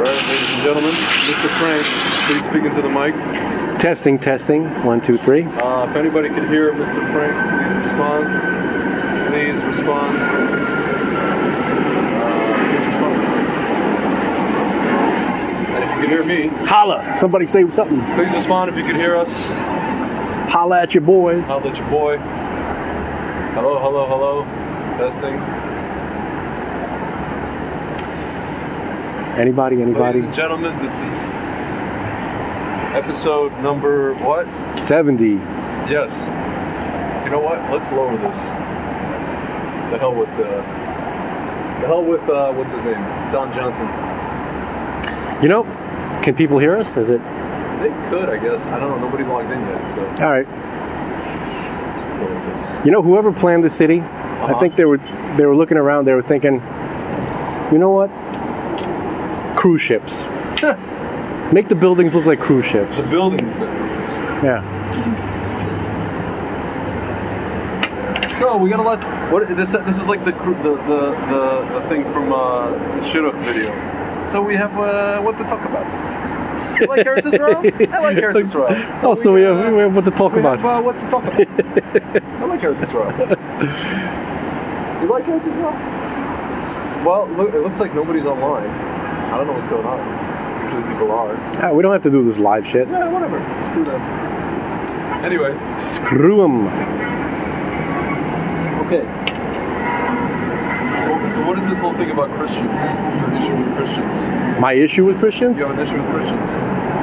right, ladies and gentlemen, Mr. Frank, please speak into the mic. Testing, 1, 2, 3. If anybody could hear Mr. Frank, please respond. Please respond. And if you can hear me, Holla! Somebody say something. please respond if you could hear us. Holla at your boys. Holla at your boy. Hello, hello, hello. Testing. Anybody? Ladies and gentlemen, this is episode number what? 70. Yes. You know what? Let's lower this. The hell with what's his name? Don Johnson. You know, can people hear us? Is it? They could, I guess. I don't know. Nobody logged in yet, so. All right. Just lower this. You know, whoever planned the city, I think they were looking around. They were thinking, you know what? Cruise ships. Make the buildings look like cruise ships. The building. Yeah. So we gotta let. What this? This is like the thing from the Shidduch video. So we have what to talk about. You like Eretz Yisrael? I like Eretz Yisrael. So we have what to talk about. What to talk about. I like Eretz Yisrael. You like Eretz Yisrael? Well, look, it looks like nobody's online. I don't know what's going on. Usually people are. We don't have to do this live shit. Yeah, whatever. Screw them. Anyway. Screw them. Okay. So what is this whole thing about Christians? Your issue with Christians? My issue with Christians? You have an issue with Christians,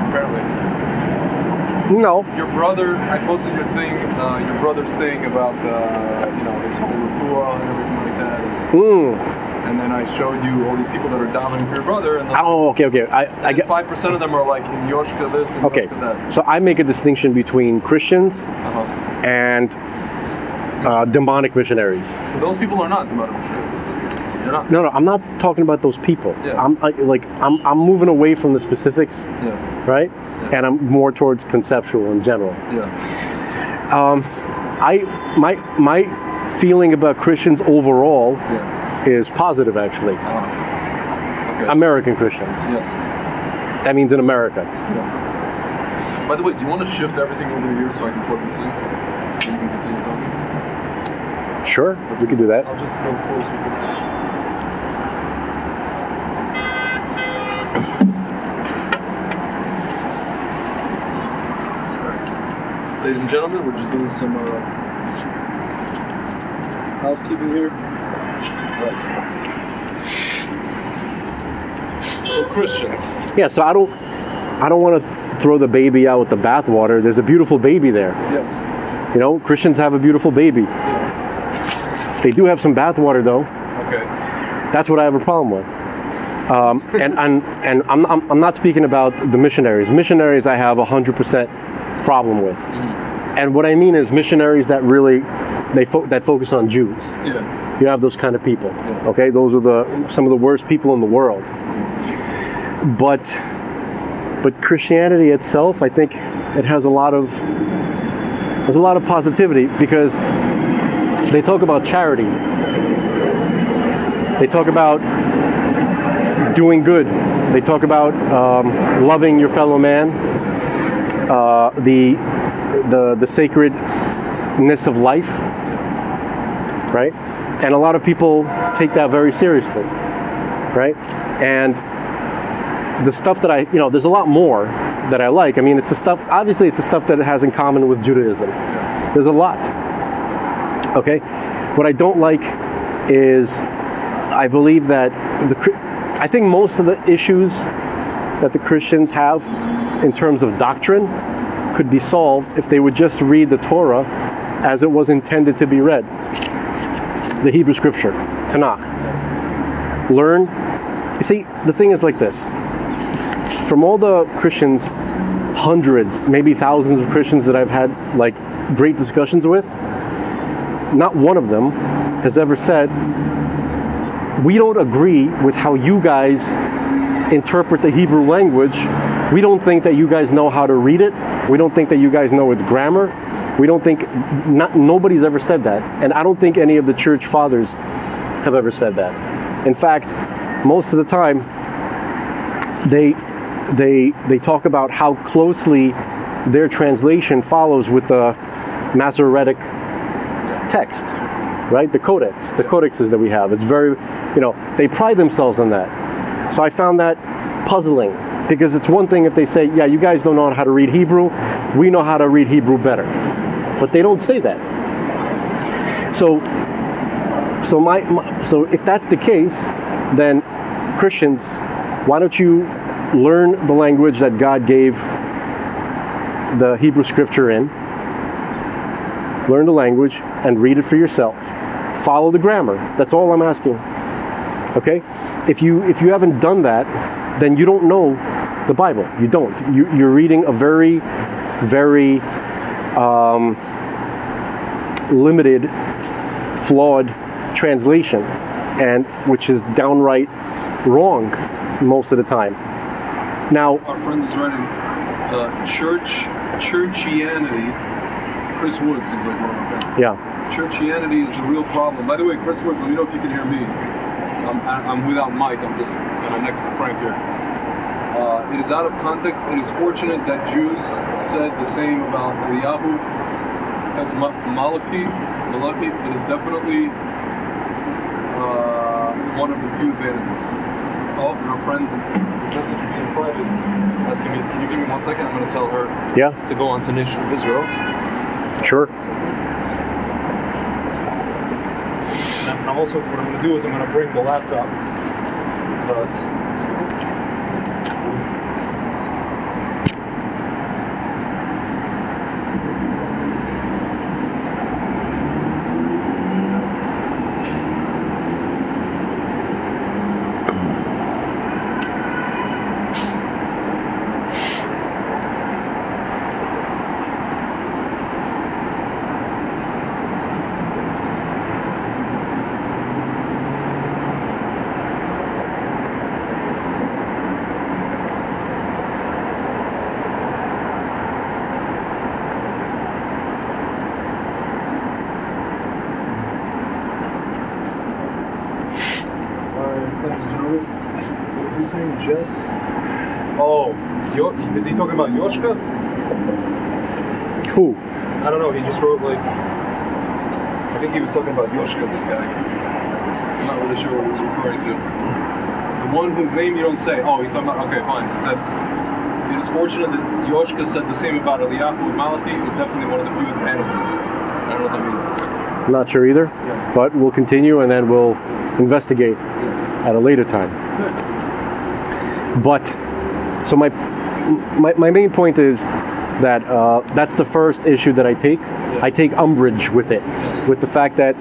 apparently. No. Your brother, I posted your thing, your brother's thing about, his whole refuah and everything like that. And then I showed you all these people that are davening for your brother. And okay. I get 5% of them are like in Yoshka this and Yoshka that. So I make a distinction between Christians and demonic missionaries. So those people are not demonic missionaries. They're not. No, I'm not talking about those people. Yeah. I'm moving away from the specifics. Yeah. Right? Yeah. And I'm more towards conceptual in general. Yeah. My feeling about Christians overall is positive, actually. Okay. American Christians. Yes. That means in America. Yeah. By the way, do you want to shift everything over here so I can plug this in? So you can continue talking? Sure, we can do that. I'll just go closer to that. Ladies and gentlemen, we're just doing some housekeeping here. Right. So Christians. Yeah, so I don't want to throw the baby out with the bathwater. There's a beautiful baby there. Yes. You know, Christians have a beautiful baby. Yeah. They do have some bathwater though. Okay. That's what I have a problem with. And I'm not speaking about the missionaries. Missionaries I have 100% problem with. Mm-hmm. And what I mean is missionaries that really that focus on Jews. Yeah. You have those kind of people. Yeah. Okay, those are some of the worst people in the world. But Christianity itself, I think it has a lot of positivity because they talk about charity. They talk about doing good. They talk about loving your fellow man, the sacredness of life, right? And a lot of people take that very seriously, right? And the stuff that there's a lot more that I like. I mean, it's the stuff that it has in common with Judaism. There's a lot. Okay? What I don't like is, I believe that I think most of the issues that the Christians have in terms of doctrine could be solved if they would just read the Torah as it was intended to be read. The Hebrew Scripture, Tanakh. Learn. You see, the thing is like this. From all the Christians, hundreds, maybe thousands of Christians that I've had like great discussions with, not one of them has ever said, we don't agree with how you guys interpret the Hebrew language. We don't think that you guys know how to read it. We don't think that you guys know its grammar. We don't think, nobody's ever said that. And I don't think any of the church fathers have ever said that. In fact, most of the time, they talk about how closely their translation follows with the Masoretic text, right? The codexes that we have. It's very, they pride themselves on that. So I found that puzzling, because it's one thing if they say, yeah, you guys don't know how to read Hebrew, we know how to read Hebrew better. But they don't say that. So if that's the case, then Christians, why don't you learn the language that God gave the Hebrew scripture in, learn the language and read it for yourself. Follow the grammar. That's all I'm asking. Okay? If you haven't done that, then you don't know the Bible. You don't. You're reading a very, very limited, flawed translation, and which is downright wrong most of the time. Now, our friend is writing churchianity. Chris Woods is like one of my friends. Yeah. Churchianity is a real problem. By the way, Chris Woods, let me know if you can hear me. I'm without mic. I'm just next to Frank here. It is out of context. It is fortunate that Jews said the same about Eliyahu as Malachi. It is definitely one of the few advantages. Oh, our friend is messaging me in private, asking me, can you give me 1 second? I'm going to tell her to go on to Nation of Israel. Sure. And I'm also, what I'm going to do is I'm going to bring the laptop, because Jess. Oh, is he talking about Yoshka? Who? I don't know. He just wrote I think he was talking about Yoshka, this guy. I'm not really sure what he was referring to. The one whose name you don't say. Oh, he's talking about. Okay, fine. He said it is fortunate that Yoshka said the same about Eliyahu and Malachi. Is definitely one of the few advantages. I don't know what that means. Not sure either. Yeah. But we'll continue and then we'll investigate at a later time. Good. But, so my main point is that that's the first issue that I take. Yeah. I take umbrage with it, with the fact that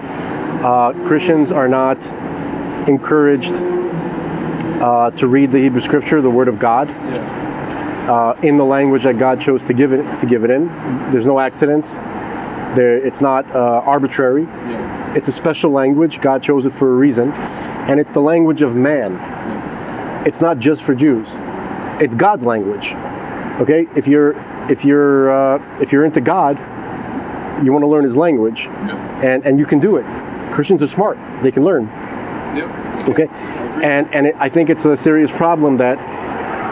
Christians are not encouraged to read the Hebrew Scripture, the Word of God, in the language that God chose to give it in. There's no accidents. It's not arbitrary. Yeah. It's a special language. God chose it for a reason, and it's the language of man. It's not just for Jews. It's God's language. Okay? If you're into God, you want to learn His language, and you can do it. Christians are smart; they can learn. Yep. Okay? And I think it's a serious problem that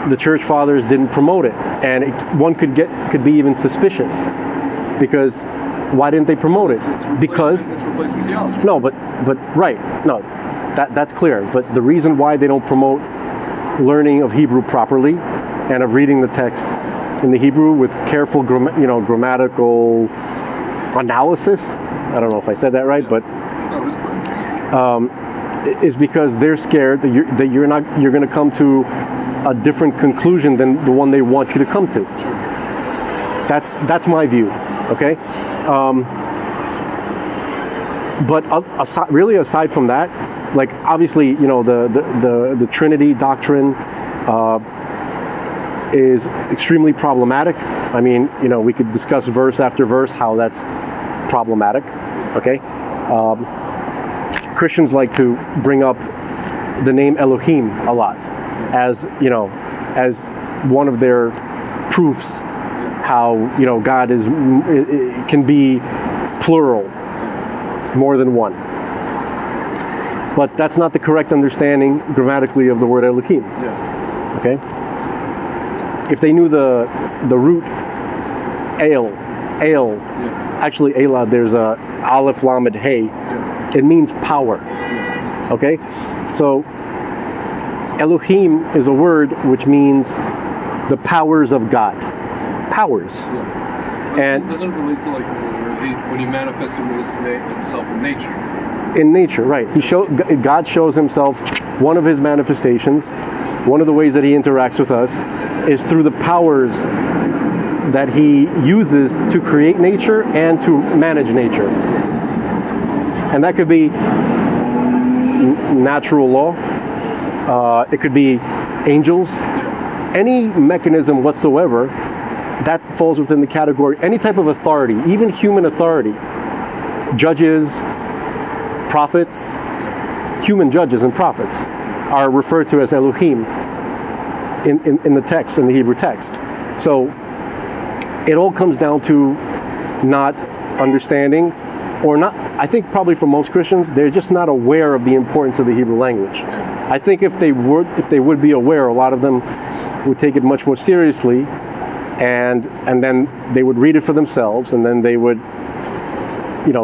the church fathers didn't promote it, and one could be even suspicious, because why didn't they promote it? Because it's replacement theology. No, but right, no, that's clear. But the reason why they don't promote learning of Hebrew properly and of reading the text in the Hebrew with careful grammatical analysis, I don't know if I said that right, but is because they're scared that you're going to come to a different conclusion than the one they want you to come to. That's my view. Okay, but aside from that, like obviously, the Trinity doctrine is extremely problematic. I mean, we could discuss verse after verse how that's problematic. Okay, Christians like to bring up the name Elohim a lot, as one of their proofs how God can be plural, more than one. But that's not the correct understanding grammatically of the word Elohim. Yeah. Okay? if they knew the root ale, Yeah. actually Elad, there's a Aleph Lamed Hey, Yeah. it means power. Yeah. Okay, so Elohim is a word which means the powers of God. Powers. Yeah. And It doesn't relate to like when he manifests himself in nature. in nature, right? God shows himself. One of his manifestations, one of the ways that he interacts with us, is through the powers that he uses to create nature and to manage nature. And that could be natural law. It could be angels. Yeah. Any mechanism whatsoever that falls within the category. Any type of authority, even human authority, judges, prophets, human judges and prophets are referred to as Elohim in the text, in the Hebrew text. So it all comes down to not understanding, or not. I think probably for most Christians, they're just not aware of the importance of the Hebrew language. I think if they would be aware, a lot of them would take it much more seriously, and then they would read it for themselves, and then they would,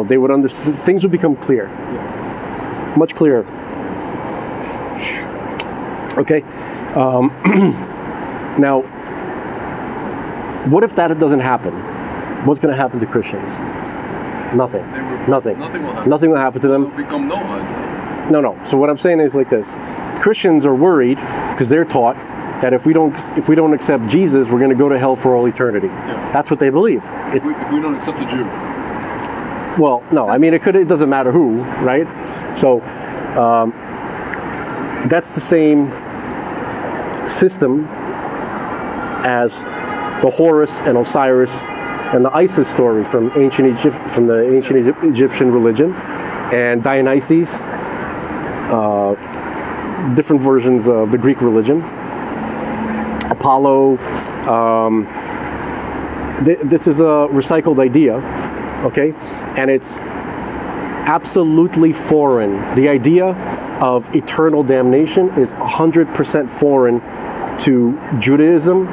they would understand. Things would become clear, much clearer. Okay. Now, what if that doesn't happen? What's going to happen to Christians? Nothing. Nothing. Nothing will happen. Nothing will happen to them. They'll become nomads. No. So what I'm saying is like this: Christians are worried because they're taught that if we don't accept Jesus, we're going to go to hell for all eternity. Yeah. That's what they believe. If we don't accept the Jew. Well, no. I mean, it doesn't matter who, right? So that's the same system as the Horus and Osiris and the Isis story from the ancient Egyptian religion, and Dionysus, different versions of the Greek religion, Apollo. This is a recycled idea, okay, and it's absolutely foreign. The idea of eternal damnation is 100% foreign to Judaism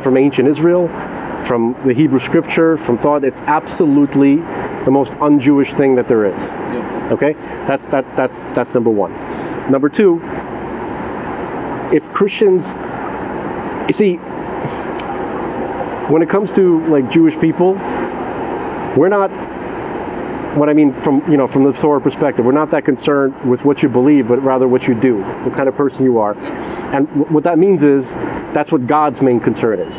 from ancient Israel, from the Hebrew scripture, from thought. It's absolutely the most un-Jewish thing that there is. Yeah. Okay, that's number one. Number two, if Christians, you see, when it comes to like Jewish people, we're not. What I mean from the Torah perspective, we're not that concerned with what you believe, but rather what you do, what kind of person you are. And what that means is that's what God's main concern is.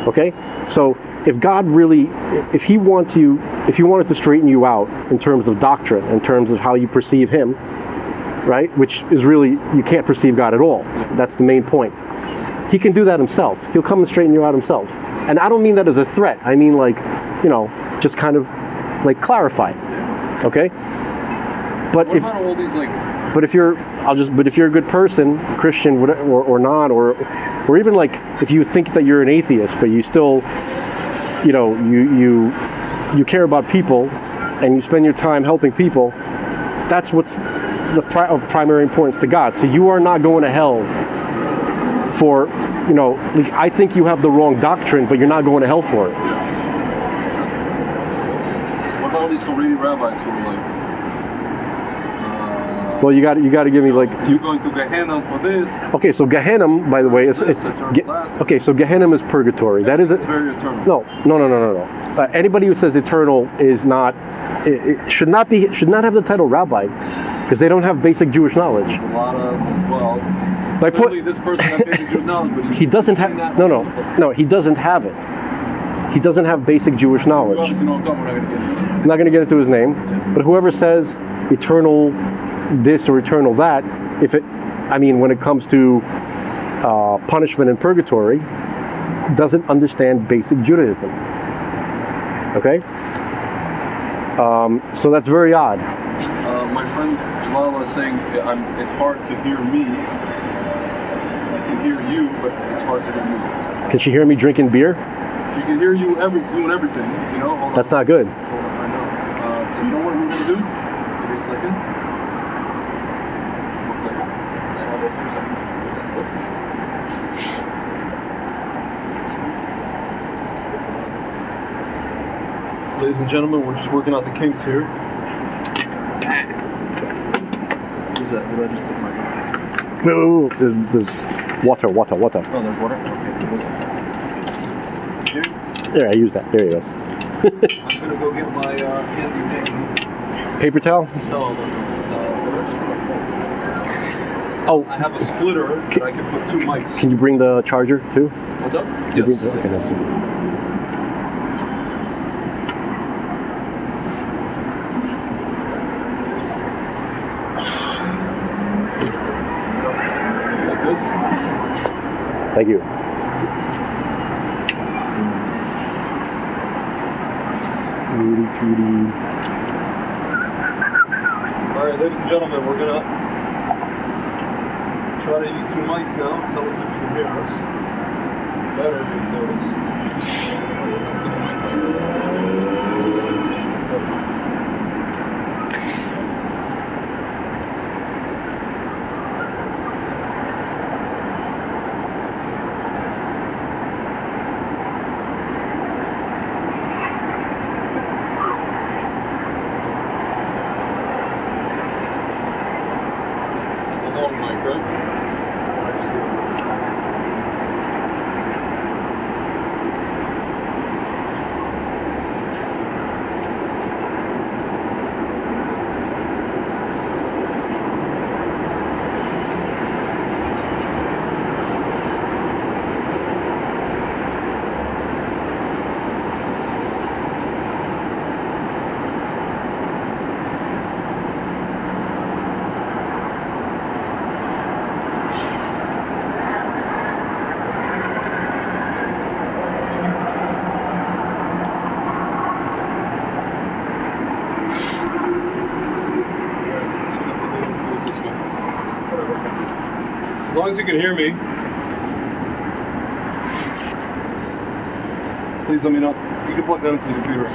Okay? So if God really, if he wanted to straighten you out in terms of doctrine, in terms of how you perceive him, right? Which is really, you can't perceive God at all. That's the main point. He can do that himself. He'll come and straighten you out himself. And I don't mean that as a threat. I mean like, just kind of like clarify. Okay, but what about all these like? But if you're a good person, Christian or not, or even like if you think that you're an atheist, but you still, you care about people, and you spend your time helping people, that's what's of primary importance to God. So you are not going to hell for, like, I think you have the wrong doctrine, but you're not going to hell for it. What about all these Haredi rabbis who are like? Well, you got to give me like. You're going to Gehenna for this. Okay, so Gehenna, by the way, okay. So Gehenna is purgatory. That is it. It's very eternal. No. Anybody who says eternal is not. It should not have the title rabbi, because they don't have basic Jewish knowledge. There's a lot of as well. My point. This person has basic Jewish knowledge, but he doesn't have. No. He doesn't have it. He doesn't have basic Jewish knowledge. You obviously know what I'm talking about. I'm not going to get into his name, but whoever says eternal this or eternal that, when it comes to punishment and purgatory, doesn't understand basic Judaism. Okay? So that's very odd. My friend Jalala is saying it's hard to hear me. I can hear you, but it's hard to hear me. Can she hear me drinking beer? She can hear you doing everything, That's not good. I know. So you know what we're going to do? Give me a second. 1 second. Ladies and gentlemen, we're just working out the kinks here. What's that? Did I just put my hands? No, there's water. Oh, there's water? Okay. There, I use that. There you go. I'm gonna go get my handy dandy Paper towel? No. Oh, I have a splitter that I can put 2 mics. can you bring the charger too? What's up? Yes. Yes. Okay, that's it. Like this? Thank you. Alright, ladies and gentlemen, we're gonna try to use 2 mics now. Tell us if you can hear us. Better, notice. It's a long mic, right? As long as you can hear me, please let me know. You can plug that into the computer.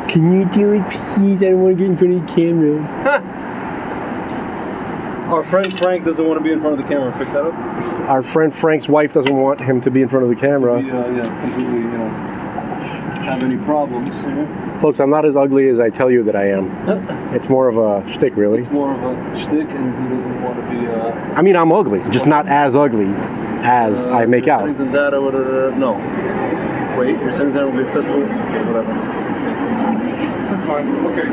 Can you do it, please? I don't want to get in front of the camera. Our friend Frank doesn't want to be in front of the camera. Pick that up. Our friend Frank's wife doesn't want him to be in front of the camera. Completely, have any problems. Folks, I'm not as ugly as I tell you that I am. It's more of a shtick, really. It's more of a shtick, and he doesn't want to be. I mean, I'm ugly, just not as ugly as I make your out. Settings and data would no. Wait, your settings and data will be accessible. Okay, whatever. That's fine. Okay.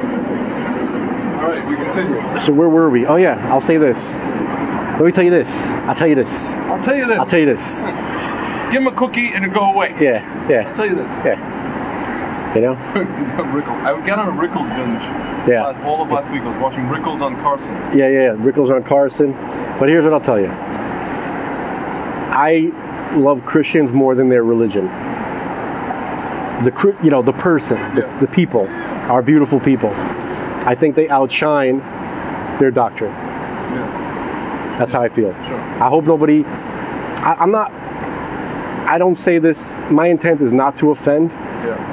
All right, we continue. So where were we? Oh yeah, I'll say this. Let me tell you this. I'll tell you this. I'll tell you this. I'll tell you this. Give him a cookie and go away. Yeah. I'll tell you this. Yeah. You know? Rickles. I would get on a Rickles binge. Yeah. All of last week I was watching Rickles on Carson. Yeah. Rickles on Carson. But here's what I'll tell you. I love Christians more than their religion. The person, the people, are beautiful people. I think they outshine their doctrine. Yeah. That's how I feel. Sure. I hope nobody. I don't say this. My intent is not to offend. Yeah.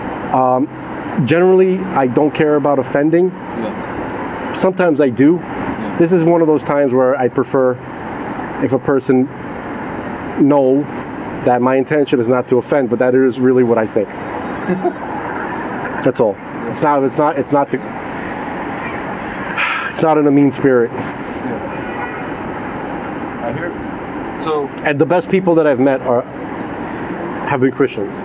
Generally, I don't care about offending. Yeah. Sometimes I do. Yeah. This is one of those times where I prefer if a person know that my intention is not to offend, but that is really what I think. That's all. It's not in a mean spirit. Yeah. I hear. So. And the best people that I've met have been Christians.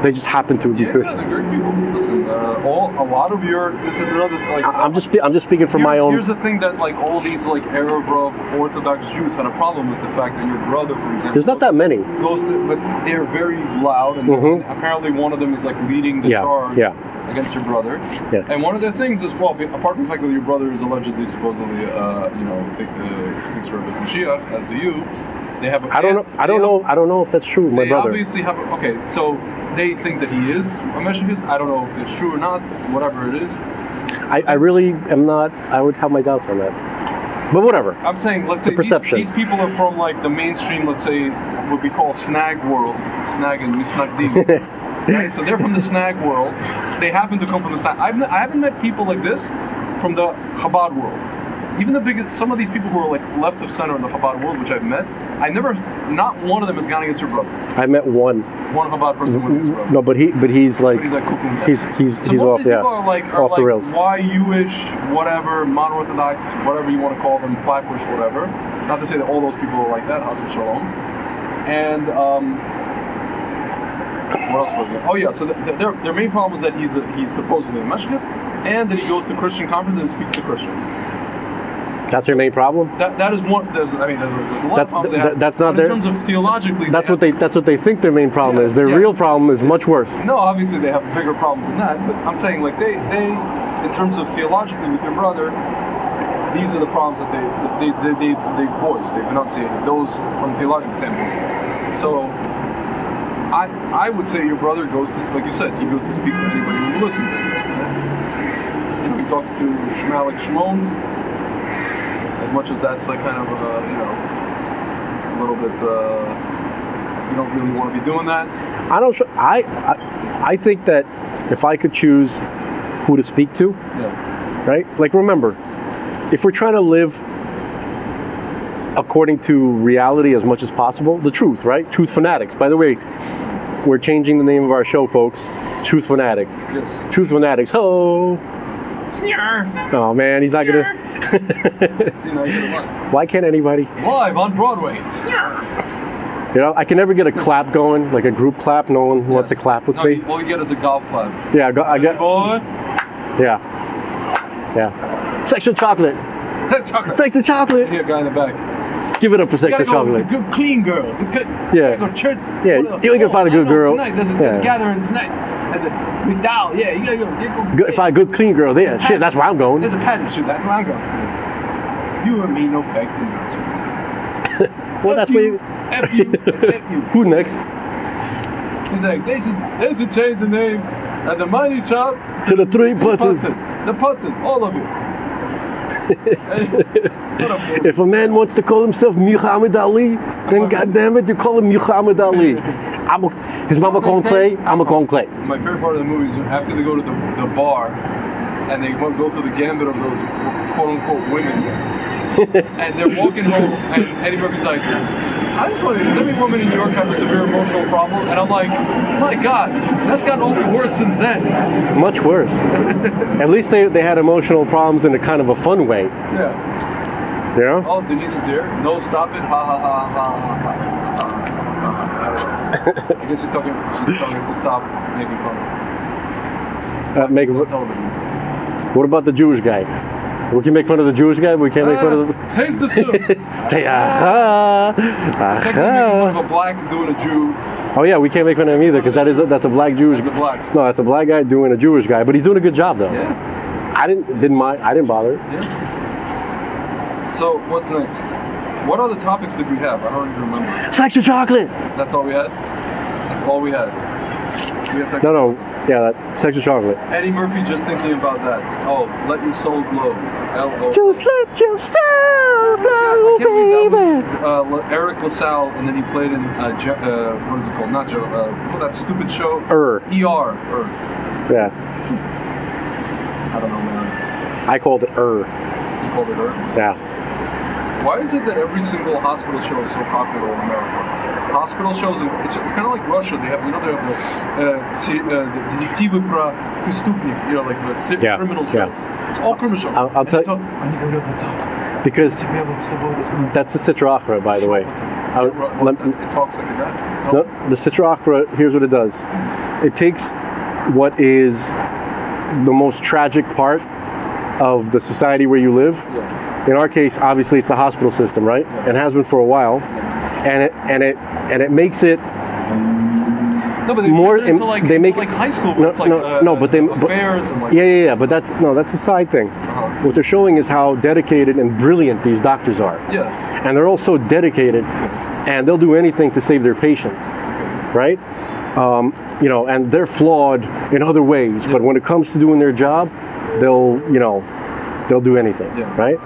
They just happen to be Christians. Yeah, they're great people. Listen, a lot of your. This is another. Like, I'm just speaking from my own. Here's the thing that all these Arab Orthodox Jews had a problem with the fact that your brother, for example, there's not that many. But they're very loud, and apparently one of them is leading the charge against your brother. Yeah. And one of their things is, well, apart from the fact that your brother is allegedly, supposedly, thinks we're a Mashiach, as do you. They have. I don't know if that's true. My brother. They obviously have. So they think that he is a Mashiach. I don't know if it's true or not. Whatever it is. I really am not. I would have my doubts on that. But whatever. I'm saying, let's say these people are from the mainstream. Let's say what we call snag world, snag and snagdim. Right. So they're from the snag world. They happen to come from the snag. I haven't met people like this from the Chabad world. even the biggest, some of these people who are like left of center in the Chabad world, which I've met, not one of them has gone against your brother. I met one Chabad person went against your brother. No, but he's like cuckoo. he's So off, most of these people are off the rails. why Jewish, whatever, mono-Orthodox, whatever you want to call them, Flatbush, whatever. Not to say that all those people are like that, Chas v'shalom. And what else was it? Oh yeah, so their main problem is that he's supposedly a Meshachist, and that he goes to Christian conferences and speaks to Christians. That's their main problem. That is one. There's a lot of problems they have. That's not but their. in terms of theologically. That's what they think their main problem is. Their real problem is much worse. No, obviously they have bigger problems than that. But I'm saying like they in terms of theologically with your brother, these are the problems that they've voiced. They've enunciated those from a theological standpoint. So I would say your brother goes to, like you said, he goes to speak to anybody who will listen to him. You know, he talks to Shmalik Shmones. As much as that's like kind of a little bit, you don't really want to be doing that. I think that if I could choose who to speak to, right? Like remember, if we're trying to live according to reality as much as possible, the truth, right? Truth Fanatics. By the way, we're changing the name of our show, folks. Truth Fanatics. Yes. Truth Fanatics. Ho! Oh man, he's not gonna. Why can't anybody? Live on Broadway. You know, I can never get a clap going, like a group clap. No one wants to clap with me. All you get is a golf clap. Yeah, I get. Boy. Yeah. Sexual chocolate. Sexual chocolate. Here, guy in the back. Give it up for sexual chocolate. Good, clean girls. Yeah. Go to church. Yeah, you ain't gonna find a good girl. Tonight, there's a gathering tonight. At the McDowell. Yeah, you gotta go. Good, find a good, clean girl there. Shit, that's where I'm going. There's a pattern shoot. That's where I'm going. You and me, no facts in well, that's where you. F you. Who next? He's like, they should change the name at the mighty shop to the three putters. The putters, all of you. If a man wants to call himself Muhammad Ali, then goddammit, you call him Muhammad Ali. His mama call him Clay, I'ma call him Clay. My favorite part of the movie is after they go to the bar and they go through the gambit of those quote-unquote women and they're walking home and Eddie Murphy's like, I just wonder, does every woman in New York have a severe emotional problem? And I'm like, my God, that's gotten only worse since then. Much worse. At least they had emotional problems in a kind of a fun way. Yeah. You know? Oh, Denise is here. No, stop it. Ha ha ha ha ha. I guess she's telling us to stop making fun. What about the Jewish guy? We can make fun of the Jewish guy, but we can't make fun of the... Taste the soup! Technically making fun of a black doing a Jew. Oh yeah, we can't make fun of him either, because that's a black Jewish... That's a black. No, that's a black guy doing a Jewish guy, but he's doing a good job though. Yeah. I didn't bother. Yeah. So, what's next? What other topics did we have? I don't even remember. Sexual chocolate! That's all we had? That's all we had. No. Yeah, that sexual chocolate. Eddie Murphy just thinking about that. Oh, let your soul glow. L-O. Just let your soul glow, baby. That was Eric LaSalle, and then he played in what is it called? Not Joe. That stupid show. ER. Yeah. I don't know, man. I called it ER. You called it ER? Yeah. Why is it that every single hospital show is so popular in America? Hospital shows, it's kind of like Russia. They have, the Detektive Pra Prestupnik, like the criminal shows. Yeah. It's all criminal shows. I'll tell you. Because that's the Sitra Achra, by the way. It talks like that. No, the Sitra Achra, here's what it does. It takes what is the most tragic part of the society where you live. Yeah. In our case, obviously, it's the hospital system, right? Yeah. And has been for a while, and it makes it no, but more. They make like high school. But affairs and yeah. But that's a side thing. Uh-huh. What they're showing is how dedicated and brilliant these doctors are. Yeah. And they're all so dedicated, and they'll do anything to save their patients, right? And they're flawed in other ways, but when it comes to doing their job, they'll do anything, right?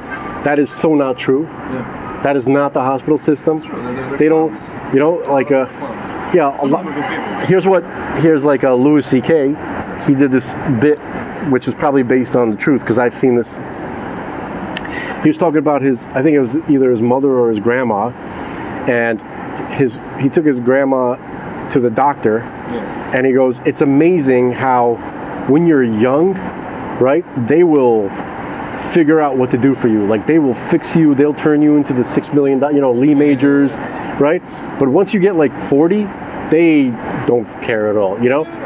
That is so not true. Yeah. That is not the hospital system. They're they don't, here's like a Louis C.K. He did this bit, which is probably based on the truth, because I've seen this. He was talking about I think it was either his mother or his grandma, and he took his grandma to the doctor, and he goes, it's amazing how when you're young, right, they will figure out what to do for you. Like, they will fix you, they'll turn you into the $6 million, Lee Majors, right? But once you get like 40, they don't care at all,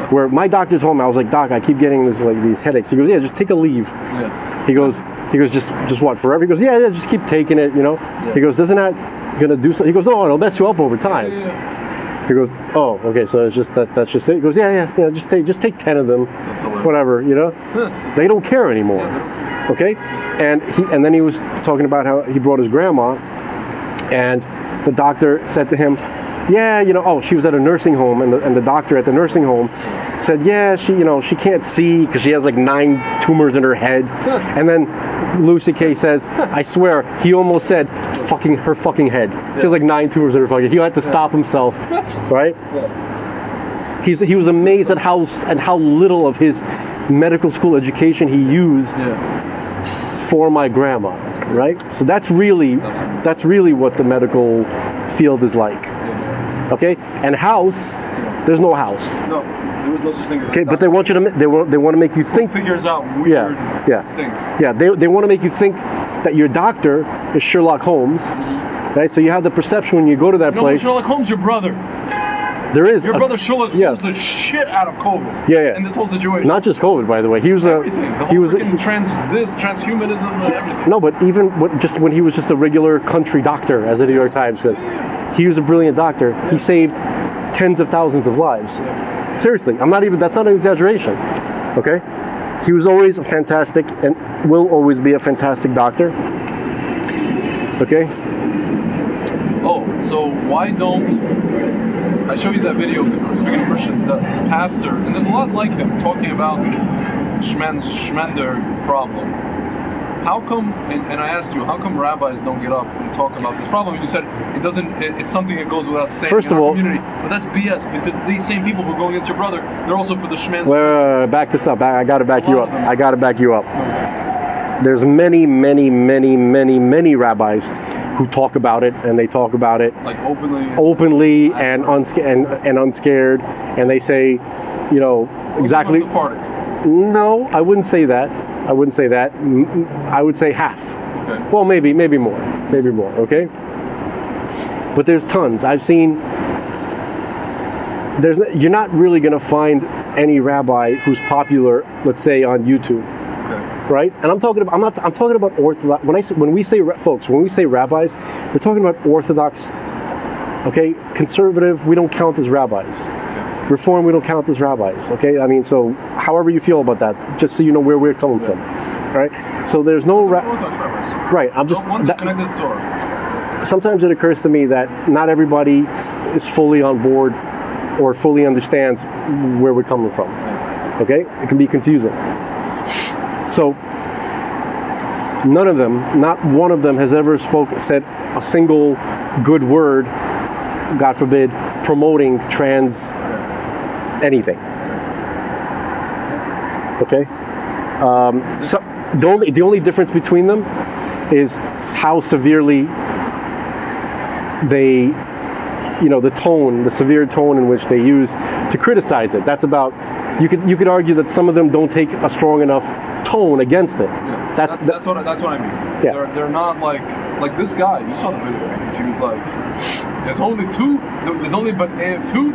Where my doctor's home, I was like, Doc, I keep getting these headaches. He goes, yeah, just take a leave. Yeah. He goes, just what, forever? He goes, yeah, just keep taking it, Yeah. He goes, isn't that gonna do something? He goes, oh, it'll mess you up over time. Yeah. He goes, oh, okay, so it's just that's just it. He goes, yeah, just take 10 of them, whatever, They don't care anymore. Yeah, okay, and then he was talking about how he brought his grandma, and the doctor said to him, yeah, she was at a nursing home, and the doctor at the nursing home said, yeah, she can't see because she has like 9 tumors in her head. And then Lucy Kay says, I swear, he almost said her fucking head. She has like 9 tumors in her fucking head. He had to stop himself, right? Yeah. He was amazed at how little of his medical school education he used for my grandma, right? So that's really what the medical field is like. Okay, and there's no house. No, there was no such thing as. Okay, but they want you to they want to make you think. Who figures out weird things. Yeah, they want to make you think that your doctor is Sherlock Holmes, right? So you have the perception when you go to that place. No, Sherlock Holmes, your brother. There is your brother Sherlock Holmes the shit out of COVID. Yeah. In this whole situation. Not just COVID, by the way. He was everything. The whole transhumanism and everything. No, but even when he was just a regular country doctor, as the New York Times said. He was a brilliant doctor. Yeah. He saved tens of thousands of lives. Yeah. Seriously, that's not an exaggeration. Okay? He was always a fantastic and will always be a fantastic doctor. Okay? Oh, so why don't I show you that video of speaking of Christians, that pastor, and there's a lot like him talking about Schmender problem. How come, and I asked you, how come rabbis don't get up and talk about this problem? You said it's something that goes without saying First of all, community. But that's BS, because these same people who are going against your brother, they're also for the Schmenz. Wait, back this up. I got to back you up. Okay. There's many, many, many, many, many rabbis who talk about it, and they talk about it like openly and unscared, and they say, exactly. No, I wouldn't say that. I would say half. Okay. Well, maybe more. Okay. But there's tons. I've seen. You're not really going to find any rabbi who's popular, let's say, on YouTube. Okay. Right? And I'm talking about Orthodox. When we say rabbis, we're talking about Orthodox. Okay, conservative, we don't count as rabbis. Okay. Reform, we don't count as rabbis. Okay, I mean, so however you feel about that, just so you know where we're coming from. Right? So there's no right. I'm just. Sometimes it occurs to me that not everybody is fully on board or fully understands where we're coming from. Okay, it can be confusing. So none of them, not one of them, has ever said a single good word, God forbid, promoting trans anything. Okay? So the only difference between them is how severely they, the tone, the severe tone in which they use to criticize it. That's about, you could argue that some of them don't take a strong enough tone against it. Yeah, that's what I mean. Yeah. They're not like this guy. You saw the video. He was like, there's only two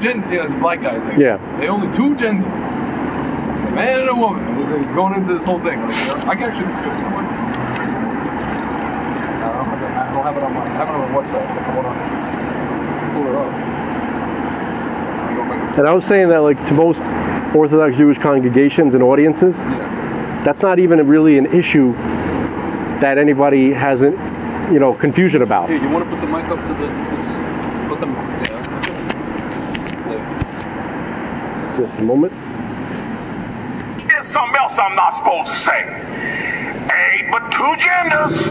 genders, black guys. Like, yeah. They only two genders, a man and a woman. He's going into this whole thing. Like, I can actually see it. I don't have it on my. I have it on WhatsApp. I want to pull it up. And I was saying that, like, to most Orthodox Jewish congregations and audiences, that's not even really an issue that anybody has, confusion about. Here, you want to put the mic up to put them, Just a moment. There's something else I'm not supposed to say. Ain't but two genders.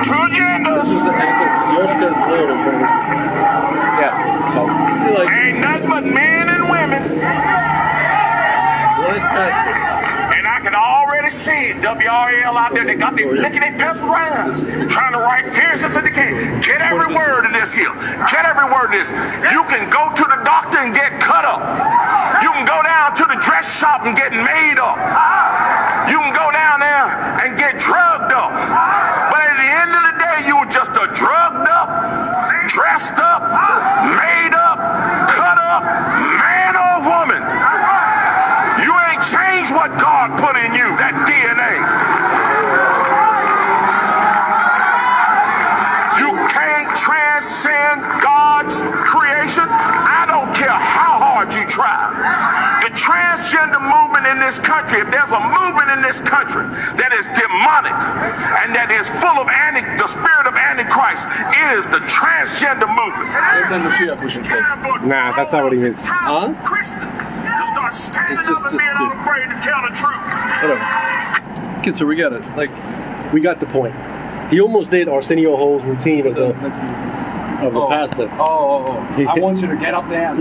Two genders. Yeah. So, ain't nothing but men and women. already see WRL out there. They got their licking their pencil rounds, trying to write fierce as they can. Get every word of this here. Get every word of this. You can go to the doctor and get cut up. You can go down to the dress shop and get made up. You can go down there and get drugged up. But at the end of the day, you were just a drugged up, dressed up, made up, cut up, man or woman. You ain't changed what God put in you, that DNA. You can't transcend God's creation. I don't care how hard you try. The transgender movement in this country, if there's a movement in this country that is demonic and that is full of the spirit of Antichrist, it is the transgender movement. Nah, that's not what he means. Huh? Christians to start standing It's just- up and being just- unafraid to tell the truth. Whatever. Kids, so we get it. Like, We got the point. He almost did Arsenio Hall's routine of the pastor. I want you to get up there and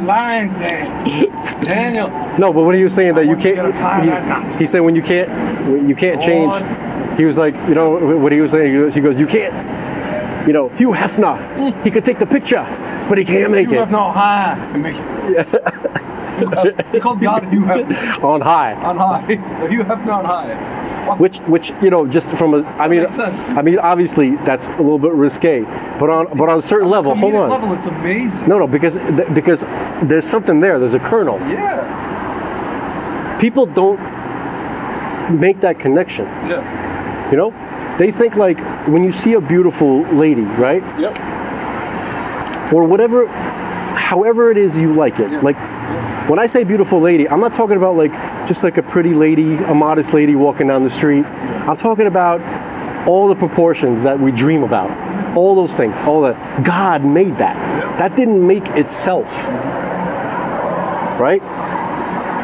lines there. Daniel. No, but when he was saying that you want you to tie that can't, knot. he said when you can't change. He was like, you know what he was saying. He goes, you can't. You know, Hugh Hefner, he could take the picture, but he can't make You it have no high to make it. He called God you have on high. on high. You have not high. Which you know, just from a, I mean, makes sense. I mean, obviously that's a little bit risque, but on a certain level, hold on. Level, it's amazing. No, because there's something there. There's a kernel. Yeah. People don't make that connection. Yeah. You know, they think like when you see a beautiful lady, right? Yep. Or whatever, however it is you like it. Yeah. Like when I say beautiful lady, I'm not talking about like just like a pretty lady, a modest lady walking down the street. I'm talking about all the proportions that we dream about. All those things, all that. God made that. That didn't make itself. Right?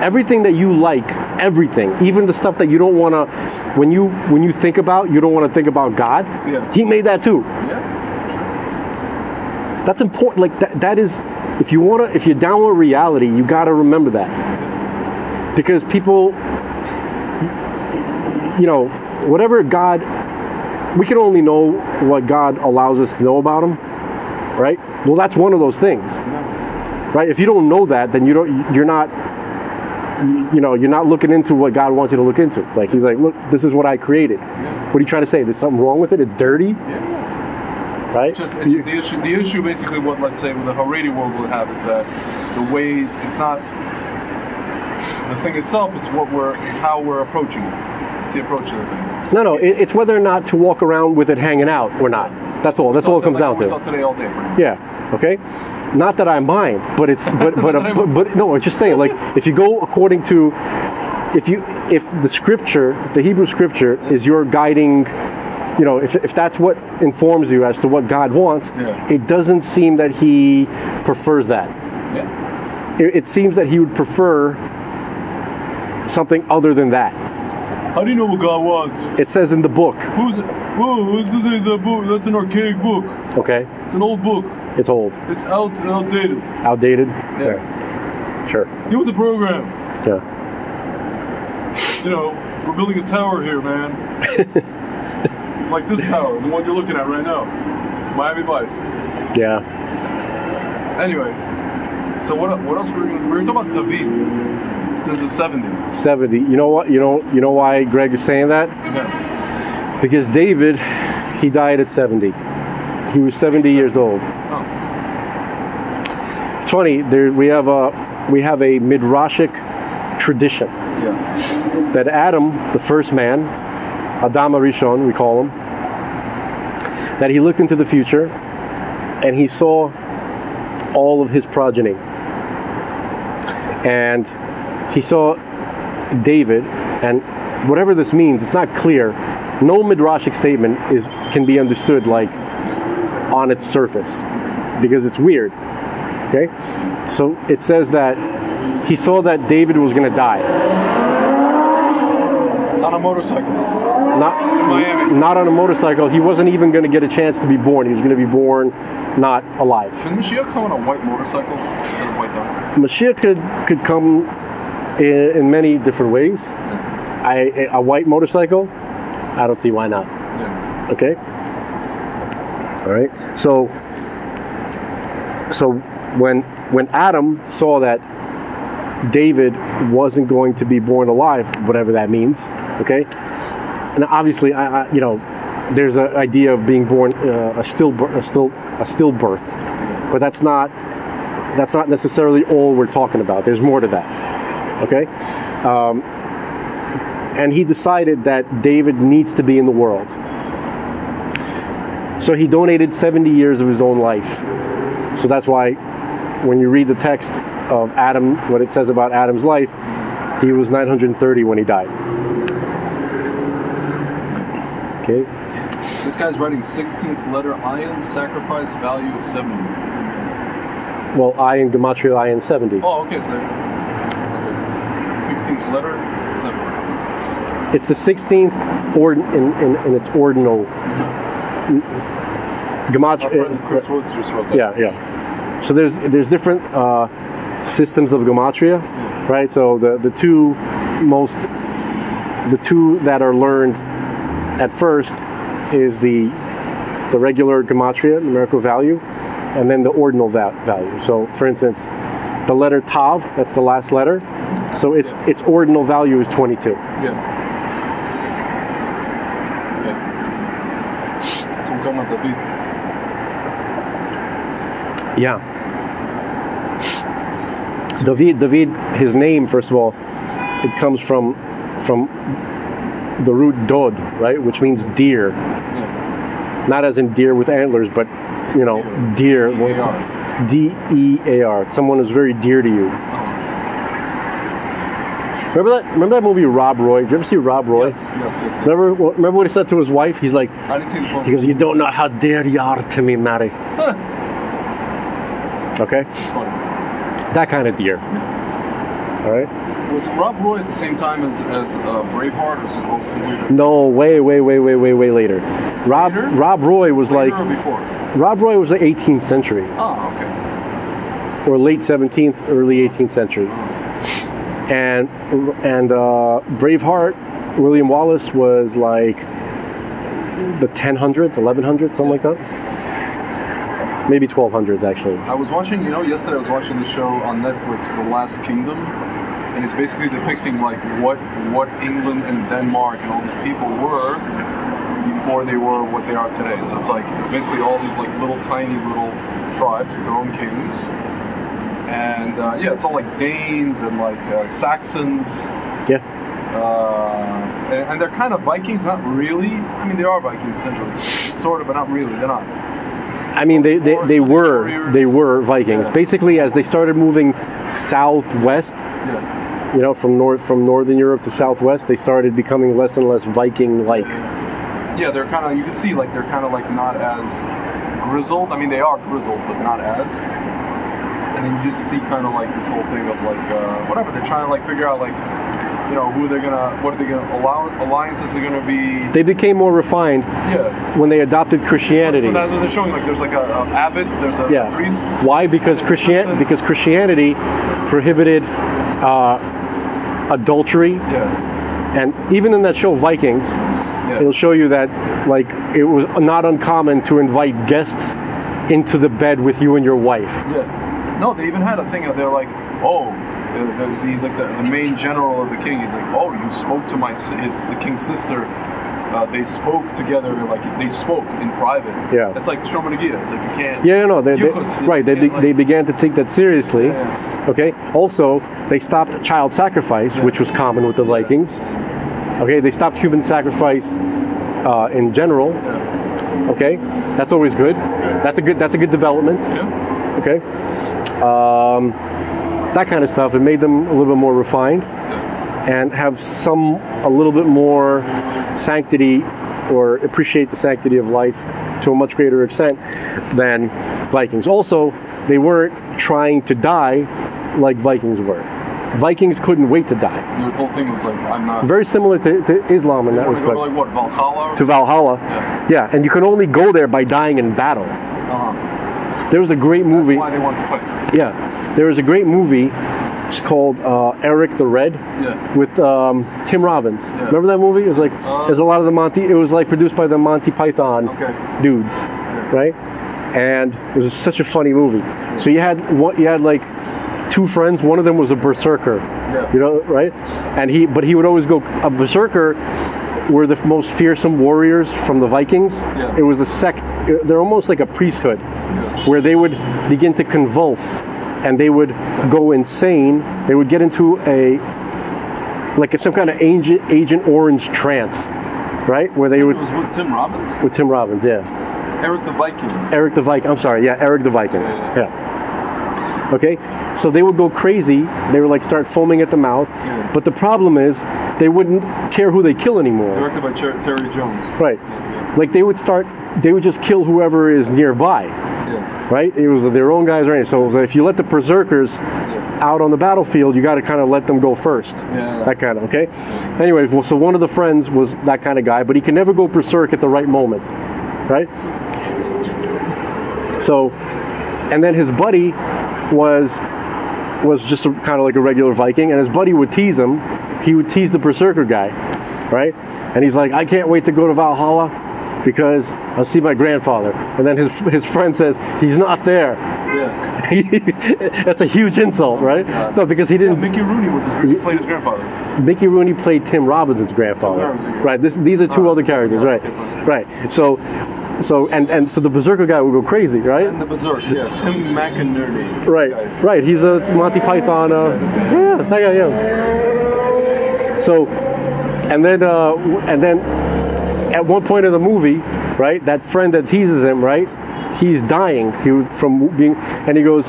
Everything that you like, everything, even the stuff that you don't want to, when you think about, you don't want to think about God. Yeah. He made that too. Yeah. That's important. Like that is, if you're down with reality, you got to remember that. Because people, you know, whatever God, we can only know what God allows us to know about Him, right? Well, that's one of those things, right? If you don't know that, then you're not looking into what God wants you to look into. Like He's like, look, this is what I created. What are you trying to say? There's something wrong with it? It's dirty? Yeah. Right? It's just the issue basically what, let's say, with the Haredi world will have is that the way, it's not the thing itself, it's how we're approaching it. It's the approach of the thing. No, it's whether or not to walk around with it hanging out or not. That's all. That's all it comes down We to. saw today all day. pretty much. Yeah. Okay. Not that I mind, but it's but no. I'm just saying. Like if you go according to, if the scripture, if the Hebrew scripture is your guiding, you know, if that's what informs you as to what God wants, it doesn't seem that He prefers that. Yeah. It seems that He would prefer something other than that. How do you know what God wants? It says in the book. Who's it? Whoa, this is the book. That's an archaic book. Okay. It's an old book. It's old. It's outdated. Outdated? Yeah. Okay. Sure. Get with the program. Yeah. You know, we're building a tower here, man. Like this tower, the one you're looking at right now. Miami Vice. Yeah. Anyway, so what else were we talking about David since the 70s. 70. You know what? You know why Greg is saying that? Yeah. Because David, he died at 70. He was 70 years old. Oh. It's funny. We have a midrashic tradition Yeah. that Adam, the first man, Adam Arishon, we call him, that he looked into the future and he saw all of his progeny. And he saw David, and whatever this means, it's not clear. No midrashic statement can be understood like on its surface because it's weird. Okay? So it says that he saw that David was going to die. On a motorcycle. Miami. Not on a motorcycle. He wasn't even going to get a chance to be born. He was going to be born not alive. Can Mashiach come on a white motorcycle instead of white dog? Mashiach could come In many different ways. A white motorcycle, I don't see why not. Yeah. Okay? All right. So when Adam saw that David wasn't going to be born alive, whatever that means, okay? And obviously, there's an idea of being born a stillbirth, but that's not necessarily all we're talking about. There's more to that, okay? And he decided that David needs to be in the world. So he donated 70 years of his own life. So that's why when you read the text of Adam, what it says about Adam's life, he was 930 when he died. Okay? This guy's writing 16th letter, iron, sacrifice, value is 70. Well, iron, gematria, iron, 70. Oh, okay, so... Okay. 16th letter, 70. It's the 16th in its ordinal. Gematria. Chris Woods just wrote that. Yeah. So there's different systems of gematria, right? So the two that are learned at first is the regular gematria, numerical value, and then the ordinal value. So, for instance, the letter Tav, that's the last letter. So its ordinal value is 22. Yeah. So we're talking about the beat. Yeah. David, his name, first of all, it comes from the root dod, right, which means deer. Yeah. Not as in deer with antlers, but deer. D-E-A-R. Someone who's very dear to you. Remember that movie Rob Roy? Did you ever see Rob Roy? Yes. Remember what he said to his wife? He's like, I didn't see the phone. he goes, "You don't know how dear you are to me, Mary." Okay? It's funny. That kind of deer. All right? Was Rob Roy at the same time as Braveheart, or was it both later? No, way later. Rob Roy was Later like... or before? Rob Roy was the 18th century. Oh, okay. Or late 17th, early 18th century. And Braveheart, William Wallace, was like the 1000s, 1100s, something like that. Maybe 1200s, actually. I was watching, yesterday I was watching the show on Netflix, The Last Kingdom, and it's basically depicting like what England and Denmark and all these people were before they were what they are today. So it's basically all these like tiny little tribes with their own kings. And it's all like Danes and like Saxons. Yeah. And they're kind of Vikings, not really. I mean, they are Vikings essentially, sort of, but not really. They're not. I mean, they were Vikings. Yeah. Basically, as they started moving southwest, from northern Europe to southwest, they started becoming less and less Viking-like. Yeah, they're kind of. You can see like they're kind of like not as grizzled. I mean, they are grizzled, but not as. And then you just see kind of like this whole thing of like whatever they're trying to like figure out like who they're gonna, what are they gonna alliances are gonna be. They became more refined when they adopted Christianity. So that's what they're showing. Like there's like a abbot, there's a priest. Why? Because Christianity prohibited adultery. Yeah. And even in that show Vikings, it'll show you that like it was not uncommon to invite guests into the bed with you and your wife. Yeah. No, they even had a thing. They're like, he's like the main general of the king. He's like, oh, you spoke to the king's sister. They spoke together, like they spoke in private. Yeah. It's like Shlomo Nagida. It's like you can't. Yeah, no, they began to take that seriously. Yeah. Okay. Also, they stopped child sacrifice, which was common with the Vikings. Okay. They stopped human sacrifice in general. Yeah. Okay. That's always good. That's a good development. Yeah. Okay. That kind of stuff. It made them a little bit more refined and have a little bit more sanctity, or appreciate the sanctity of life to a much greater extent than Vikings. Also, they weren't trying to die like Vikings were. Vikings couldn't wait to die. The whole thing was like, I'm not. Very similar to Islam in that respect. Go to like what, Valhalla? To Valhalla. Yeah, and you can only go there by dying in battle. Uh-huh. There was a great movie. That's why they want to fight. Yeah, there was a great movie It's called Eric the Red Yeah. with Tim Robbins. Remember that movie? It was like there's a lot of the Monty. It was like produced by the Monty Python dudes, right? And it was such a funny movie. So you had like two friends. One of them was a berserker, you know, right? And he would always go. A berserker were the most fearsome warriors from the Vikings. It was a sect. They're almost like a priesthood, where they would begin to convulse, and they would go insane. They would get into some kind of Agent Orange trance, right? Where they would. It was with Tim Robbins. With Tim Robbins, yeah. Eric the Viking. Eric the Viking. I'm sorry, yeah, Eric the Viking. Yeah. Okay, so they would go crazy. They would like start foaming at the mouth. But the problem is, they wouldn't care who they kill anymore. Directed by Terry Jones. Right. Like they would just kill whoever is nearby. Right? It was their own guys, right? So if you let the berserkers out on the battlefield, you got to kind of let them go first. That kind of, okay? Anyway, well, so one of the friends was that kind of guy, but he could never go berserk at the right moment. Right? So, and then his buddy was just kind of like a regular Viking, and his buddy would tease him. He would tease the berserker guy, right? And he's like, I can't wait to go to Valhalla because I'll see my grandfather. And then his friend says, he's not there. That's a huge insult, right? No, because he didn't. Mickey Rooney played his grandfather. Mickey Rooney played Tim Robbins' grandfather. Right. These are two other characters, right? Right. So the berserker guy would go crazy, right? And the berserk, Tim McInerney. Right. He's a Monty Python. That guy, So, and then at one point in the movie, right, that friend that teases him, right, he's dying. And he goes,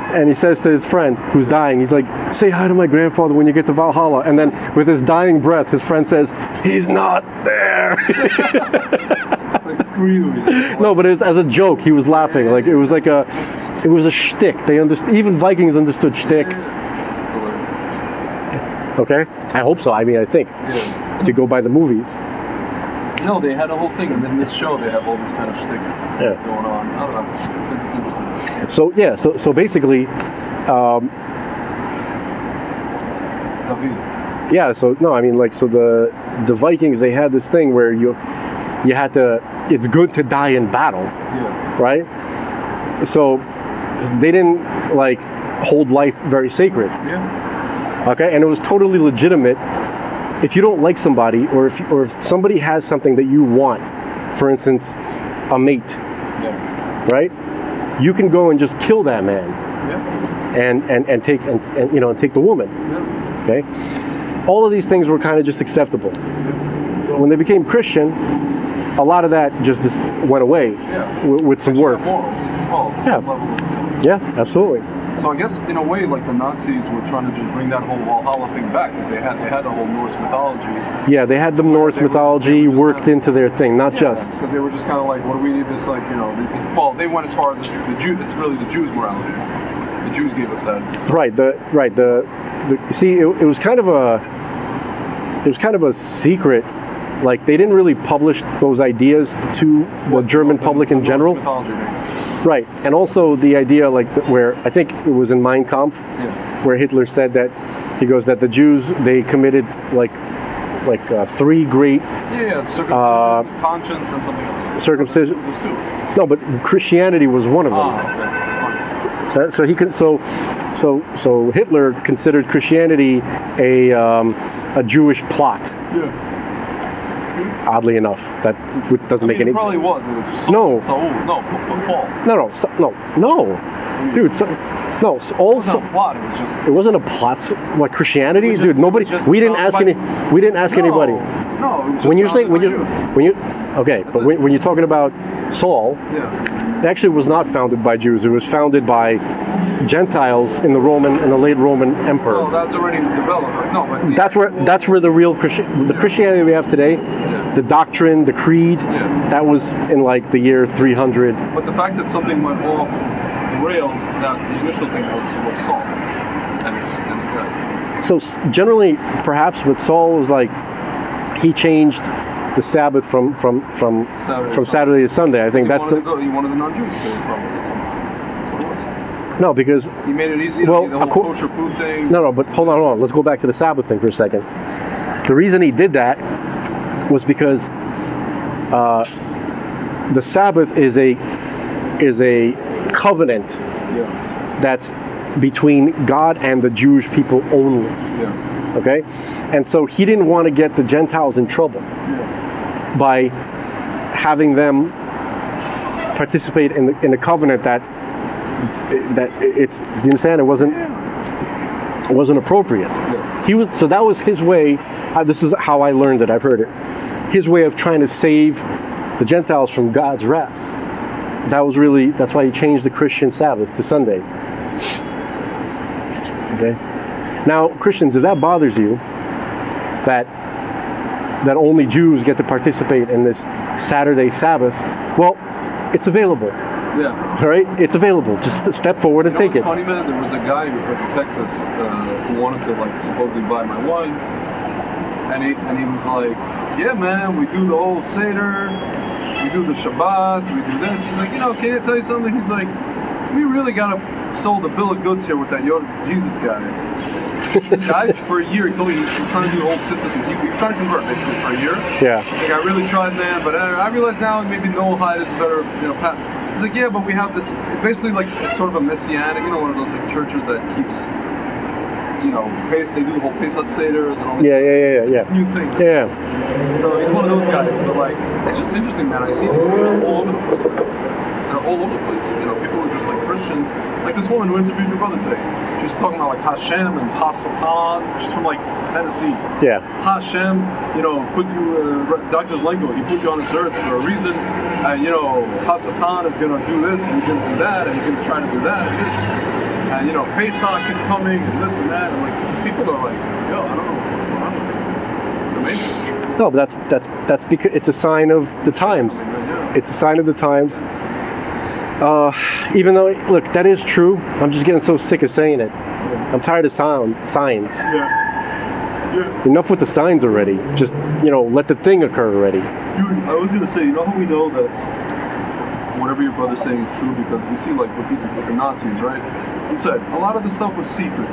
and he says to his friend who's dying, he's like, say hi to my grandfather when you get to Valhalla. And then with his dying breath, his friend says, he's not there. It's like, screw you. No, but as a joke, he was laughing. Like it was a shtick. They understood. Even Vikings understood shtick. That's hilarious. Okay, I hope so. I mean, I think if you go by the movies. No, they had a whole thing, and in this show they have all this kind of shtick going on. I don't know. It's interesting. So basically, the Vikings, they had this thing where you had to. It's good to die in battle, right? So they didn't like hold life very sacred. Okay, and it was totally legitimate. If you don't like somebody, or if somebody has something that you want, for instance, a mate, right? You can go and just kill that man, and take the woman. Okay, all of these things were kind of just acceptable. When they became Christian, a lot of that just went away with some work. Yeah, absolutely. So I guess in a way, like the Nazis were trying to just bring that whole Valhalla thing back, because they had the whole Norse mythology. Yeah, they had the Norse mythology worked into their thing, not just because they were just kind of like, what do we need this, like, they went as far as the Jew. It's really the Jews' morality. The Jews gave us that. Right. See, it was kind of a secret. Like they didn't really publish those ideas to the German public in general. Right, and also the idea, like where I think it was in Mein Kampf, where Hitler said that the Jews, they committed like 3 great circumcision, conscience, and something else. Circumcision. There's 2. No, but Christianity was one of them. Okay. So Hitler considered Christianity a Jewish plot. Oddly enough, that doesn't make any. It probably was. It was Paul. No, dude. It wasn't a plot. It was just. It wasn't a plot. Like Christianity, dude. Nobody. We didn't ask anybody. No. It was When you're talking about Saul, it actually was not founded by Jews. It was founded by Gentiles in the late Roman emperor. No, that's already developed. Right? No, but that's where the real Christianity we have today, the doctrine, the creed, that was in like the year 300. But the fact that something went off the rails, that the initial thing was Saul and his guys. So generally, perhaps with Saul was like he changed the Sabbath from Saturday to Sunday. I think he wanted the non-Jews to go, probably. That's what it was. No, because He made it easy. Well, The whole kosher food thing. no, but hold on. Let's go back to the Sabbath thing for a second. The reason he did that was because the Sabbath is a covenant Yeah. that's between God and the Jewish people only. Yeah. Okay, and so he didn't want to get the Gentiles in trouble Yeah. by having them participate in the covenant that it's. Do you understand? It wasn't appropriate. Yeah. So that was his way. This is how I learned it. I've heard it. His way of trying to save the Gentiles from God's wrath. That's why he changed the Christian Sabbath to Sunday. Okay. Now, Christians, if that bothers you, that only Jews get to participate in this Saturday Sabbath, well, it's available. Yeah. All right, it's available. Just step forward and take it. Funny, man. There was a guy in Texas who wanted to supposedly buy my wine, and he was like, "Yeah, man, we do the whole Seder, we do the Shabbat, we do this." He's like, "Can I tell you something?" He's like, "We really gotta sold the bill of goods here with that Jesus guy." This guy, for a year, he told me he was trying to do old tzitzis, and he was trying to convert basically for a year. Yeah. He's like, "I really tried, man, but I realize now maybe Noel Hyde is a better, path." He's like, "Yeah, but we have this." It's basically like sort of a messianic, one of those churches that keeps, they do the whole Pesach Seders and all this. Yeah. This new thing. Yeah. So he's one of those guys, but it's just interesting, man. I see these people all over the place. They're all over the place. People who are just like Christians. Like this woman who interviewed your brother today. She's talking about Hashem and Hasatan. She's from Tennessee. Yeah. Hashem, put you, Dr. Zlenko, he put you on this earth for a reason. And Hasatan is going to do this, and he's going to do that, and he's going to try to do that, and this. And Pesach is coming, and this and that. And these people are like, yo, I don't know what's going on with it. It's amazing. No, but that's because it's a sign of the times. Yeah. It's a sign of the times. Even though, look, that is true. I'm just getting so sick of saying it. I'm tired of signs. Yeah. Enough with the signs already. Just, let the thing occur already. Dude, I was gonna say, how we know that whatever your brother's saying is true? Because you see, with the Nazis, right? He said a lot of the stuff was secret.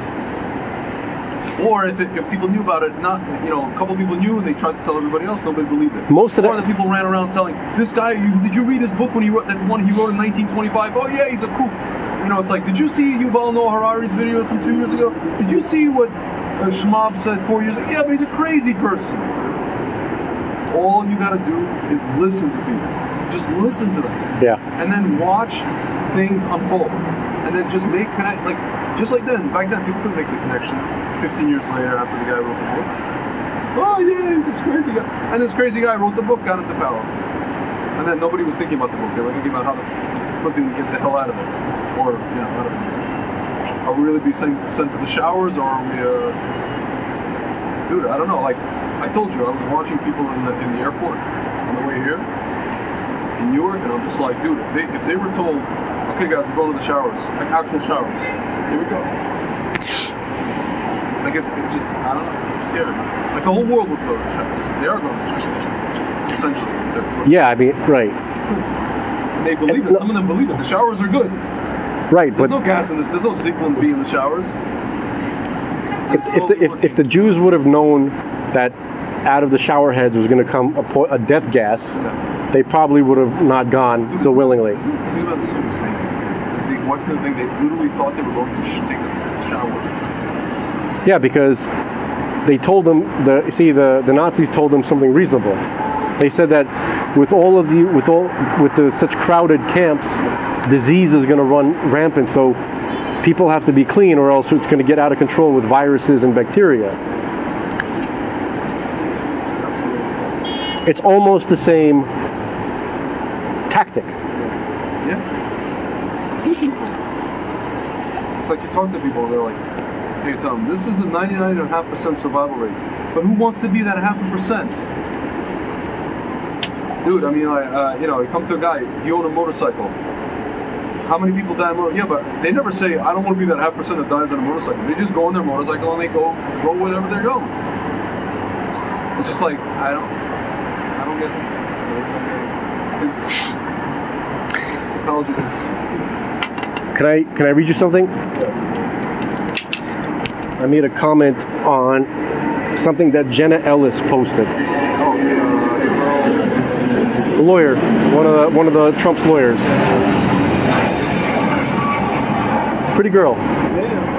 Or if people knew about it, a couple people knew and they tried to tell everybody else, nobody believed it. Or the people ran around telling, this guy, did you read his book when he wrote that one he wrote in 1925? Oh yeah, he's a kook. It's like, did you see Yuval Noah Harari's video from 2 years ago? Did you see what Shmab said 4 years ago? Yeah, but he's a crazy person. All you gotta do is listen to people. Just listen to them. Yeah. And then watch things unfold. And then just just like then, back then, people couldn't make the connection 15 years later after the guy wrote the book. Oh yeah, he's this crazy guy. And this crazy guy wrote the book, got into power. And then nobody was thinking about the book. They were thinking about how the flipping get the hell out of it. Or, I don't know. Are we really being sent to the showers, or are we, dude, I don't know. I told you, I was watching people in the airport on the way here in Newark, and I'm just like, dude, if they were told, okay guys, we're going to the showers, actual showers, here we go. It's just, I don't know, it's scary. The whole world would go to the showers. They are going to the showers, essentially. Yeah, I mean, right. They believe it. Some of them believe it. The showers are good. Right, there's no gas in this. There's no Zyklon B in the showers. If the Jews would have known that out of the shower heads was going to come a death gas, they probably would have not gone so willingly. Isn't it something about the same thing? One thing, they literally thought they were going to take a shower. Yeah, because they told them the Nazis told them something reasonable. They said that with such crowded camps, disease is going to run rampant. So people have to be clean, or else it's going to get out of control with viruses and bacteria. It's absolutely insane. It's almost the same tactic. Yeah. It's like you talk to people, and they're like, hey, you tell them, this is a 99.5% survival rate. But who wants to be that 0.5%? Dude, I mean, you come to a guy, you own a motorcycle. How many people die on motorcycle? Yeah, but they never say, I don't want to be that 0.5% that dies on a motorcycle. They just go on their motorcycle and they go wherever they're going. It's just like, I don't get it. It's interesting. Psychology is interesting. Can I read you something? I made a comment on something that Jenna Ellis posted. A lawyer, one of the Trump's lawyers. Pretty girl. Yeah.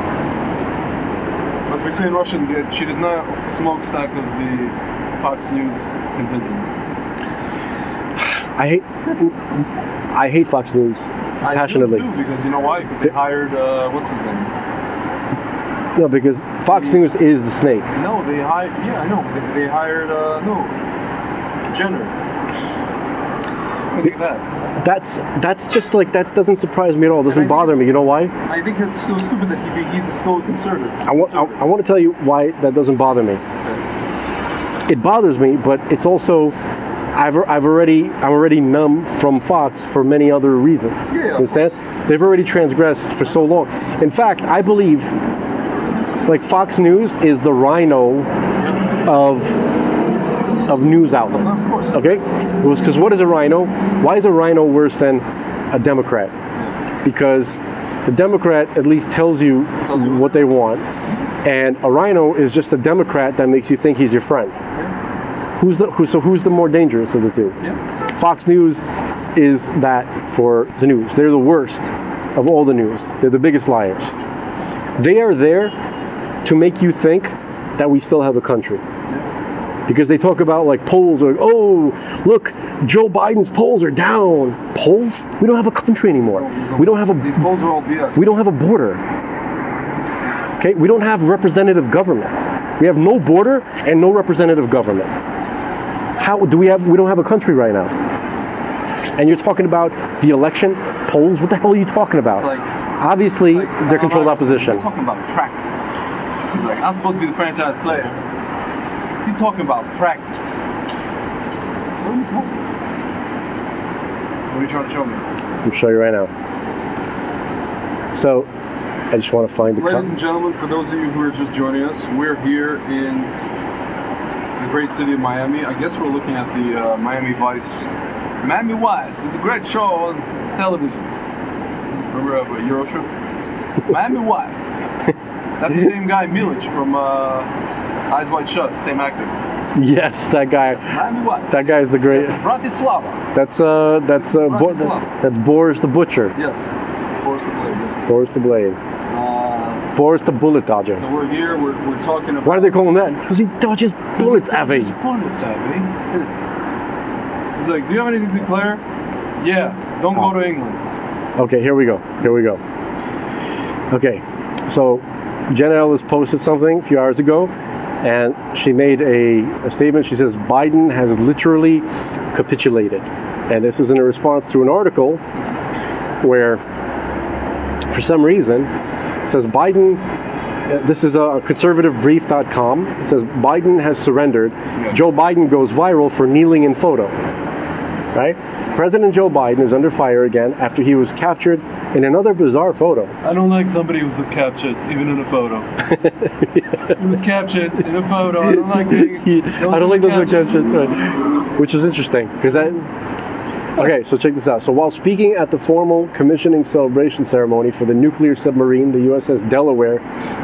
As we say in Russian, she did not smokestack of the Fox News contingent. I hate Fox News passionately. I do too, because you know why? Because they hired what's his name? No, because Fox News is the snake. No, they hired. Yeah, I know. They hired Jenner. Look at that. That's just like, that doesn't surprise me at all. It doesn't bother me. You know why? I think it's so stupid that he's still conservative. I want to tell you why that doesn't bother me. Okay. It bothers me, but it's also I'm already numb from Fox for many other reasons. Yeah, understand? They've already transgressed for so long. In fact, I believe like Fox News is the rhino of news outlets. Of course. Okay? Because what is a rhino? Why is a rhino worse than a Democrat? Because the Democrat at least tells you what they want, and a rhino is just a Democrat that makes you think he's your friend. Who's the more dangerous of the two? Yeah. Fox News is that for the news. They're the worst of all the news. They're the biggest liars. They are there to make you think that we still have a country. Because they talk about like polls, like, oh, look, Joe Biden's polls are down. Polls? We don't have a country anymore. We don't have These polls are all BS. We don't have a border. Okay? We don't have representative government. We have no border and no representative government. We don't have a country right now. And you're talking about the election polls? What the hell are you talking about? It's like, obviously, they're controlled opposition. You're talking about practice. He's like, I'm supposed to be the franchise player. You're talking about practice. What are you talking about? What are you trying to show me? I'll show you right now. So, I just want to find the Ladies and gentlemen, for those of you who are just joining us, we're here in the great city of Miami. I guess we're looking at the Miami Vice. Miami Vice. It's a great show on televisions. Remember Eurotrip? Miami Vice. That's the same guy, Milic, from Eyes Wide Shut, same actor. Yes, that guy. Miami Vice. That guy is the great. Bratislava. That's Boris the Butcher. Yes. Boris the Blade. Yeah. Boris the Blade. Boris the Bullet Dodger. So we're here, we're talking about... Why do they call him that? Because he dodges bullets, Avi. Bullets, Avi. He's like, do you have anything to declare? Yeah, don't go to England. Okay, here we go. Okay, so Jenna Ellis posted something a few hours ago, and she made a statement. She says, Biden has literally capitulated. And this is in a response to an article where, for some reason, it says Biden, this is conservativebrief.com, it says Biden has surrendered. Yeah. Joe Biden goes viral for kneeling in photo. Right? President Joe Biden is under fire again after he was captured in another bizarre photo. I don't like somebody who's captured, even in a photo. He was captured in a photo. I don't like being... I don't like those captured. Right. Which is interesting, because that... Okay, so check this out. So while speaking at the formal commissioning celebration ceremony for the nuclear submarine, the USS Delaware,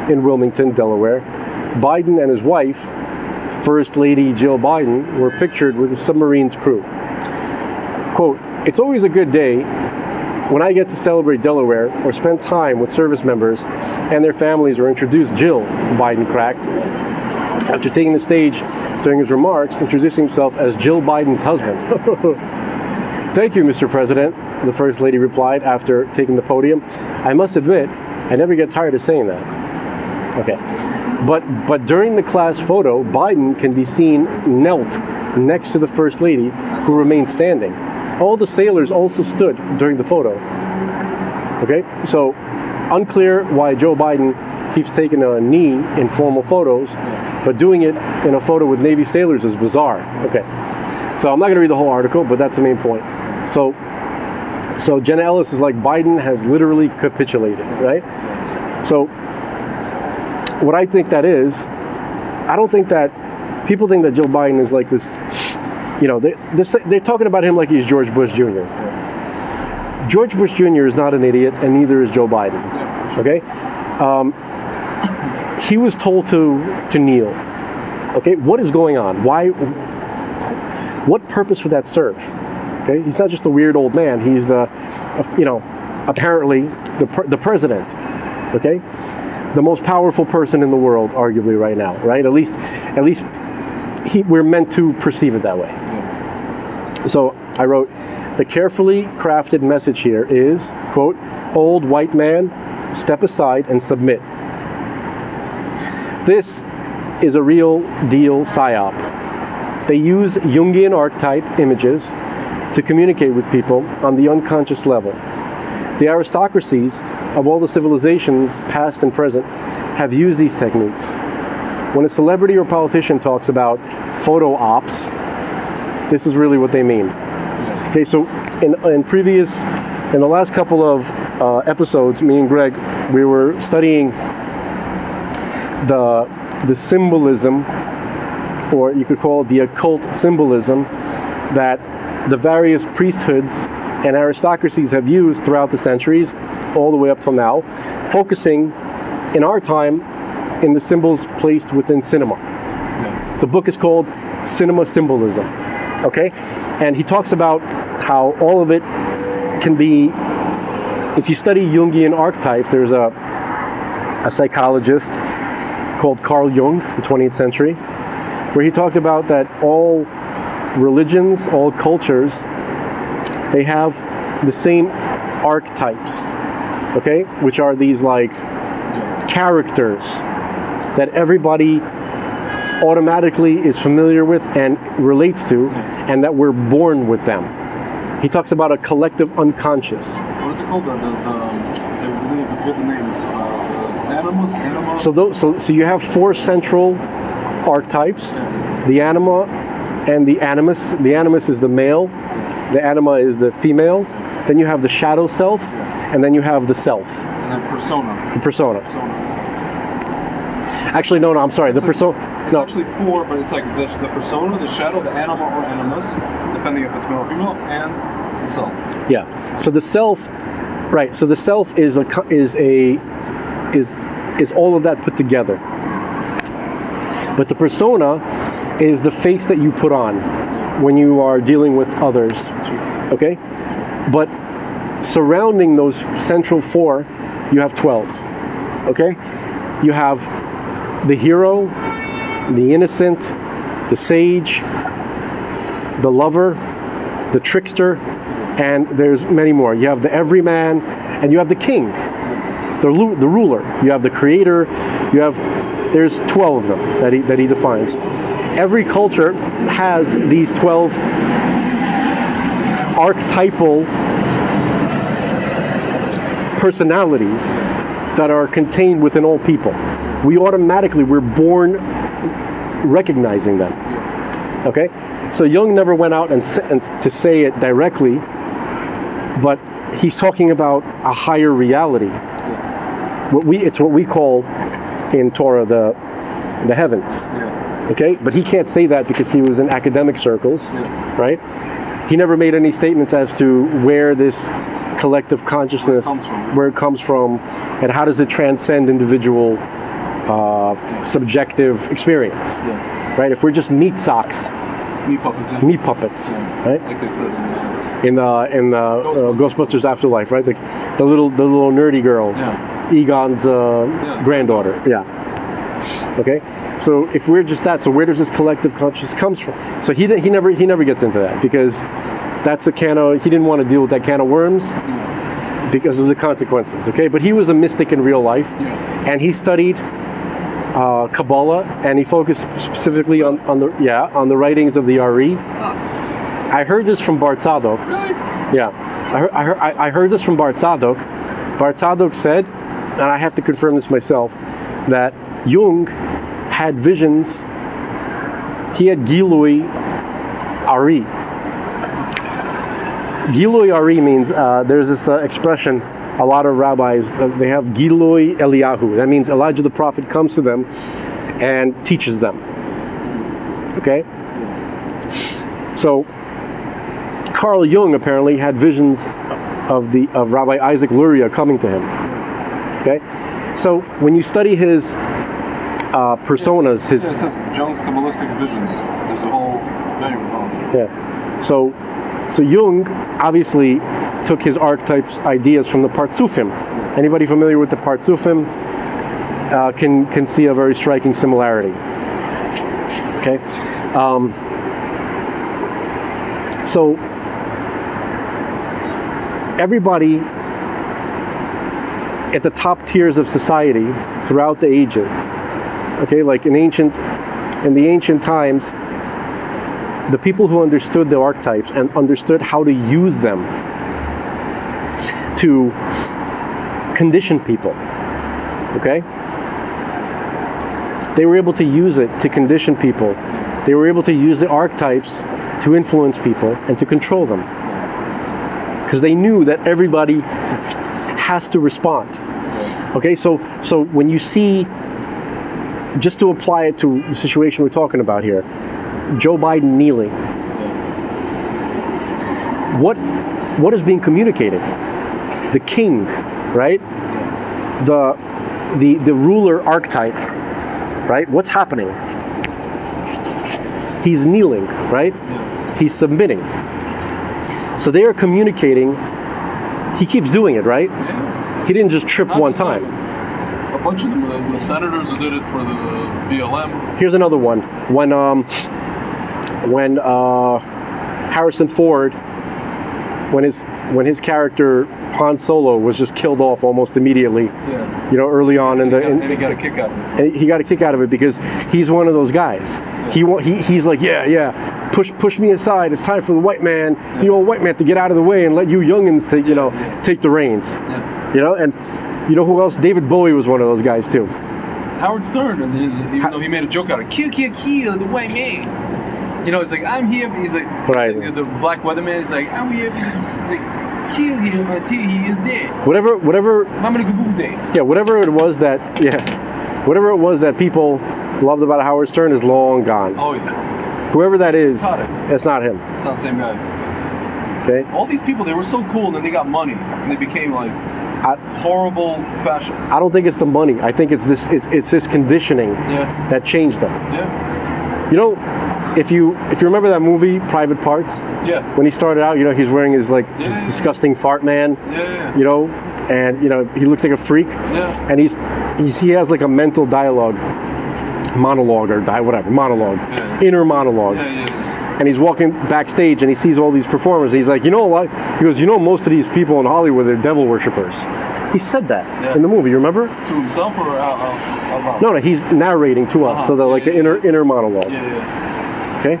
in Wilmington, Delaware, Biden and his wife, First Lady Jill Biden, were pictured with the submarine's crew. Quote, "It's always a good day when I get to celebrate Delaware or spend time with service members and their families or introduce Jill," Biden cracked, after taking the stage during his remarks, introducing himself as Jill Biden's husband. "Thank you, Mr. President," the First Lady replied after taking the podium. "I must admit, I never get tired of saying that." Okay. But during the class photo, Biden can be seen knelt next to the First Lady, who remained standing. All the sailors also stood during the photo. Okay? So, unclear why Joe Biden keeps taking a knee in formal photos, but doing it in a photo with Navy sailors is bizarre. Okay. So I'm not going to read the whole article, but that's the main point. So Jenna Ellis is like, Biden has literally capitulated, right? So what I think that is, I don't think that people think that Joe Biden is like this, you know, they're talking about him like he's George Bush Jr. George Bush Jr. is not an idiot, and neither is Joe Biden. Yeah, for sure. Okay? He was told to kneel. Okay? What is going on? Why? What purpose would that serve? Okay? He's not just a weird old man. He's apparently the president. Okay? The most powerful person in the world, arguably, right now. Right? At least we're meant to perceive it that way. Yeah. So I wrote, the carefully crafted message here is, quote, old white man, step aside and submit. This is a real deal psyop. They use Jungian archetype images to communicate with people on the unconscious level. The aristocracies of all the civilizations, past and present, have used these techniques. When a celebrity or politician talks about photo ops, this is really what they mean. Okay, so in the last couple of episodes, me and Greg, we were studying the symbolism, or you could call it the occult symbolism, that the various priesthoods and aristocracies have used throughout the centuries, all the way up till now, focusing in our time in the symbols placed within cinema. Yeah. The book is called Cinema Symbolism. Okay? And he talks about how all of it can be, if you study Jungian archetypes, there's a psychologist called Carl Jung, in the 20th century, where he talked about that all religions, all cultures, they have the same archetypes, okay? Which are these like characters that everybody automatically is familiar with and relates to, and that we're born with them. He talks about a collective unconscious. What is it called? The names. Animus. So you have four central archetypes: the anima and the animus. The animus is the male. The anima is the female. Then you have the shadow self, and then you have the self. And then persona. The persona. Persona. Actually, no, I'm sorry. The persona. It's No. actually four, but it's like the persona, the shadow, the anima or animus, depending if it's male or female, and the self. Yeah. So the self, right? So the self is all of that put together. But the persona is the face that you put on when you are dealing with others. Okay? But surrounding those central four, you have 12. Okay? You have the hero, the innocent, the sage, the lover, the trickster, and there's many more. You have the everyman, and you have the king, the ruler. You have the creator. There's 12 of them that he defines. Every culture has these 12 archetypal personalities that are contained within all people. We're born recognizing them. Okay? So Jung never went out and to say it directly, but he's talking about a higher reality. It's what we call in Torah the heavens. Yeah. Okay? But he can't say that because he was in academic circles, right? He never made any statements as to where this collective consciousness, where it comes from, and how does it transcend individual subjective experience. Yeah. Right? If we're just meat socks, Meat puppets. Yeah. meat puppets, Yeah. right? Like they said In Ghostbusters Afterlife, right? The little nerdy girl, Yeah. Egon's granddaughter. Yeah. Okay. So if we're just that, so where does this collective consciousness comes from? So he never gets into that because that's a can of, he didn't want to deal with that can of worms because of the consequences. Okay. But he was a mystic in real life, and he studied Kabbalah, and he focused specifically on the writings of the Ari. I heard this from Bart Zadok. Yeah, I heard this from Bart Zadok. Bart Zadok said, and I have to confirm this myself, that Jung had visions. He had Gilui Ari. Gilui Ari means there's this expression. A lot of rabbis, they have Gilui Eliyahu. That means Elijah the prophet comes to them and teaches them. Okay? So, Carl Jung apparently had visions of Rabbi Isaac Luria coming to him. Okay, so when you study his personas, It says Jung's Kabbalistic visions. There's a whole video about it. yeah, so Jung obviously took his archetypes ideas from the Partsufim. Anybody familiar with the Partsufim can see a very striking similarity. Okay, so everybody at the top tiers of society throughout the ages, okay, like in the ancient times, the people who understood the archetypes and understood how to use them to condition people, okay, they were able to use it to condition people. They were able to use the archetypes to influence people and to control them, because they knew that everybody has to respond. Okay, so when you see, just to apply it to the situation we're talking about here, Joe Biden kneeling, what is being communicated? The king, right? The ruler archetype, right? What's happening? He's kneeling, right? He's submitting. So they are communicating. He keeps doing it, right? He didn't just trip one time. A bunch of them, the senators who did it for the BLM. Here's another one. When Harrison Ford, when his character Han Solo was just killed off almost immediately. Yeah. You know, early on in the. And he got a kick out of it. And he got a kick out of it because he's one of those guys. Yeah. He's like, yeah, push me aside. It's time for the white man, the old white man, to get out of the way and let you youngins take the reins. Yeah. You know, and you know who else? David Bowie was one of those guys too. Howard Stern, and even though he made a joke out of kill the white man. You know, it's like, I'm here. He's like, right. The black weatherman. He's like, I'm here. He's like, kill him until he is dead. Whatever. Yeah, whatever it was that people loved about Howard Stern is long gone. Oh yeah. Whoever that is, it's not him. It's not the same guy. Okay. All these people, they were so cool, and then they got money, and they became like horrible fascists. I don't think it's the money. I think it's this conditioning that changed them. Yeah. You know, if you remember that movie Private Parts, when he started out, you know, he's wearing his like this disgusting fart man, Yeah. you know, and you know he looks like a freak, and he has like a mental monologue, inner monologue. And he's walking backstage and he sees all these performers. And he's like, you know what? He goes, you know, most of these people in Hollywood are devil worshippers. He said that in the movie. You remember? To himself or out loud? No, he's narrating to us. So they're like the inner monologue. Yeah. Okay.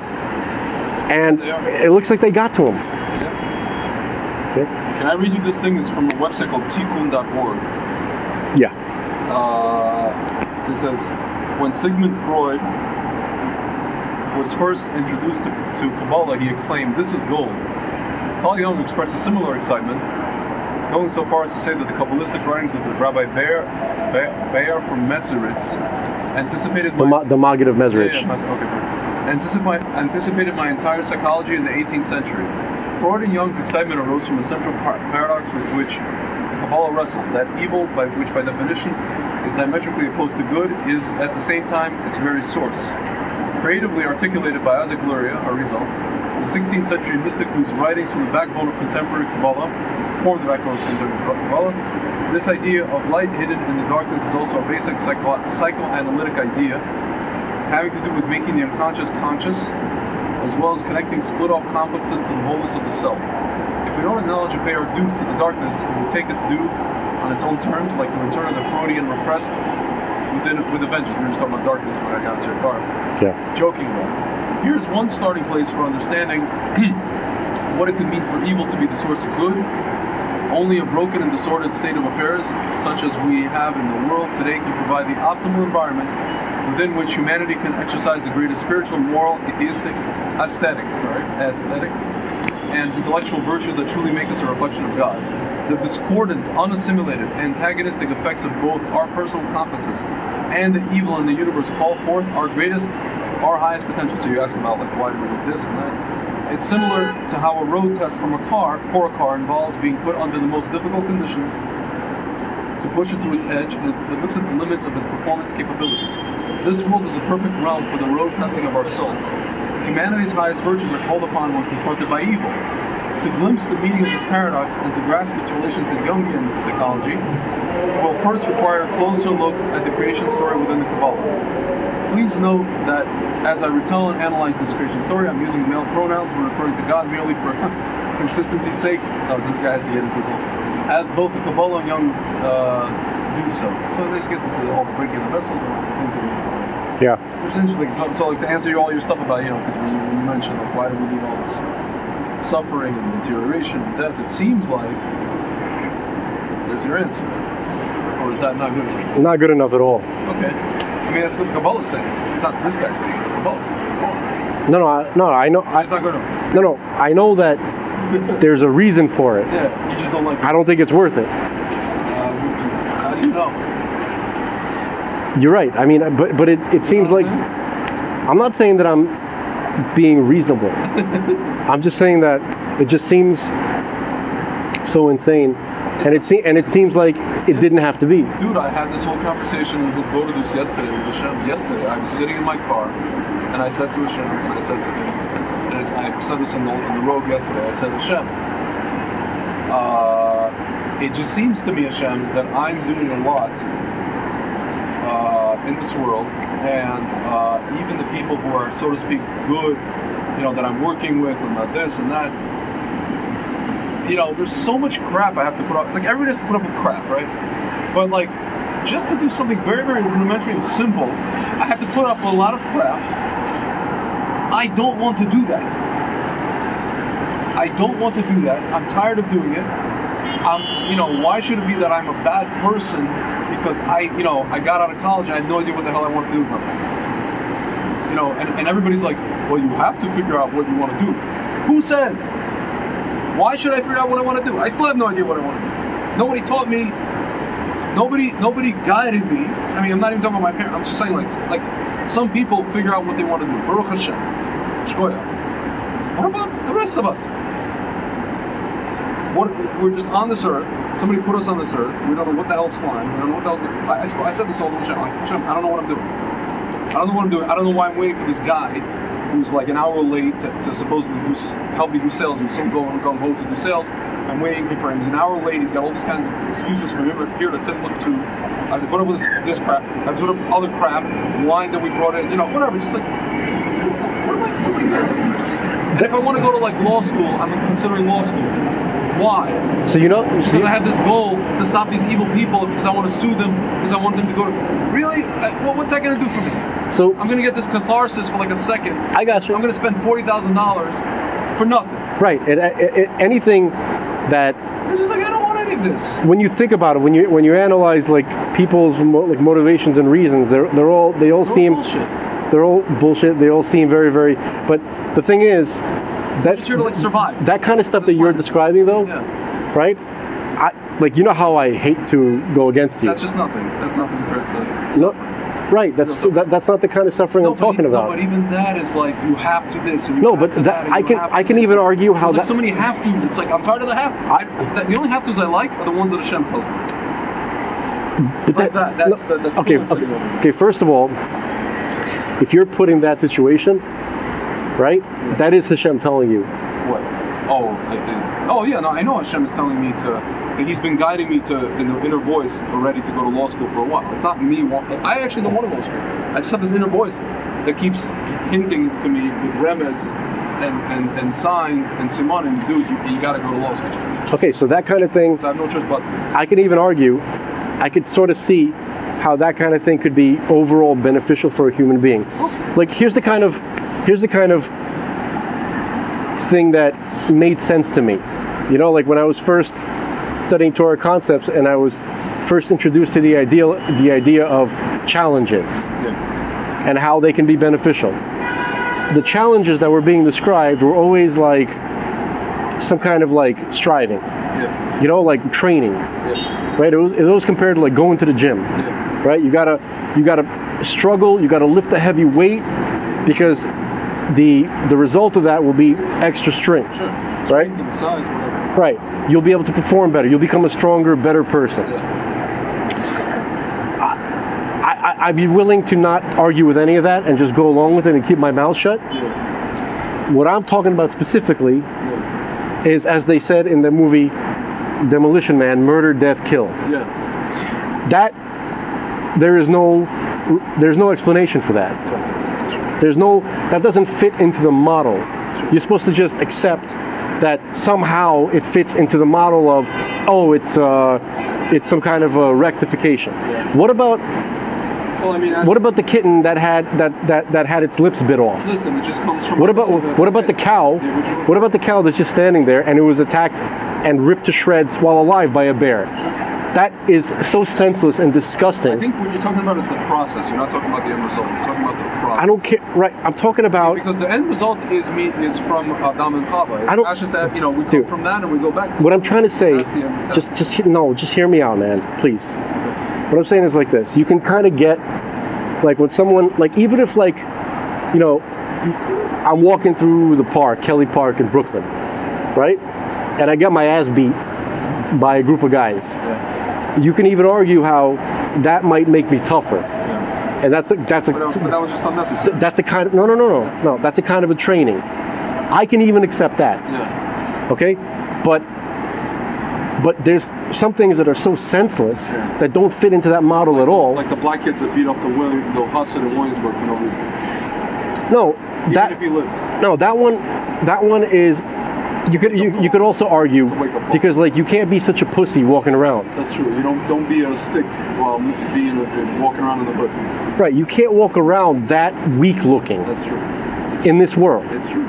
And it looks like they got to him. Yeah. Okay. Can I read you this thing? It's from a website called tikkun.org. Yeah. So it says, when Sigmund Freud was first introduced to Kabbalah, he exclaimed, "This is gold." Carl Jung expressed a similar excitement, going so far as to say that the Kabbalistic writings of the Rabbi Beyer from Meseritz anticipated the Maggid of Meseritz. Anticipated my entire psychology in the 18th century. Freud and Jung's excitement arose from a central paradox with which Kabbalah wrestles, that evil, which by definition is diametrically opposed to good, is at the same time its very source. Creatively articulated by Isaac Luria, Arizal, the 16th century mystic whose writings form the backbone of contemporary Kabbalah, this idea of light hidden in the darkness is also a basic psychoanalytic idea, having to do with making the unconscious conscious, as well as connecting split-off complexes to the wholeness of the self. If we don't acknowledge and pay our dues to the darkness, it will take its due on its own terms, like the return of the Freudian repressed with a vengeance. We were just talking about darkness when I got into your car. Yeah. Jokingly. Here's one starting place for understanding what it could mean for evil to be the source of good. Only a broken and disordered state of affairs, such as we have in the world today, can provide the optimal environment within which humanity can exercise the greatest spiritual, moral, aesthetic, and intellectual virtues that truly make us a reflection of God. The discordant, unassimilated, antagonistic effects of both our personal complexes and the evil in the universe call forth our greatest our highest potential. So you ask about like why do we do this and that. It's similar to how a road test for a car involves being put under the most difficult conditions to push it to its edge and elicit the limits of its performance capabilities. This world is a perfect realm for the road testing of our souls. Humanity's highest virtues are called upon when confronted by evil. To glimpse the meaning of this paradox and to grasp its relation to Jungian psychology will first require a closer look at the creation story within the Kabbalah. Please note that as I retell and analyze this creation story, I'm using male pronouns when referring to God merely for consistency's sake. Oh, this guy has to get into this, as both the Kabbalah and Jung do so. So this gets into the whole breaking the vessels and things that we do. Yeah. Which is interesting. So like to answer all your stuff about, because when you mentioned like why do we need all this suffering and deterioration and death, it seems like there's your answer. Or is that not good enough? Not good enough at all. Okay. I mean, that's what the Kabbalah's saying. It's not this guy saying, it's the Kabbalah's saying. No, I know. It's not good enough. No, I know that there's a reason for it. Yeah, you just don't like it. I don't think it's worth it. How do you know? You're right. I mean, but it seems like I'm not saying that I'm being reasonable. I'm just saying that it just seems so insane, and it seems like it didn't have to be. Dude, I had this whole conversation with Bodhidus yesterday with Hashem. Yesterday, I was sitting in my car, and I said to Hashem, and I said to him, and I said this on the road yesterday. I said, Hashem, it just seems to me, Hashem, that I'm doing a lot in this world, and even the people who are, so to speak, good, that I'm working with, and that this and that, there's so much crap I have to put up. Like, everybody has to put up with crap, right? But like, just to do something very, very rudimentary and simple, I have to put up with a lot of crap. I don't want to do that. I don't want to do that. I'm tired of doing it. Why should it be that I'm a bad person because I got out of college and I had no idea what the hell I want to do with my life? And everybody's like, well, you have to figure out what you want to do. Who says? Why should I figure out what I want to do? I still have no idea what I want to do. Nobody taught me. Nobody guided me. I mean, I'm not even talking about my parents. I'm just saying, like some people figure out what they want to do. Baruch Hashem. Shkoya. What about the rest of us? We're just on this earth. Somebody put us on this earth. We don't know what the hell's flying. We don't know what the hell's going. I said this all the time. Like, Hashem, I don't know what I'm doing. I don't know what I'm doing. I don't know why I'm waiting for this guy who's like an hour late to supposedly help me do sales. He was so going home to do sales. I'm waiting for him. He's an hour late. He's got all these kinds of excuses for him here to look to. I have to put up with this crap. I have to put up with other crap. Wine that we brought in. Whatever. Just like, what am I doing? And if I want to go to like law school, I'm considering law school. Why? So because I have this goal to stop these evil people because I want to sue them because I want them to go to. Really? What's that going to do for me? So I'm going to get this catharsis for like a second. I got you. I'm going to spend $40,000 for nothing. Right. Anything that. I'm just like, I don't want any of this. When you think about it, when you analyze like people's motivations and reasons, they all seem bullshit. They're all bullshit. They all seem very, very. But the thing is. That's just here to like survive. That kind of stuff that you're describing, though, right? How I hate to go against you. That's just nothing. That's nothing compared to suffering. Right. That's not the kind of suffering I'm talking about. No, but even that is like you have to this. And you no, have but to that that, I can even argue how that. Like so many have tos. It's like I'm tired of the have. The only have tos I like are the ones that Hashem tells me. But that's okay. First of all, if you're putting that situation. Right? Yeah. That is Hashem telling you. What? I know Hashem is telling me to. He's been guiding me to in the inner voice already to go to law school for a while. It's not me. I actually don't want to go to school. I just have this inner voice that keeps hinting to me with remez and signs and simanim. Dude, you got to go to law school. Okay, so that kind of thing. So I have no choice but to. I can even argue. I could sort of see how that kind of thing could be overall beneficial for a human being. Like here's the kind of thing that made sense to me. Like when I was first studying Torah concepts and I was first introduced to the idea of challenges and how they can be beneficial. The challenges that were being described were always like some kind of like striving, like training, right? It was compared to like going to the gym, right? You gotta struggle, you gotta lift a heavy weight. because the result of that will be extra strength, right? Strength and size, whatever. Right. You'll be able to perform better. You'll become a stronger, better person. I'd be willing to not argue with any of that and just go along with it and keep my mouth shut. What I'm talking about specifically is, as they said in the movie Demolition Man, murder, death, kill. That there's no explanation for that. That doesn't fit into the model. You're supposed to just accept that somehow it fits into the model of, oh, it's some kind of a rectification. What about the kitten that had its lips bit off? Listen, it just comes from. What about the cow? What about the cow that's just standing there and it was attacked and ripped to shreds while alive by a bear? That is so senseless and disgusting. I think what you're talking about is the process. You're not talking about the end result. You're talking about the process. I don't care. Right? I'm talking about, because the end result is from Adam and Chava. I don't. That's just that, we come from that and we go back to what I'm trying to say. That's the end. Just hear me out, man, please. What I'm saying is like this. You can kind of get, like, when someone, like, even if, like, I'm walking through the park, Kelly Park in Brooklyn, right? And I got my ass beat by a group of guys. You can even argue how that might make me tougher. And that's a But that was just unnecessary. that's a kind of no. That's a kind of a training. I can even accept that. Okay? But there's some things that are so senseless that don't fit into that model at all. Like the black kids that beat up the Hudson in Williamsburg for no reason. No, Even if he lives. No, that one is. You could also argue because, like, you can't be such a pussy walking around. That's true. You don't be a stick while walking around in the hood. Right. You can't walk around that weak looking. That's true. In this world. It's true.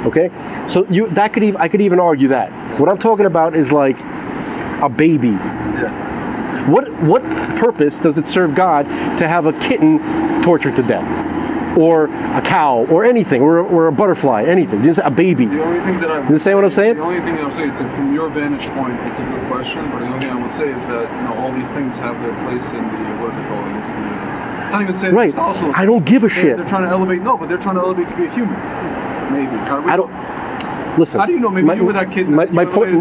Okay. So I could even argue that. What I'm talking about is like a baby. Yeah. What purpose does it serve God to have a kitten tortured to death? Or a cow, or anything, or a butterfly, anything. Just a baby. The only thing that I would you understand what I'm saying? The only thing that I'm saying is that from your vantage point, it's a good question. But the only thing I would say is that all these things have their place in the what is it called? It's not even saying right. I don't give a shit. They're trying to elevate. No, but they're trying to elevate to be a human. Maybe. I don't. Listen. How do you know? Maybe you were that kid. My point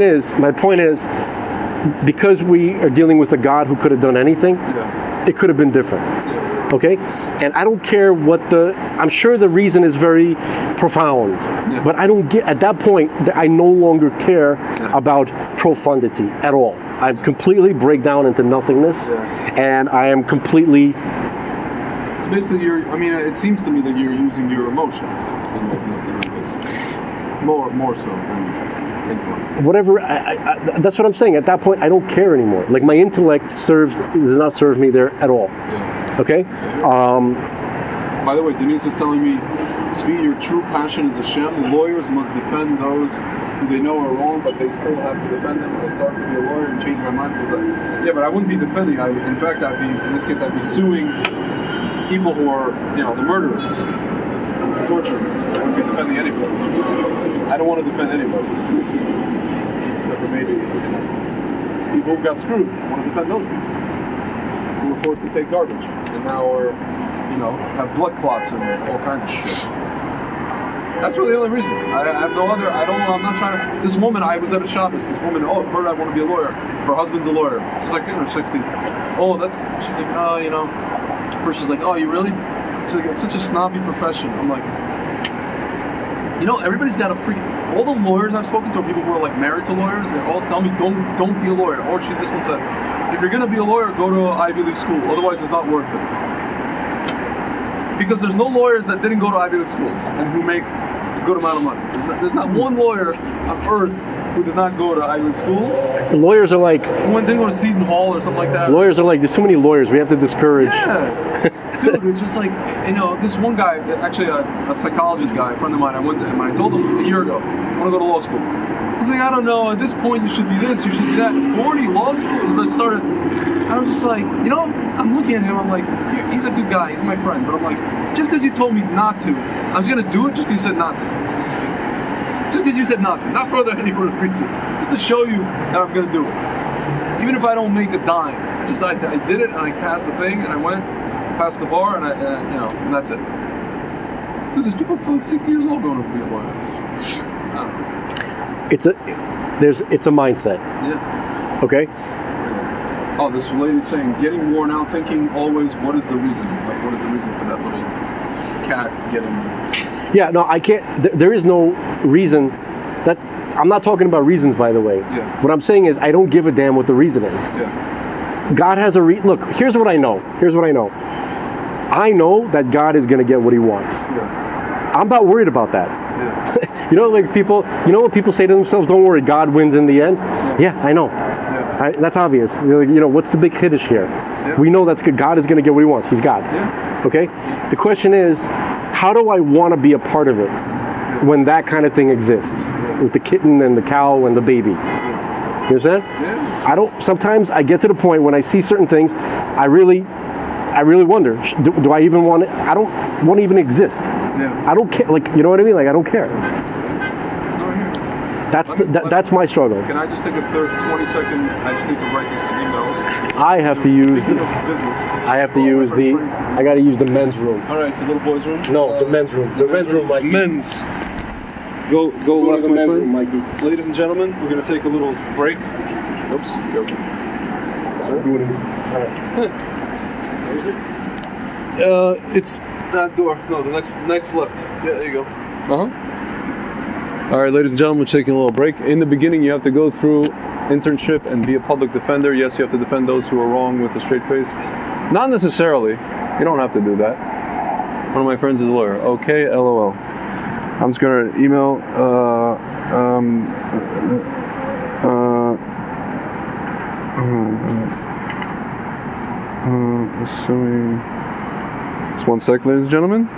is, because we are dealing with a God who could have done anything, it could have been different. Okay? And I don't care I'm sure the reason is very profound, but I don't get, at that point, I no longer care about profundity at all. I completely break down into nothingness, and I am completely... So basically, it seems to me that you're using your emotion in doing this. More so than intellect. Whatever, that's what I'm saying. At that point, I don't care anymore. Like, my intellect does not serve me there at all. Okay? By the way, Denise is telling me, Tzvi, your true passion is Hashem. Lawyers must defend those who they know are wrong, but they still have to defend them. I started to be a lawyer and changed my mind. But I wouldn't be defending. In fact, in this case, I'd be suing people who are, the murderers, the torturers. I wouldn't be defending anybody. I don't want to defend anybody. Except for maybe, people who got screwed. I want to defend those people who were forced to take garbage and now are, have blood clots and all kinds of shit. That's really the only reason. I have no other. I'm not trying to. This woman, I was at a shop. This woman, heard I want to be a lawyer. Her husband's a lawyer. She's like in her 60s. She's like, no, First she's like, oh, you really? She's like, it's such a snobby profession. I'm like, everybody's got a all the lawyers I've spoken to are people who are like married to lawyers. They all tell me, don't be a lawyer. Or this one said, if you're gonna be a lawyer, go to Ivy League school. Otherwise, it's not worth it. Because there's no lawyers that didn't go to Ivy League schools and who make a good amount of money. There's not one lawyer on earth who did not go to Ivy League school. Lawyers are like... Who didn't go to Seton Hall or something like that. Lawyers are like, there's too many lawyers. We have to discourage... Yeah. Dude, it's just like, this one guy, actually a psychologist guy, a friend of mine, I went to him and I told him a year ago, I want to go to law school. He's like, I don't know, at this point you should be this, you should be that. 40 law schools, I was just like, I'm looking at him, I'm like, he's a good guy, he's my friend, but I'm like, just because you told me not to, I'm just going to do it just because you said not to. Just because you said not to, not for any other reason. Just to show you that I'm going to do it. Even if I don't make a dime. I did it and I passed the thing and I went past the bar and and that's it. Dude, there's people for like 60 years old going to BYO. It's a mindset. Yeah. Okay. Oh, this lady's saying, getting worn out thinking always, what is the reason? Like, what is the reason for that little cat getting... Yeah, no, I can't. There is no reason. That I'm not talking about reasons, by the way. Yeah. What I'm saying is I don't give a damn what the reason is. Yeah. God has a look. Here's what I know. I know that God is going to get what He wants. Yeah. I'm not worried about that. Yeah. You know, like people. You know what people say to themselves? Don't worry, God wins in the end. Yeah, I know. Yeah. That's obvious. You know, what's the big kiddush here? Yeah. We know that's good. God is going to get what He wants. He's God. Yeah. Okay. The question is, how do I want to be a part of it when that kind of thing exists with the kitten and the cow and the baby? You understand? Yeah. I don't. Sometimes I get to the point when I see certain things, I really wonder: do I even want it? I don't want to even exist. Yeah. I don't care. Like, you know what I mean? Like, I don't care. That's my struggle. Can I just take a 20 second? I just need to write this email. I have to use. Speaking of business. I have to use the. I got to use the men's room. All right, it's a little boys' room. No, the men's room. The men's room, Mikey. Men's. Go left, the my men's friend. room, Mikey. Ladies and gentlemen, we're gonna take a little break. Oops. Go. It's that door. No, the next left. Yeah, there you go. All right, ladies and gentlemen, we're taking a little break. In the beginning, you have to go through internship and be a public defender. Yes, you have to defend those who are wrong with a straight face. Not necessarily. You don't have to do that. One of my friends is a lawyer. Okay, LOL. I'm just gonna email. Assuming. Just 1 sec, ladies and gentlemen.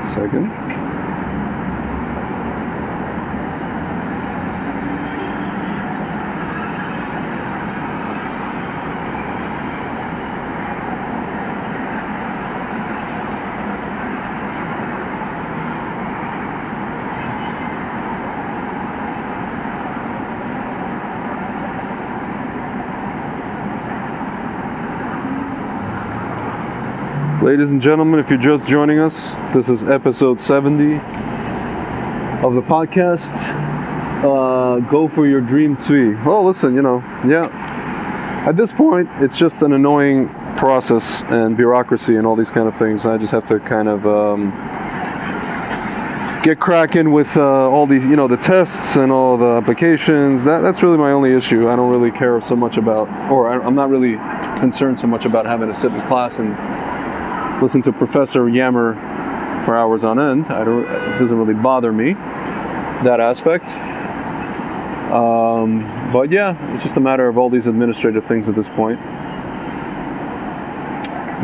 Second. Ladies and gentlemen, if you're just joining us, this is episode 70 of the podcast. Go for your dream tzvi. Well, listen, at this point, it's just an annoying process and bureaucracy and all these kind of things. I just have to kind of get cracking with all these, the tests and all the applications. That's really my only issue. I don't really care so much about, I'm not really concerned so much about having to sit in class and listen to a professor yammer for hours on end. It doesn't really bother me, that aspect. But yeah, it's just a matter of all these administrative things at this point.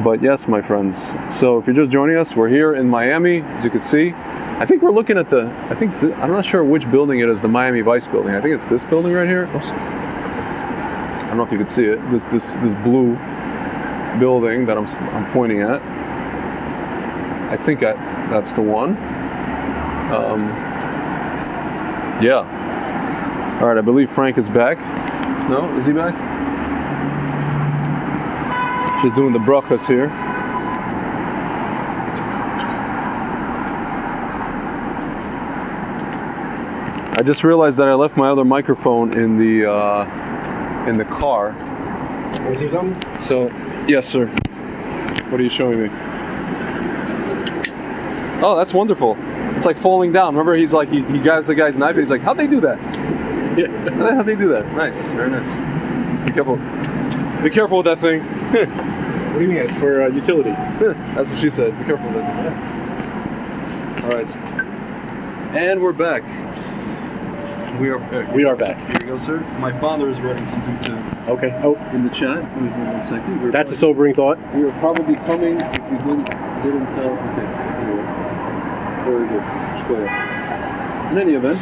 But yes, my friends. So if you're just joining us, we're here in Miami, as you can see. I think we're looking at I'm not sure which building it is, the Miami Vice building. I think it's this building right here. Oops. I don't know if you could see it. This blue building that I'm pointing at. I think that's the one. Yeah. All right, I believe Frank is back. No, is he back? She's doing the brachas here. I just realized that I left my other microphone in the car. Want to see something? So, yes, sir. What are you showing me? Oh, that's wonderful. It's like falling down. Remember, he's like, he grabs the guy's knife and he's like, how'd they do that? Yeah. How'd they do that? Nice, very nice. Be careful. Be careful with that thing. What do you mean? It's for utility. That's what she said. Be careful with it. Yeah. All right. And we're back. We are back. Here you go, sir. My father is writing something too. Okay. Oh, in the chat. Wait 1 second. that's a sobering thought. We are probably coming if we didn't tell. Okay. Anyway. Very good. Square. In any event.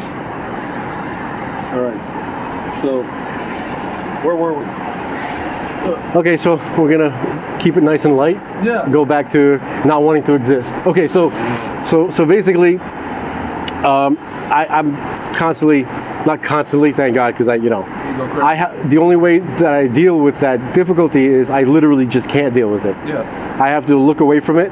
All right. So, where were we? Okay, so we're gonna keep it nice and light. Yeah. Go back to not wanting to exist. Okay, so basically, I'm constantly, not constantly, thank God, because the only way that I deal with that difficulty is I literally just can't deal with it. Yeah. I have to look away from it,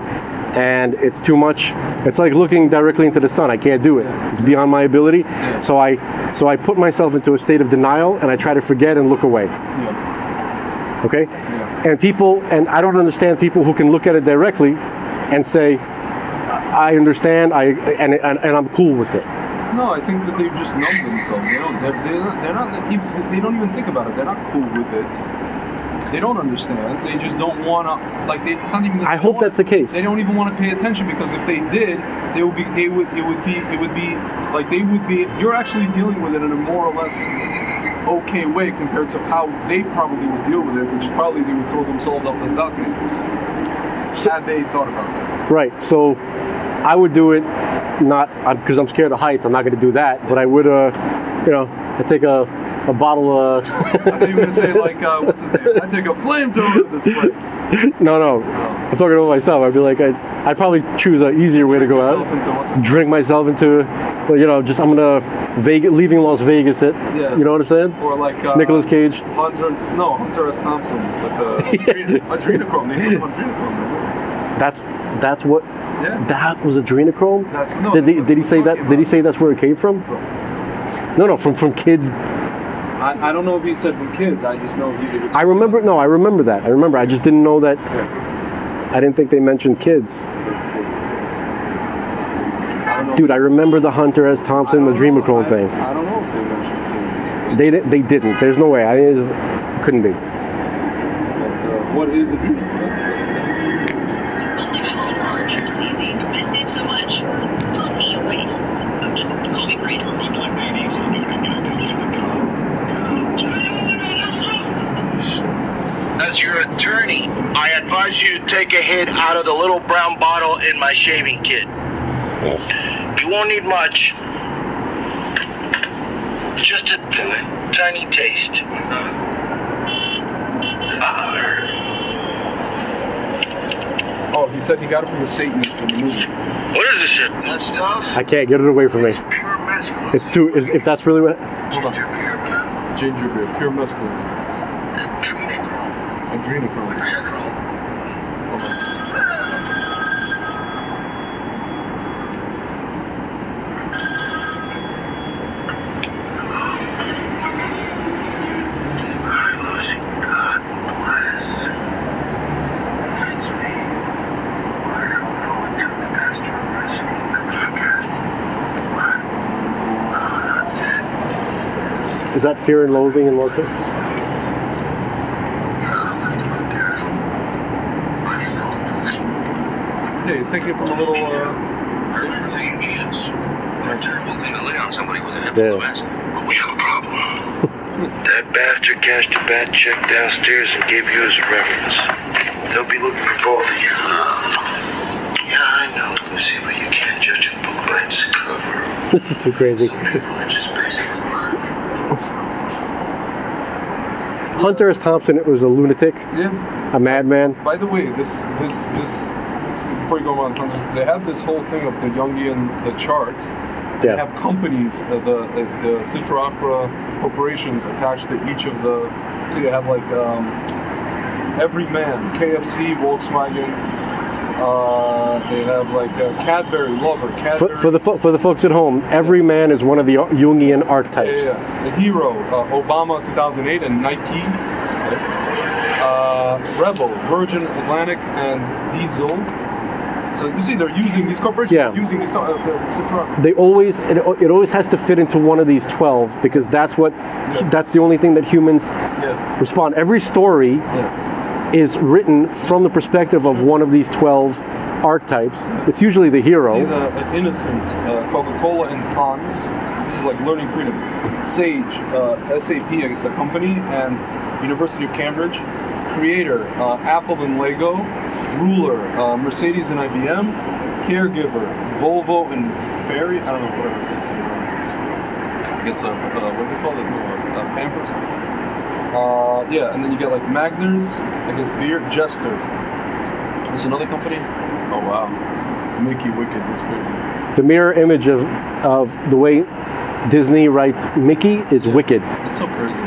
and it's too much. It's like looking directly into the sun. I can't do it. It's beyond my ability. Yeah. So I put myself into a state of denial, and I try to forget and look away. Yeah. Okay? Yeah. And I don't understand people who can look at it directly and say, I understand, and I'm cool with it. No, I think that they've just numbed themselves. They don't even think about it. They're not cool with it. They don't understand. They just don't want to. It's not even. I hope that's the case. They don't even want to pay attention, because if they did, it would be. You're actually dealing with it in a more or less okay way compared to how they probably would deal with it, which probably they would throw themselves off the balcony. Had they thought about that. Right. So I would do it not because I'm scared of heights. I'm not going to do that. But I would, I take a bottle of. I thought you were going to say what's his name? I take a flamethrower to this place. No. I'm talking about myself. I'd be like, I'd probably choose an easier way to go out. Drink myself into, I'm gonna leaving Las Vegas it. Yeah. You know what I'm saying? Or like Nicolas Cage. Hunter S. Thompson with adrenochrome. They took adrenochrome. That's what. Yeah. That was adrenochrome. Did he say that? About. Did he say that's where it came from? No, from kids. I don't know if he said from kids. I just know he did. I remember that. I just didn't know that. Yeah. I didn't think they mentioned kids. Dude, I remember the Hunter S. Thompson, the adrenochrome thing. I don't know if they mentioned kids. They didn't. There's no way. It couldn't be. But what is adrenochrome? That's It's easy. I save so much. Call me Grace. Just call me Grace. As your attorney, I advise you to take a hit out of the little brown bottle in my shaving kit. You won't need much. Just a tiny taste. Oh, he said he got it from the Satanist in the movie. What is this shit? That stuff? I can't get it away from me. Pure mescaline. It's too. If that's really what. Hold on. Ginger beer, pure mescaline. Adrenochrome. Hold on. Is that Fear and Loathing in Love? Yeah, he's taking it from a little. Remember taking kids. What a terrible thing to lay on somebody with a hip full of acid. But we have a problem. That bastard cashed a bad check downstairs and gave you as a reference. They'll be looking for both of you. Yeah, I know, Lucy, but you can't judge a book by its cover. This is too crazy. Some people are just basically Hunter S. Thompson, it was a lunatic, Yeah. a madman. By the way, this before you go on, they have this whole thing of the Jungian, the chart. They Yeah. have companies, the Citrachra corporations attached to each of the. So you have every man, KFC, Volkswagen. They have Cadbury, Lover, Cadbury. For the folks at home, every man is one of the Jungian archetypes. Yeah. The Hero, Obama 2008, and Nike. Rebel, Virgin Atlantic, and Diesel. So you see, they're using these corporations. Yeah. Using these Citroën. They always it always has to fit into one of these 12 because that's the only thing that humans respond. Every story is written from the perspective of one of these 12 archetypes. It's usually the hero. See the Innocent, Coca-Cola and Hans. This is like learning freedom. Sage, SAP, I guess, a company, and University of Cambridge. Creator, Apple and Lego. Ruler, Mercedes and IBM. Caregiver, Volvo and Ferry. I don't know, whatever it says. I guess, what do they call it? Pampers. Yeah, and then you get like Magners, I guess beer, Jester. There's another company. Oh wow, Mickey Wicked. That's crazy. The mirror image of the way Disney writes Mickey is wicked. It's so crazy.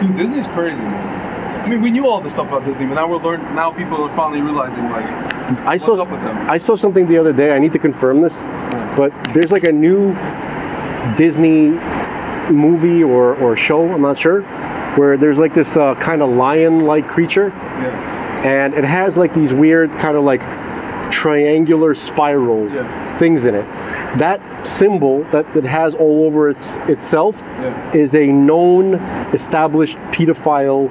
Dude, Disney's crazy, man. I mean, we knew all this stuff about Disney, but now people are finally realizing like what's up with them. I saw something the other day. I need to confirm this, but there's like a new Disney movie or show, I'm not sure, where there's like this kind of lion-like creature, and it has like these weird kind of like triangular spiral things in it. That symbol that it has all over itself is a known established pedophile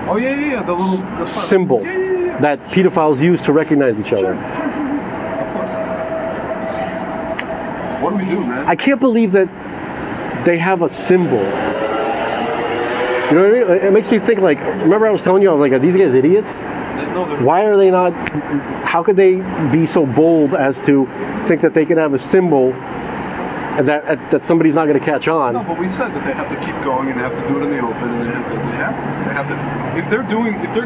Oh yeah. The symbol that pedophiles use to recognize each other. Sure. Of course. What do we do, man? I can't believe that they have a symbol. You know what I mean? It makes me think like, remember I was telling you, I was like, are these guys idiots? Why are they not, how could they be so bold as to think that they can have a symbol that somebody's not going to catch on? No, but we said that they have to keep going and they have to do it in the open, and they have to. If they're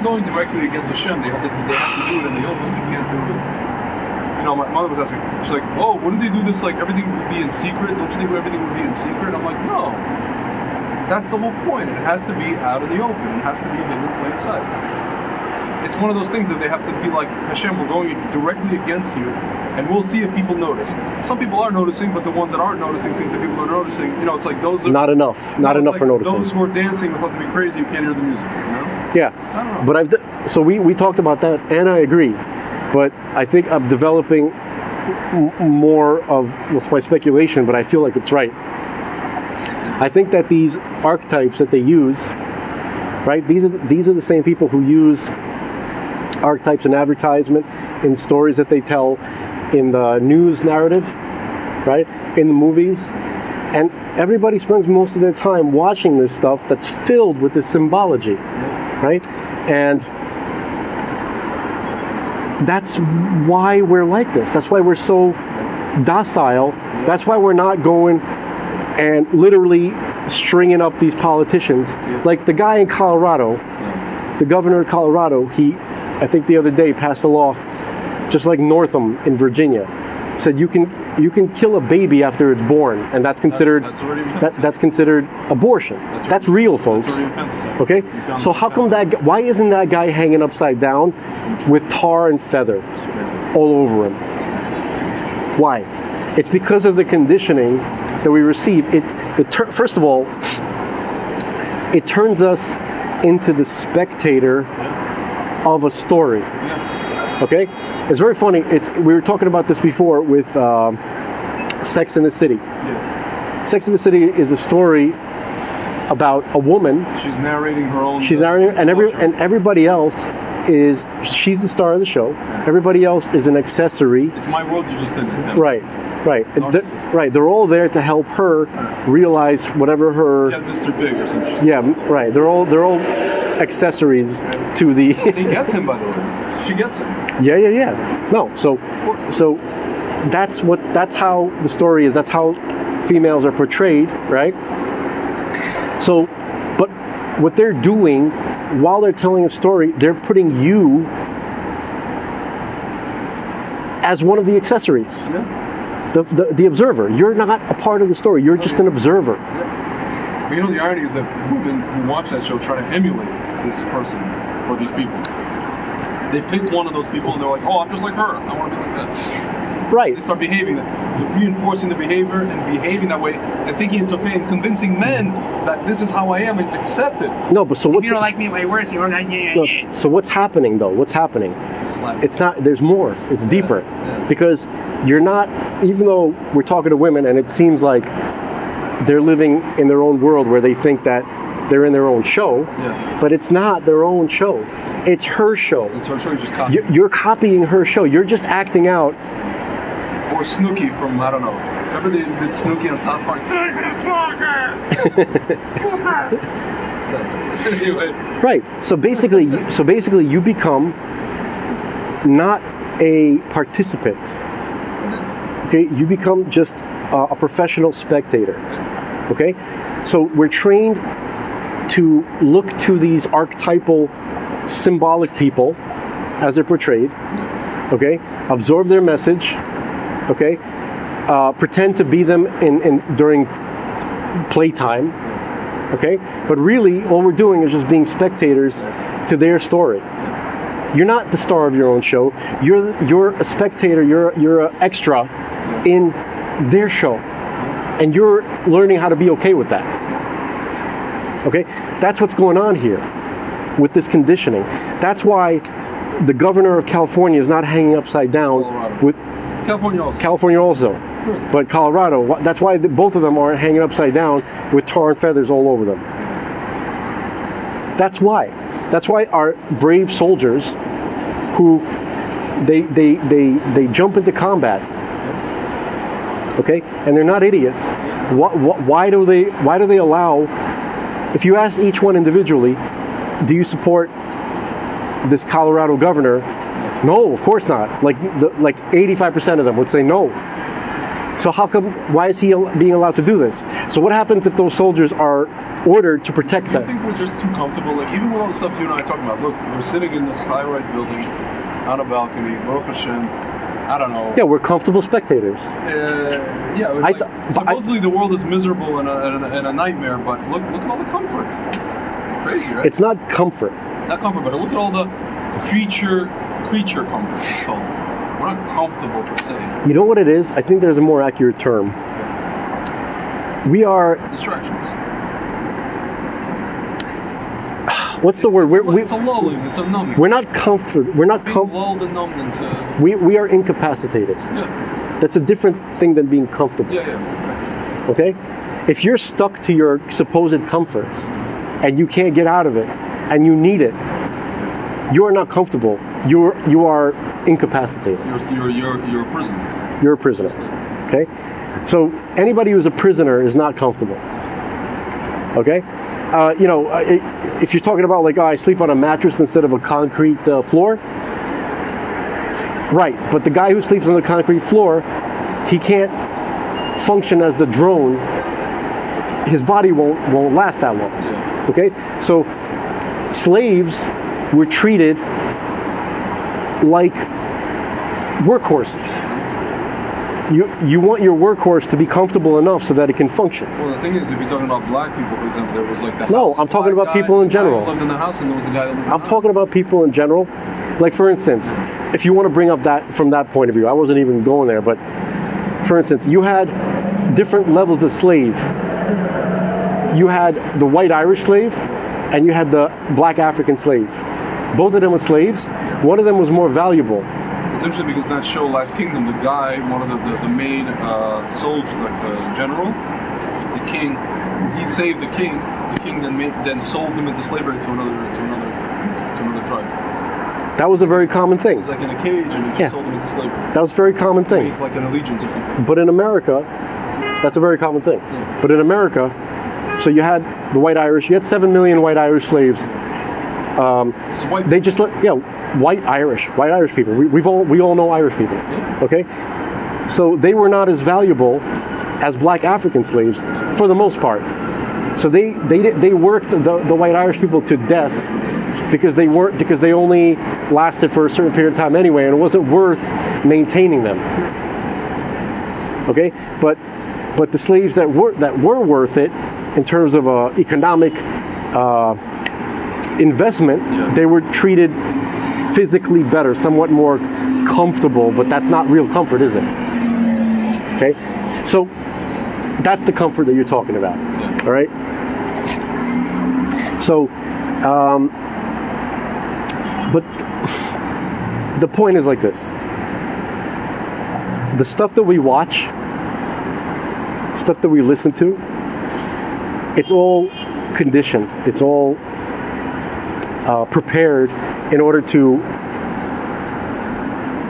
going directly against Hashem, they have to do it in the open. They can't do it. You know, my mother was asking me, she's like, "Oh, wouldn't they do this? Like everything would be in secret? Don't you think everything would be in secret?" I'm like, no. That's the whole point. It has to be out in the open. It has to be hidden in plain sight. It's one of those things that they have to be like, Hashem, we're going directly against you, and we'll see if people notice. Some people are noticing, but the ones that aren't noticing think that people are noticing. You know, it's like those are... Not enough for noticing. Those who are dancing are thought to be crazy, you can't hear the music, you know? Yeah, I don't know. but so we talked about that, and I agree. But I think I'm developing more of, what's my speculation, but I feel like it's right. I think that these archetypes that they use, right, these are the same people who use archetypes in advertisement, in stories that they tell, in the news narrative, right, in the movies, and everybody spends most of their time watching this stuff that's filled with this symbology, right, and that's why we're like this. That's why we're so docile. That's why we're not going and literally stringing up these politicians. Like the guy in Colorado, the governor of Colorado, I think the other day passed a law, just like Northam in Virginia, said you can kill a baby after it's born, and that's considered that's considered abortion. That's real, folks. Okay, so how come why isn't that guy hanging upside down with tar and feathers all over him? Why? It's because of the conditioning that we receive. First of all, it turns us into the spectator of a story. Okay, it's very funny. We were talking about this before with Sex and the City. Sex and the City is a story about a woman. She's narrating her own. She's narrating, and everybody else is. She's the star of the show. Everybody else is an accessory. It's my world. You just did it. Right. Right. They're all there to help her realize whatever her. Yeah, Mr. Big or something. Yeah. Right. They're all accessories to the. He gets him, by the way. She gets him. Yeah. No. So that's how the story is. That's how females are portrayed, right? So, but what they're doing while they're telling a story, they're putting you as one of the accessories. Yeah. The observer. You're not a part of the story. You're just an observer. Yeah. But you know, the irony is that women who watch that show try to emulate this person or these people. They pick one of those people and they're like, oh, I'm just like her. I want to be like that. Right. They start behaving, reinforcing the behavior and behaving that way and thinking it's okay and convincing men that this is how I am and accept it. No, but so what's... If you don't like me, my words, you're not... So what's happening, though? What's happening? It's not... There's more. It's deeper. Yeah. Because you're not... Even though we're talking to women and it seems like they're living in their own world where they think that they're in their own show, but it's not their own show. It's her show. It's her show. You just copy. You're copying her show. You're just acting out. Or Snooki from, I don't know. Remember they did Snooki on South Park? Anyway. Right. So basically, you become not a participant. Okay. You become just a professional spectator. Okay. So we're trained to look to these archetypal, symbolic people as they're portrayed, okay, absorb their message, okay, pretend to be them during playtime, okay, but really all we're doing is just being spectators to their story. You're not the star of your own show. You're a spectator. You're an extra in their show, and you're learning how to be okay with that. Okay, that's what's going on here with this conditioning. That's why the governor of California is not hanging upside down Colorado. with California also. but Colorado. That's why both of them are hanging upside down with tar and feathers all over them. That's why. That's why our brave soldiers, who they jump into combat, okay, and they're not idiots. Why do they allow? If you ask each one individually, do you support this Colorado governor? No, of course not. Like 85% of them would say no. So how come? Why is he being allowed to do this? So what happens if those soldiers are ordered to protect Do you them? think we're just too comfortable? Like, even with all the stuff you and I are talking about, look, we're sitting in this high-rise building on a balcony, Baruch Hashem, I don't know. Yeah, we're comfortable spectators. Yeah, it's supposedly the world is miserable and a nightmare, but look at all the comfort. Crazy, right? It's not comfort. Not comfort, but look at all the creature comfort, it's called. We're not comfortable per se. You know what it is? I think there's a more accurate term. We are. Distractions. What's the word? It's a lulling, it's a numbing. We're not comfort. We're not being lulled and numbed into. We are incapacitated. Yeah. That's a different thing than being comfortable. Yeah. Okay? If you're stuck to your supposed comforts and you can't get out of it and you need it, you are not comfortable. You are incapacitated. You're a prisoner. You're a prisoner. Okay? So anybody who's a prisoner is not comfortable. Okay? If you're talking about I sleep on a mattress instead of a concrete floor, right? But the guy who sleeps on the concrete floor, he can't function as the drone. His body won't last that long. Yeah. Okay? So slaves were treated like workhorses. You want your workhorse to be comfortable enough so that it can function. Well, the thing is, if you're talking about black people, for example, there was the No, house I'm talking black about guy, people in the guy who general. lived in the house, and there was a guy that lived in the I'm talking about people in general. Like, for instance, if you want to bring up that from that point of view, I wasn't even going there, but for instance, you had different levels of slave. You had the white Irish slave, and you had the black African slave. Both of them were slaves. One of them was more valuable. It's interesting because in that show, Last Kingdom, the guy, one of the main soldiers, like the general, the king, he saved the king. The king then sold him into slavery to another tribe. That was a very common thing. He's like in a cage, and he just sold him into slavery. That was a very common thing. Like an allegiance or something. But in America, that's a very common thing. Yeah. But in America, so you had the white Irish. You had 7 million white Irish slaves. So white They just white Irish people. We all know Irish people. Yeah. Okay, so they were not as valuable as black African slaves for the most part. So they worked the white Irish people to death because they only lasted for a certain period of time anyway, and it wasn't worth maintaining them. Okay, but the slaves that were worth it in terms of economic investment, they were treated physically better, somewhat more comfortable, but that's not real comfort, is it? Okay, so that's the comfort that you're talking about. All right. So, but the point is like this: the stuff that we watch, stuff that we listen to, it's all conditioned. It's all prepared in order to.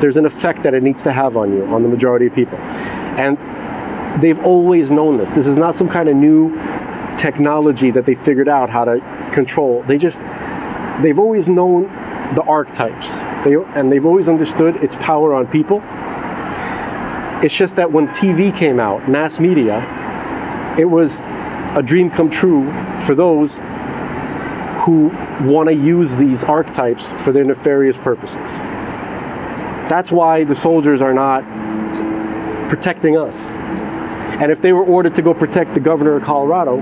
There's an effect that it needs to have on you, on the majority of people, and they've always known this. This is not some kind of new technology that they figured out how to control. They've always known the archetypes, and they've always understood its power on people. It's just that when TV came out, mass media, it was a dream come true for those who want to use these archetypes for their nefarious purposes. That's why the soldiers are not protecting us. And if they were ordered to go protect the governor of Colorado,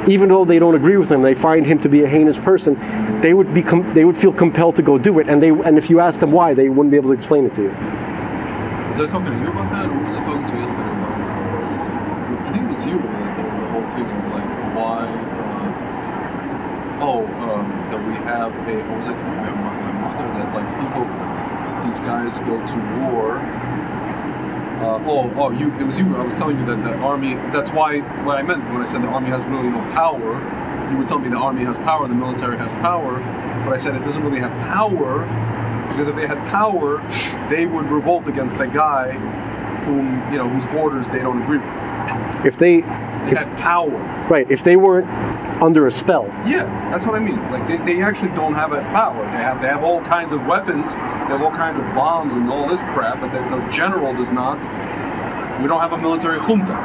even though they don't agree with him, they find him to be a heinous person, they would feel compelled to go do it. And if you ask them why, they wouldn't be able to explain it to you. Was I talking to you about that, or was I talking to you yesterday about that? I think it was you, the whole thing of like why, that we have a, what was I talking about my mother, that like people, these guys go to war. It was you. I was telling you that the army, that's why, what I meant when I said the army has really no power. You were telling me the army has power, the military has power, but I said it doesn't really have power, because if they had power, they would revolt against the guy whose orders they don't agree with. If they had power. Right, if they weren't under a spell. Yeah, that's what I mean. Like they actually don't have that power. They have all kinds of weapons, they have all kinds of bombs and all this crap, but the general does not. We don't have a military junta.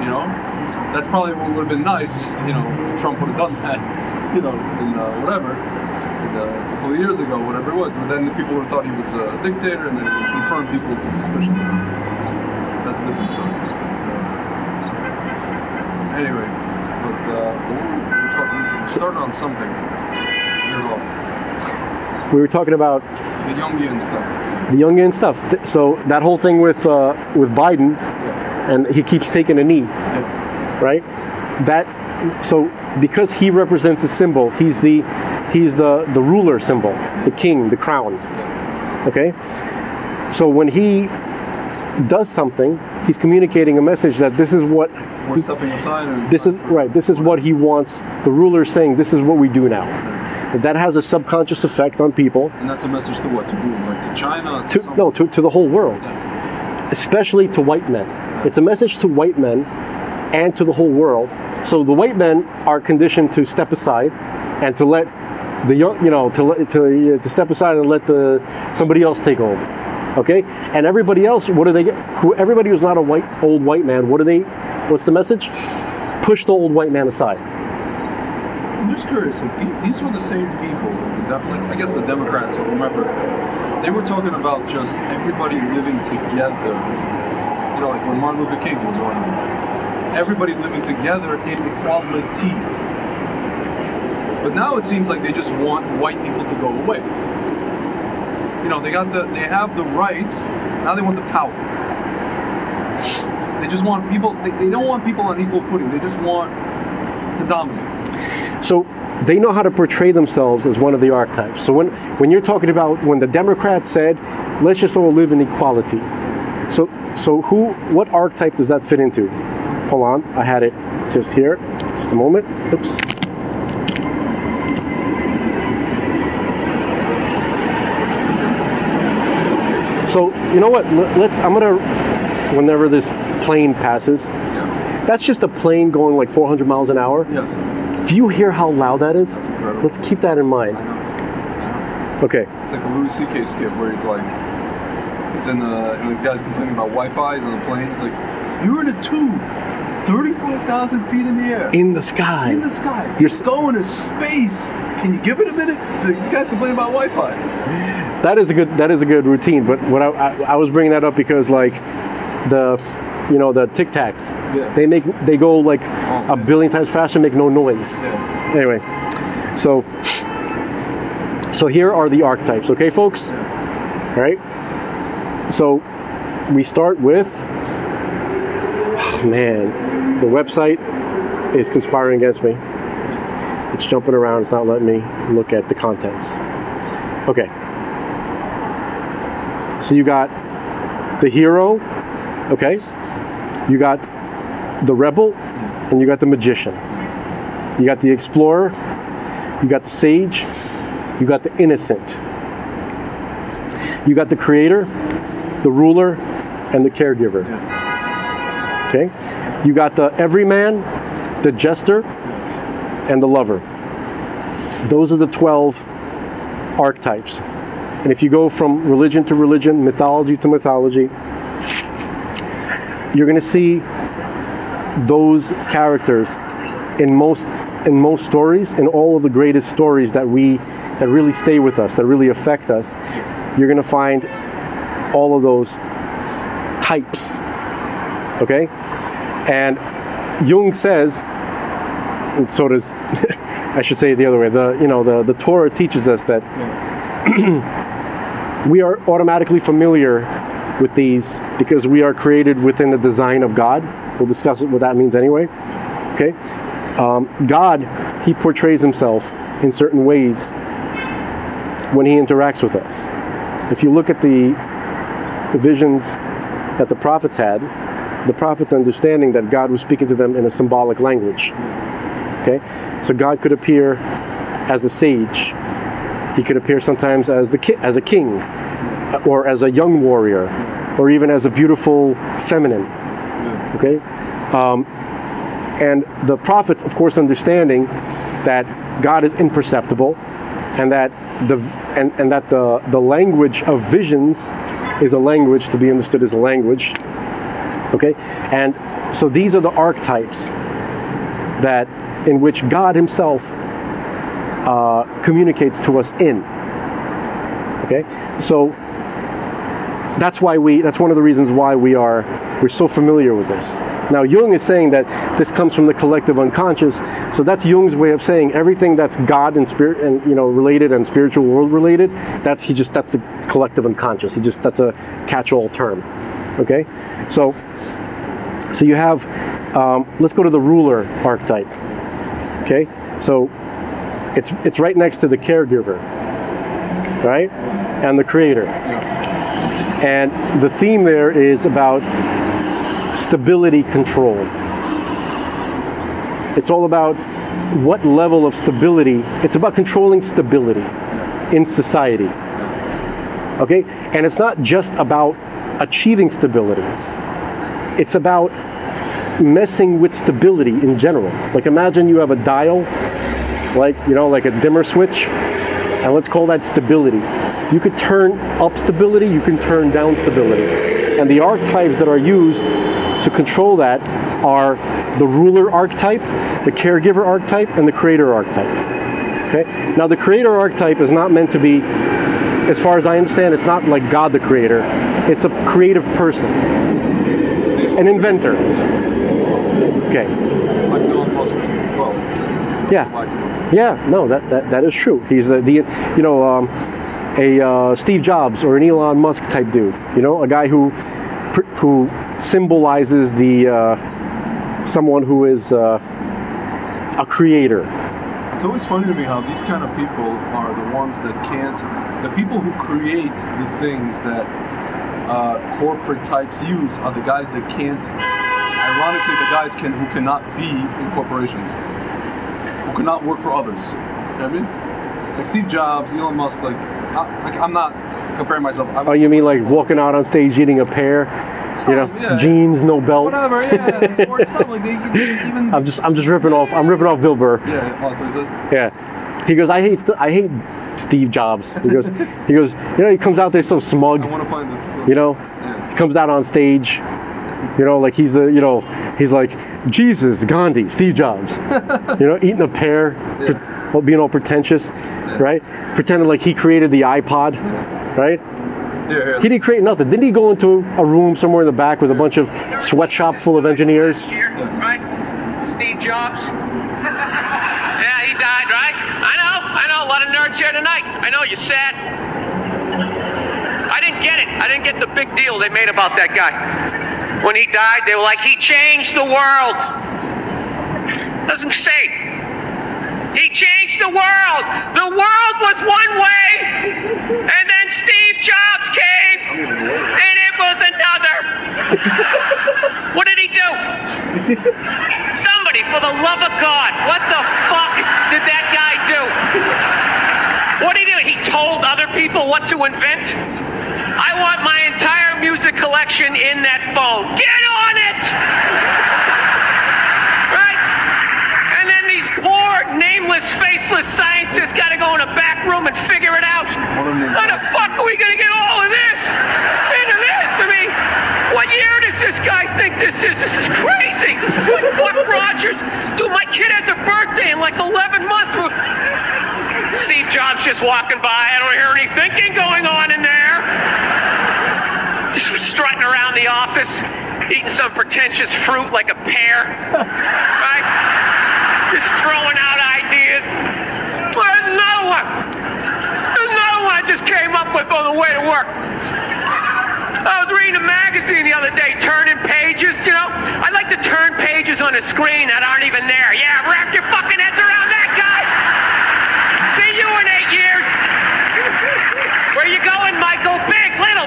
You know? That's probably what would have been nice, if Trump would have done that, in whatever. A couple of years ago, whatever it was, but then the people would have thought he was a dictator, and then confirmed people's suspicion. That's a different story. Anyway, but we're starting on something. We were talking about the Jungian stuff. The Jungian stuff. So that whole thing with Biden, and he keeps taking a knee, right? So because he represents a symbol, he's the ruler symbol, the king, the crown. Okay? So when he does something, he's communicating a message that this is what we're stepping aside, and this is what he wants. The ruler is saying, this is what we do now. That has a subconscious effect on people. And that's a message to what? To who? Like to China? To the whole world. Especially to white men. It's a message to white men and to the whole world. So the white men are conditioned to step aside and to let the to step aside and let somebody else take over. Okay? And everybody else, what do they get? Everybody who's not a old white man, what's the message? Push the old white man aside. I'm just curious, these were the same people, I guess the Democrats, or remember, they were talking about just everybody living together, like when Martin Luther King was around, everybody living together in equality. But now it seems like they just want white people to go away. They have the rights, now they want the power. They just want people, they don't want people on equal footing, they just want to dominate. So they know how to portray themselves as one of the archetypes. So when you're talking about when the Democrats said, let's just all live in equality. So what archetype does that fit into? Hold on, I had it just here. Just a moment. Oops. So you know what? Whenever this plane passes, that's just a plane going like 400 miles an hour. Yes. Do you hear how loud that is? That's incredible. Let's keep that in mind. Okay. It's like a Louis C.K. skit where he's in these guys complaining about Wi-Fi on the plane. It's like, you're in a tube, 35,000 feet in the air. In the sky. In the sky. You're going to space. Can you give it a minute? So these guys complaining about Wi-Fi. That is a good routine. But what I was bringing that up because like the Tic Tacs, they go like a billion times faster, make no noise. Yeah. Anyway, so here are the archetypes, okay, folks? All right. So we start with, the website is conspiring against me. It's jumping around. It's not letting me look at the contents. Okay. So you got the hero, okay? You got the rebel, and you got the magician. You got the explorer, you got the sage, you got the innocent. You got the creator, the ruler, and the caregiver. Okay? You got the everyman, the jester, and the lover. Those are the 12 archetypes. And if you go from religion to religion, mythology to mythology, you're going to see those characters in most in most stories, in all of the greatest stories that really stay with us, that really affect us, you're going to find all of those types. Okay? And Jung says, and so does, I should say it the other way, the Torah teaches us that we are automatically familiar with these because we are created within the design of God. We'll discuss what that means anyway. Okay? God, he portrays himself in certain ways when he interacts with us. If you look at the visions that the prophets had, the prophets understanding that God was speaking to them in a symbolic language. Okay? So God could appear as a sage. He could appear sometimes as a king, or as a young warrior, or even as a beautiful feminine. Okay? And the prophets, of course, understanding that God is imperceptible, and that the language of visions is a language to be understood as a language. Okay? And so these are the archetypes that in which God himself communicates to us in. Okay? So that's one of the reasons why we're so familiar with this. Now Jung is saying that this comes from the collective unconscious, so that's Jung's way of saying everything that's God and spirit and related and spiritual world related, that's the collective unconscious. That's a catch-all term. Okay? So you have let's go to the ruler archetype. Okay? So it's right next to the caregiver, right? And the creator. And the theme there is about stability control. It's all about what level of stability. It's about controlling stability in society. Okay? And it's not just about achieving stability. It's about messing with stability in general. Like imagine you have a dial, like a dimmer switch, and let's call that stability. You could turn up stability, you can turn down stability. And the archetypes that are used to control that are the ruler archetype, the caregiver archetype, and the creator archetype. Okay? Now the creator archetype is not meant to be, as far as I understand, it's not like God the creator. It's a creative person. An inventor. Okay. Like Elon Musk as well. Yeah. Yeah, no, that is true. He's a Steve Jobs or an Elon Musk type dude. A guy who symbolizes someone who is a creator. It's always funny to me how these kind of people are the ones that the people who create the things that corporate types use are the guys that can't, ironically, the guys who cannot be in corporations, who cannot work for others. You know what I mean? Like Steve Jobs, Elon Musk, I'm not comparing myself. Oh, you mean like walking out on stage eating a pear? Yeah. Jeans, no belt. Whatever, yeah. Or it's not like they even. I'm just ripping off. I'm ripping off Bill Burr. Yeah, that's what he said. Yeah. He goes, I hate Steve Jobs. He goes, he comes out there so smug. I want to find this. Yeah. He comes out on stage, like he's he's like Jesus, Gandhi, Steve Jobs. Eating a pear, being all pretentious, right? Pretending like he created the iPod, right? Yeah. He didn't create nothing. Didn't he go into a room somewhere in the back with a bunch of sweatshop full of engineers? Right? Steve Jobs. Yeah, he died, right? I know. A lot of nerds here tonight. I know you're sad. I didn't get it. I didn't get the big deal they made about that guy. When he died, they were like, he changed the world. Doesn't say. He changed the world. The world was one way, and then Steve Jobs came, and it was another. What did he do? Somebody, for the love of God, what the fuck did that guy do? What did he do? He told other people what to invent? I want my entire music collection in that phone. Get on it! Right? And then these poor, nameless, faceless scientists got to go in a back room and figure it out. How the fuck are we going to get all of this into this? I mean, what year does this guy think this is? This is crazy. This is like, what Rogers? Dude, my kid has a birthday in like 11 months. Steve Jobs just walking by. I don't hear any thinking going on in there. Just strutting around the office, eating some pretentious fruit like a pear. Right? Just throwing out ideas. There's another one. There's another one I just came up with on the way to work. I was reading a magazine the other day, turning pages, you know? I like to turn pages on a screen that aren't even there. Yeah, wrap your fucking heads around that, guys! See you in 8 years! Where you going, Michael? Big, little,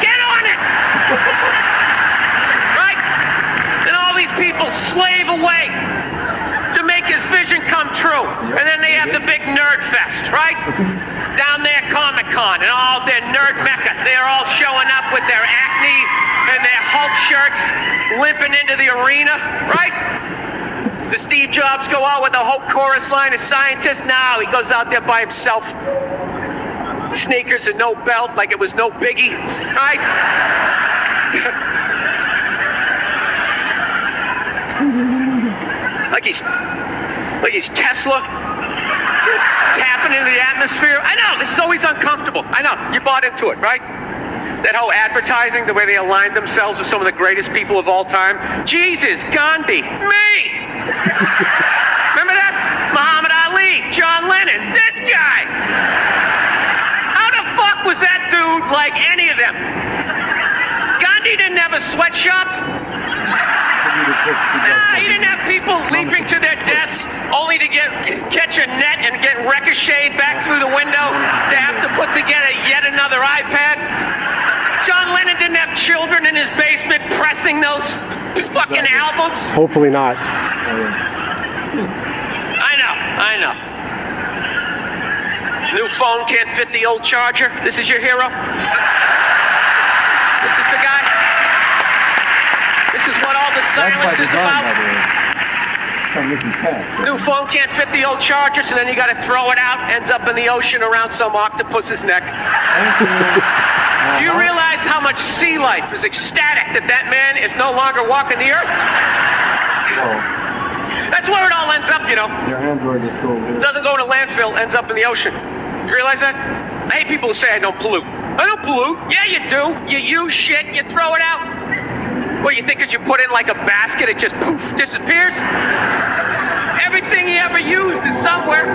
get on it! Right? And all these people slave away to make his vision come true. And then they have the big nerd fest, right? Down there, Comic-Con, and all their nerd mecca. They're all showing up with their acne and their Hulk shirts, limping into the arena, right? Does Steve Jobs go out with the whole chorus line of scientists? No, he goes out there by himself. Sneakers and no belt, like it was no biggie, right? like he's Tesla. Tapping into the atmosphere. I know, this is always uncomfortable. I know, you bought into it, right? That whole advertising, the way they aligned themselves with some of the greatest people of all time. Jesus, Gandhi, me! Remember that? Muhammad Ali, John Lennon, this guy! How the fuck was that dude like any of them? Gandhi didn't have a sweatshop. He didn't have people leaping to their deaths only to catch a net and get ricocheted back through the window to have to put together yet another iPad. John Lennon didn't have children in his basement pressing those fucking albums. Hopefully not. I know. New phone can't fit the old charger. This is your hero? This is the guy? This is what all the silence is about. New phone can't fit the old charger, so then you gotta throw it out, ends up in the ocean around some octopus's neck. Do you realize how much sea life is ecstatic that man is no longer walking the earth? That's where it all ends up, you know. Your Android is still there. Doesn't go in a landfill, ends up in the ocean. You realize that? I hate people who say I don't pollute. I don't pollute. Yeah, you do. You use shit, you throw it out. What, you think as you put it in like a basket, it just poof, disappears? Everything you ever used is somewhere.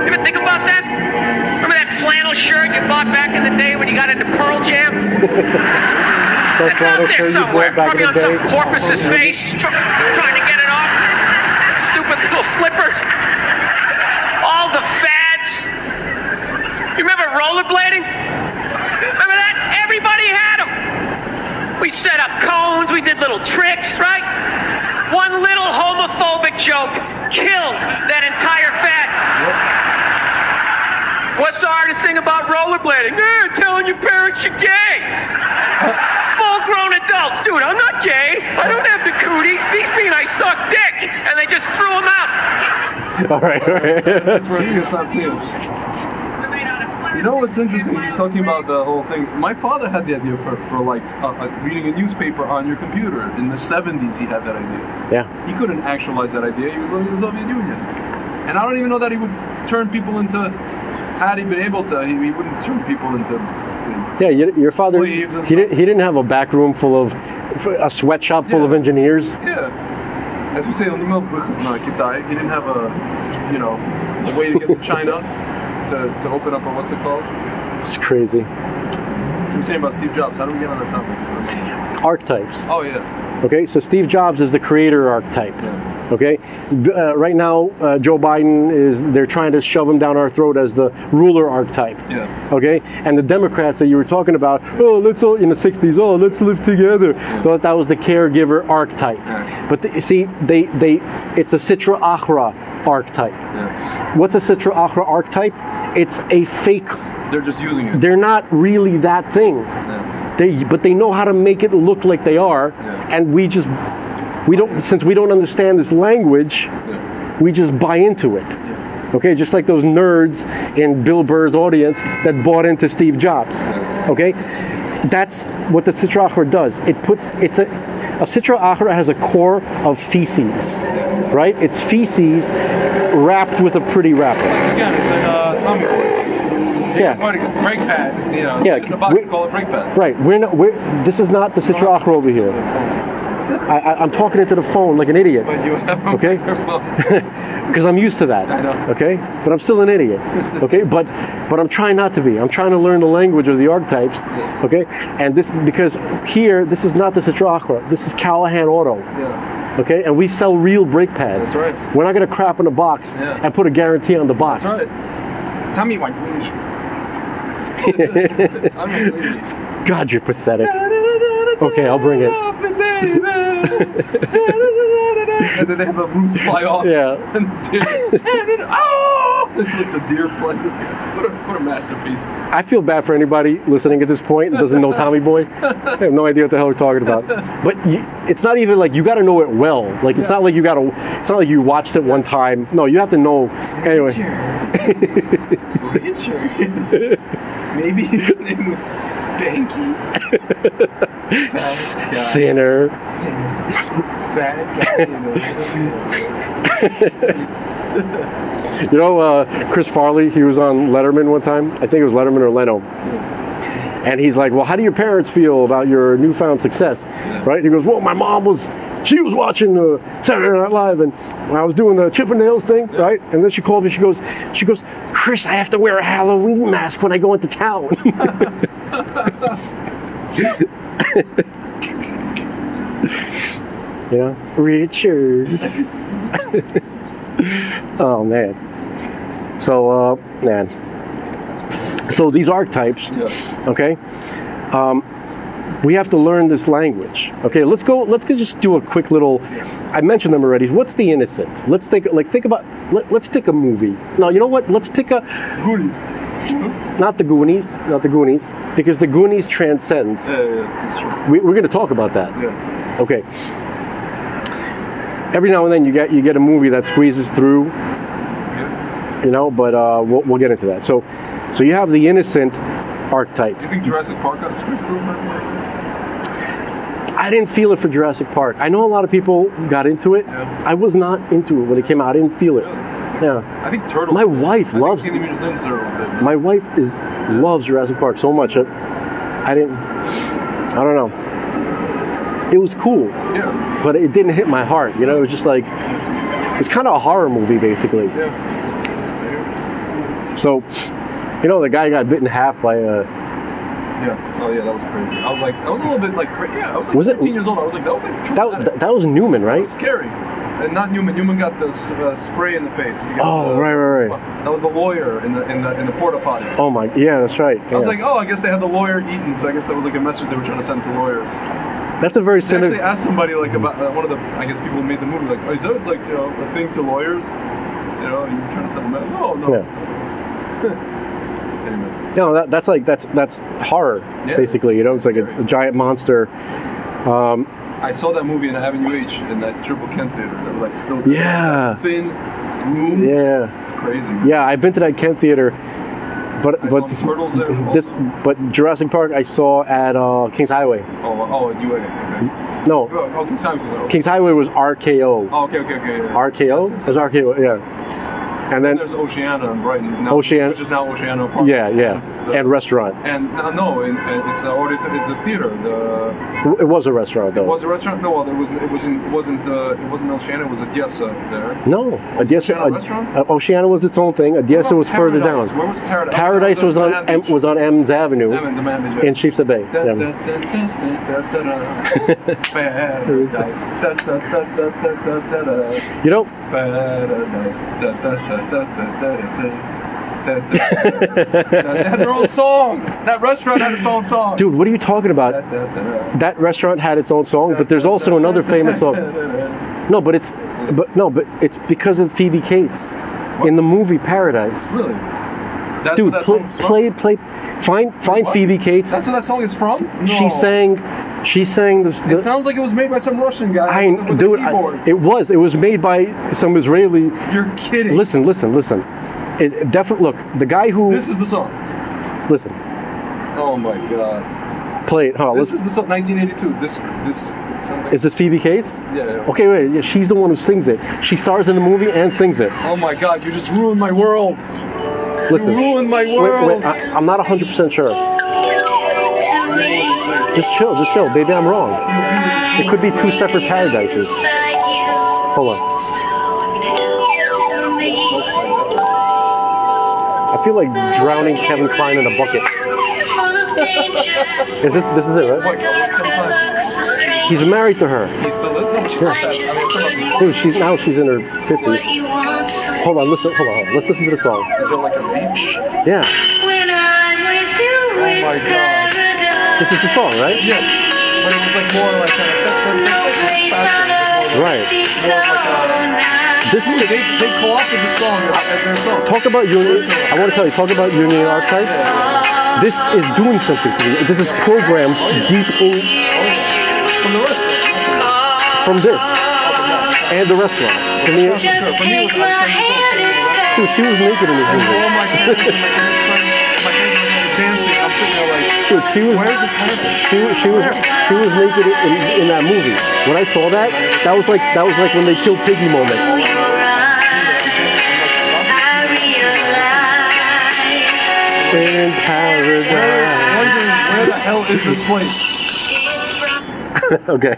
You ever think about that? Remember that flannel shirt you bought back in the day when you got into Pearl Jam? That's out there somewhere. Probably on some porpoise's face, trying to get it off. Stupid little flippers. All the fads. You remember rollerblading? Remember that? Everybody had them. We set up cones, we did little tricks, right? One little homophobic joke killed that entire fad. What's the hardest thing about rollerblading? Telling your parents you're gay. Full-grown adults, dude, I'm not gay. I don't have the cooties. These mean I suck dick. And they just threw them out. All right. That's where it gets that serious. You know what's interesting? He's talking about the whole thing. My father had the idea for like reading a newspaper on your computer. In the 70s, he had that idea. Yeah. He couldn't actualize that idea. He was living in the Soviet Union. And I don't even know that he would turn people into... Had he been able to, he wouldn't turn people into... Yeah, your father, he slaves and stuff. didn't have a back room full of... a sweatshop full of engineers. Yeah. As we say, he didn't have a way to get to China to open up a, what's it called? It's crazy. You were saying about Steve Jobs. How do we get on that topic? Archetypes. Oh, yeah. Okay, so Steve Jobs is the creator archetype. Yeah. Okay, right now Joe Biden they're trying to shove him down our throat as the ruler archetype. Yeah. Okay, and the Democrats that you were talking about, let's all in the 60s, let's live together. Yeah. That was the caregiver archetype. Yeah. But it's a Sitra Achra archetype. Yeah. What's a Sitra Achra archetype? It's a fake. They're just using it. They're not really that thing. Yeah. But they know how to make it look like they are, Yeah. and since we don't understand this language, we just buy into it. Yeah. Okay, just like those nerds in Bill Burr's audience that bought into Steve Jobs. Okay, That's what the Sitra Achra does. A Sitra Achra has a core of feces, right? It's feces wrapped with a pretty wrapper. Again, it's like Tommy Boy. Yeah. Brake pads, you know. Yeah, In the box, call it brake pads. Right. This is not the Sitra Achra over here. I'm talking into the phone like an idiot. But you have Okay? Because I'm used to that. I know. Okay? But I'm still an idiot. Okay? But I'm trying not to be. I'm trying to learn the language of the archetypes. Okay? And because here, this is not the Sitra Achra. This is Callahan Auto. Yeah. Okay? And we sell real brake pads. That's right. We're not going to crap in a box and put a guarantee on the box. That's right. Tommy white wingy. Tommy wingy. God, you're pathetic. Okay, I'll bring it. And then they have a roof fly off. Yeah. And then, oh! The deer flies. What a masterpiece. I feel bad for anybody listening at this point and doesn't know Tommy Boy. I have no idea what the hell we're talking about. But it's not even like you got to know it well. Like it's not like you got to. It's not like you watched it one time. No, you have to know. Anyway. Maybe his name was Spanky. Sinner. Fat You know, Chris Farley, he was on Letterman one time. I think it was Letterman or Leno. And he's like, well, how do your parents feel about your newfound success? Right? He goes, well, my mom was watching Saturday Night Live, and I was doing the Chippendales thing, right? And then she called me, she goes, Chris, I have to wear a Halloween mask when I go into town. You know, Richard. Oh man. So so these archetypes, okay, we have to learn this language. Okay, let's just do a quick little. I mentioned them already. What's the innocent? Let's think about. Let's pick a movie. No, you know what? Let's pick a. Goonies. Not the Goonies, because the Goonies transcends. That's true. We're going to talk about that. Yeah. Okay. Every now and then you get a movie that squeezes through, you know, but we'll get into that. So you have the innocent archetype. Do you think Jurassic Park got squeezed through? I didn't feel it for Jurassic Park. I know a lot of people got into it. Yeah. I was not into it when it came out. I didn't feel it. Really? Yeah. I think Turtles. My wife loves. Teenage Mutant Ninja Turtles did. My wife loves Jurassic Park so much. I don't know. It was cool. Yeah. But it didn't hit my heart. You know, it was just like it's kind of a horror movie basically. Yeah. So, you know, the guy got bit in half by a. Yeah. Oh yeah, that was crazy. I was a little bit like crazy. Yeah, I was like Was it- 13 years old. I was like, that was like traumatic. That was Newman, It right? was scary. And not Newman. Newman got the spray in the face. He got Oh, right. That was the lawyer in the porta potty. Oh my, yeah, that's right. I was like, oh, I guess they had the lawyer eaten, so I guess that was like a message they were trying to send to lawyers. that's a very They actually cynical. asked somebody like about one of the, I guess people who made the movie, like, oh, is that like, you know, a thing to lawyers? You know, you're trying to send them out? No. Yeah. Anyway. No, that's horror, Yeah, basically. You know, it's like a giant monster. I saw that movie in Avenue H in that Triple Kent theater. That was like so Yeah. thin room. Yeah, It's crazy. yeah. I've been to that Kent theater, but I saw Turtles there also. but Jurassic Park I saw at Kings Highway. Oh, UA. Okay. No, Oh, King's Highway. Kings Highway was RKO. Oh, okay. Yeah. RKO? It was RKO, yeah. And Then then there's Oceana in Brighton. Now, Oceana- which is now Oceana Park. yeah, and restaurant. And no, it's a theater. It was a restaurant though. It was a restaurant. No, it wasn't Oceana. It was a Diesa there. No, Oceana restaurant? Oceana was its own thing. Adiesa was further down. Where was Paradise? Paradise was on Emmons Avenue Emmons Avenue. in Sheepshead Bay. Yeah. Paradise. You know, Paradise. They had their own song. That restaurant had its own song. dude, what are you talking about? That restaurant had its own song, but there's also another famous song. No, but it's because of Phoebe Cates in the movie Paradise. Really? That's Dude, what that song's from? find What? Phoebe Cates. That's what that song is from? No. She sang the It sounds like it was made by some Russian guy with a keyboard. it was made by some Israeli. You're kidding. Listen. It definitely look, the guy who This is the song. listen. Oh my god. Play it. Huh, This is the song 1982. This something. is it Phoebe Cates? Yeah. Okay, wait. Yeah, she's the one who sings it. She stars in the movie and sings it. Oh my God! You just ruined my world. Listen. You ruined my world. Wait. I'm not 100% sure. Just chill, baby. I'm wrong. It could be two separate paradises. Hold on. I feel like drowning Kevin Kline in a bucket. This is it, Oh right? my God! What's going on? He's married to her. He's still listening. No, but she's not that. I mean, I'm talking about Dude, she's in her 50s. Hold on. Let's listen to the song. Is there like a beach? Yeah. When I'm with you, Oh my it's God. paradise. This is the song, right? Yes. But it was like more like Right. This is They co-opted the song as their song. talk about Jungian. I want to tell you, talk about Jungian archetypes. This is doing something to me. This is programmed deep in From the restaurant. from this and the restaurant. To me, Just take my hand, it's dude, she was naked in this And all movie. my friends and my friends are dancing. I'm sitting there like, Dude, she was naked in that movie. When I saw that, that was like when they killed Piggy moment. I realize In paradise. wondering where the hell is this place? Okay.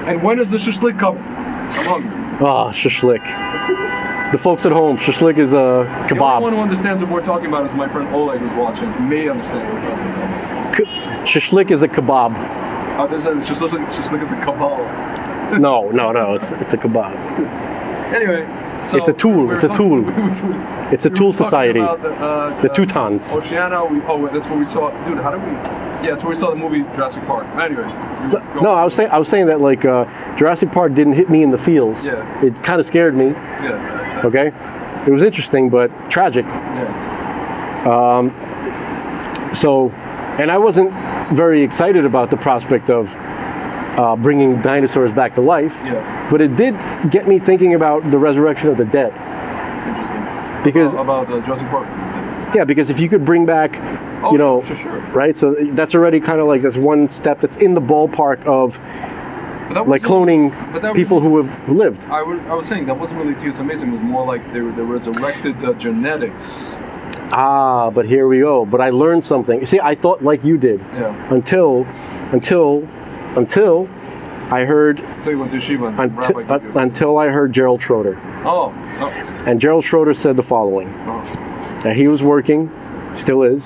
And when is the shashlik coming? I'm hungry. Ah, shashlik. The folks at home, shashlik is a The only one kebab. who understands what we're talking about is my friend Oleg who's watching. He may understand what we're talking about. Shashlik is a kebab. Oh, there's a shashlik is a Kabbalah. No, it's a kebab. Anyway, so It's a tool, we were it's a talking- tool. It's a we tool were talking society. about The Teutons. Oceania. That's where we saw. Dude, how did we? Yeah, that's where we saw the movie Jurassic Park. Anyway. No, I was saying that like Jurassic Park didn't hit me in the feels. Yeah. It kind of scared me. Yeah. Okay, it was interesting but tragic. Yeah. So, and I wasn't very excited about the prospect of bringing dinosaurs back to life. Yeah. But it did get me thinking about the resurrection of the dead. Interesting. Because about Jurassic Park. yeah, because if you could bring back, Oh, you know, for sure. right? So that's already kind of like that's one step that's in the ballpark of But that like wasn't- cloning but that people who lived. I was saying that wasn't really T.S. Amazing. It was more like they resurrected genetics. Ah, but here we go. But I learned something. See, I thought like you did Yeah. until I heard So you went to Shiva and some rabbi gave you- until I heard Gerald Schroeder. Oh. And Gerald Schroeder said the following: Oh. that he was working, still is,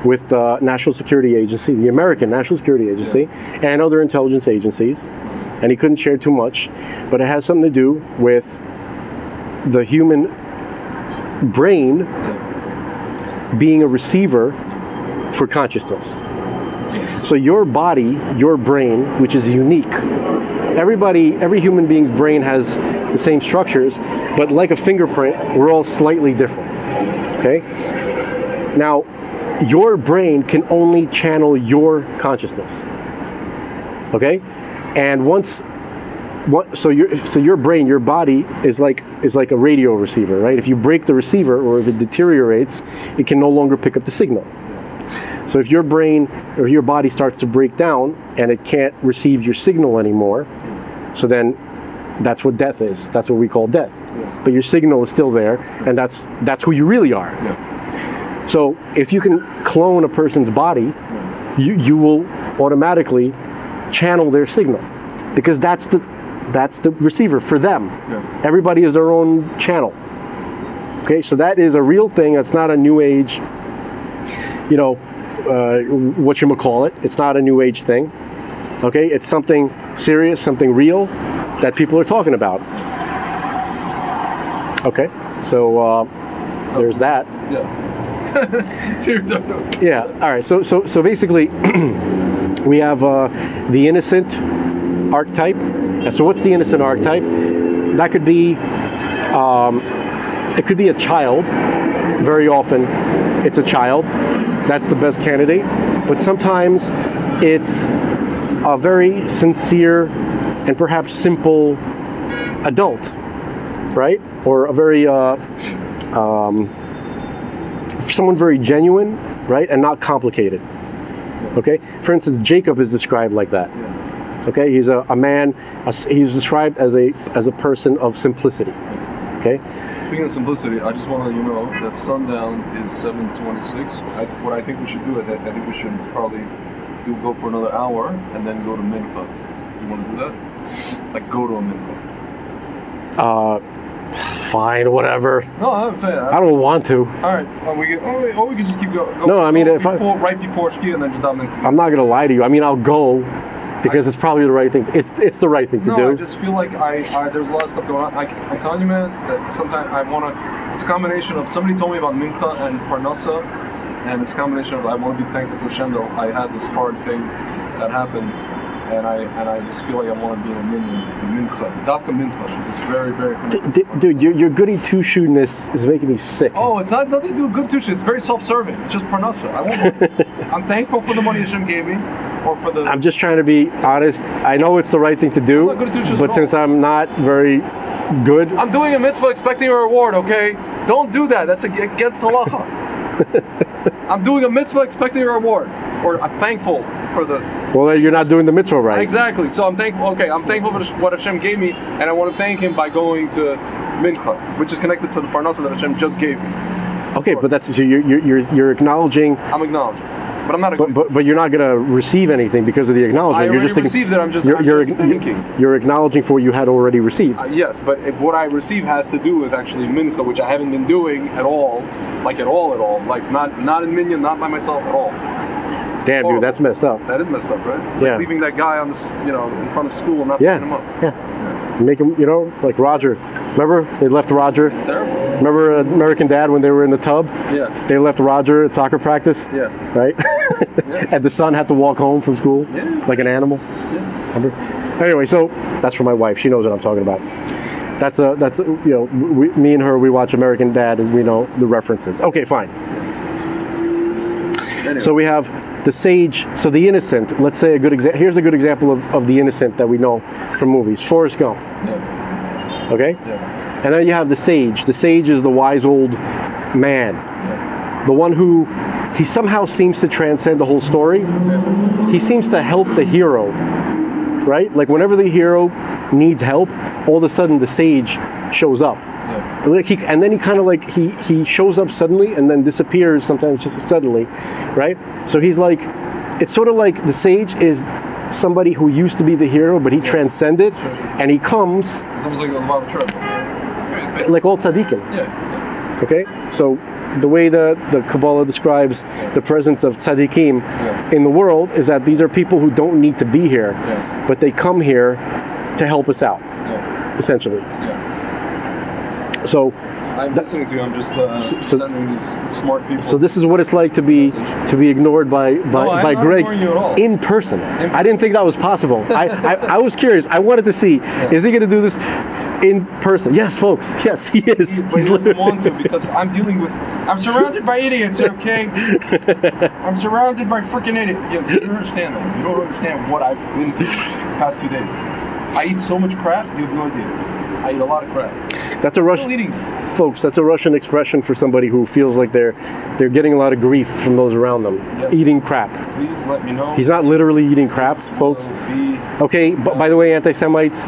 with the National Security Agency, the American National Security Agency, and other intelligence agencies, and he couldn't share too much, but it has something to do with the human brain being a receiver for consciousness. So your body, your brain, which is unique. Every human being's brain has the same structures, but like a fingerprint, we're all slightly different. Okay? Now, your brain can only channel your consciousness. Okay? And so your brain, your body is like a radio receiver, right? If you break the receiver or if it deteriorates, it can no longer pick up the signal. So if your brain or your body starts to break down and it can't receive your signal anymore, so then that's what death is. That's what we call death. Yeah. But your signal is still there, and that's who you really are. Yeah. So if you can clone a person's body, you will automatically channel their signal, because that's the receiver for them. Yeah. Everybody has their own channel. Okay, so that is a real thing. That's not a new age, whatchamacallit. It's not a new age thing. Okay, it's something serious, something real that people are talking about. Okay, so there's that. Yeah. So you're done. Yeah. All right. So basically, we have the innocent archetype. And so what's the innocent archetype? That could be, it could be a child. Very often, it's a child. That's the best candidate. But sometimes it's a very sincere and perhaps simple adult, right? Or a very someone very genuine, right, and not complicated. Okay? For instance, Jacob is described like that. Okay? He's a man, he's described as a person of simplicity. Okay? Speaking of simplicity, I just want to let you know that sundown is 7:26. What I think we should do, I think we should probably go for another hour and then go to mincha. Do you want to do that? Like go to a mincha. Fine, whatever. No, I'm saying. I don't want to. All right. Or we can just keep going. No, I mean, right before ski and then just down mincha. I'm not going to lie to you. I mean, I'll go because it's probably the right thing. It's the right thing to do. No, I just feel like there's a lot of stuff going on. I'm telling you, man, that sometimes I want to. It's a combination of somebody told me about mincha and parnasa, and it's a combination of I want to be thankful to Hashem that I had this hard thing that happened, and I just feel like I want to be in a mincha, dafka mincha, because it's very, very. Dude, your goody two shoeness is making me sick. Oh, it's not nothing to do with good tuition. It's very self-serving. It's just parnasa. I'm thankful for the money Hashem gave me, or for the. I'm just trying to be honest. I know it's the right thing to do, I'm not good at tuition but at since all. I'm not very good, I'm doing a mitzvah expecting a reward. Okay, don't do that. That's against halacha. I'm doing a mitzvah expecting a reward, or I'm thankful for the. well, you're not doing the mitzvah right. Exactly. So I'm thankful. Okay, I'm thankful for what Hashem gave me, and I want to thank Him by going to mincha, which is connected to the parnasa that Hashem just gave me. Okay, but that's so you're acknowledging. I'm acknowledging, but I'm not a. But you're not going to receive anything because of the acknowledgement. I You're already just received it. I'm just thinking. You're acknowledging for what you had already received. Yes, but what I receive has to do with actually mincha, which I haven't been doing at all, like not in minyan, not by myself at all. Damn, dude, that's messed up. That is messed up, right? It's Yeah. like leaving that guy on the, in front of school and not Yeah, picking him up. yeah. Make him, like Roger. Remember they left Roger? It's terrible. Remember American Dad when they were in the tub? Yeah. They left Roger at soccer practice. Yeah. Right. And the son had to walk home from school like an animal. Yeah. Remember? Anyway, so that's for my wife. She knows what I'm talking about. Me and her, we watch American Dad and we know the references. Okay, fine. Anyway. So we have the sage, so the innocent. Let's say here's a good example of the innocent that we know from movies. Forrest Gump. Yeah. Okay? Yeah. And then you have the sage. The sage is the wise old man. Yeah. The one who, he somehow seems to transcend the whole story. Yeah. He seems to help the hero, right? Like whenever the hero needs help, all of a sudden the sage shows up. Yeah. And then he kind of like, he shows up suddenly and then disappears sometimes just suddenly, right? So he's like, it's sort of like the sage is somebody who used to be the hero, but he transcended, and he comes It's almost like a Bible trip. like all tzaddikim. Yeah. Okay, so the way the Kabbalah describes the presence of tzaddikim in the world is that these are people who don't need to be here, but they come here to help us out, essentially. Yeah. So I'm listening to you. I'm just sending these smart people. So this is what it's like to be ignored by I'm not Greg ignoring you at all. in person. I didn't think that was possible. I was curious. I wanted to see, is he going to do this in person? Yes, folks. Yes, he is. But he doesn't want to because I'm surrounded by idiots, okay? I'm surrounded by freaking idiots. You don't understand that. You don't understand what I've been through the past 2 days. I eat so much crap, you have no idea. I eat a lot of crap. That's a Russian, folks. That's a Russian expression for somebody who feels like they're getting a lot of grief from those around them. Yes. Eating crap. Please let me know. He's not literally eating crap, folks. Okay. By the way, anti-Semites,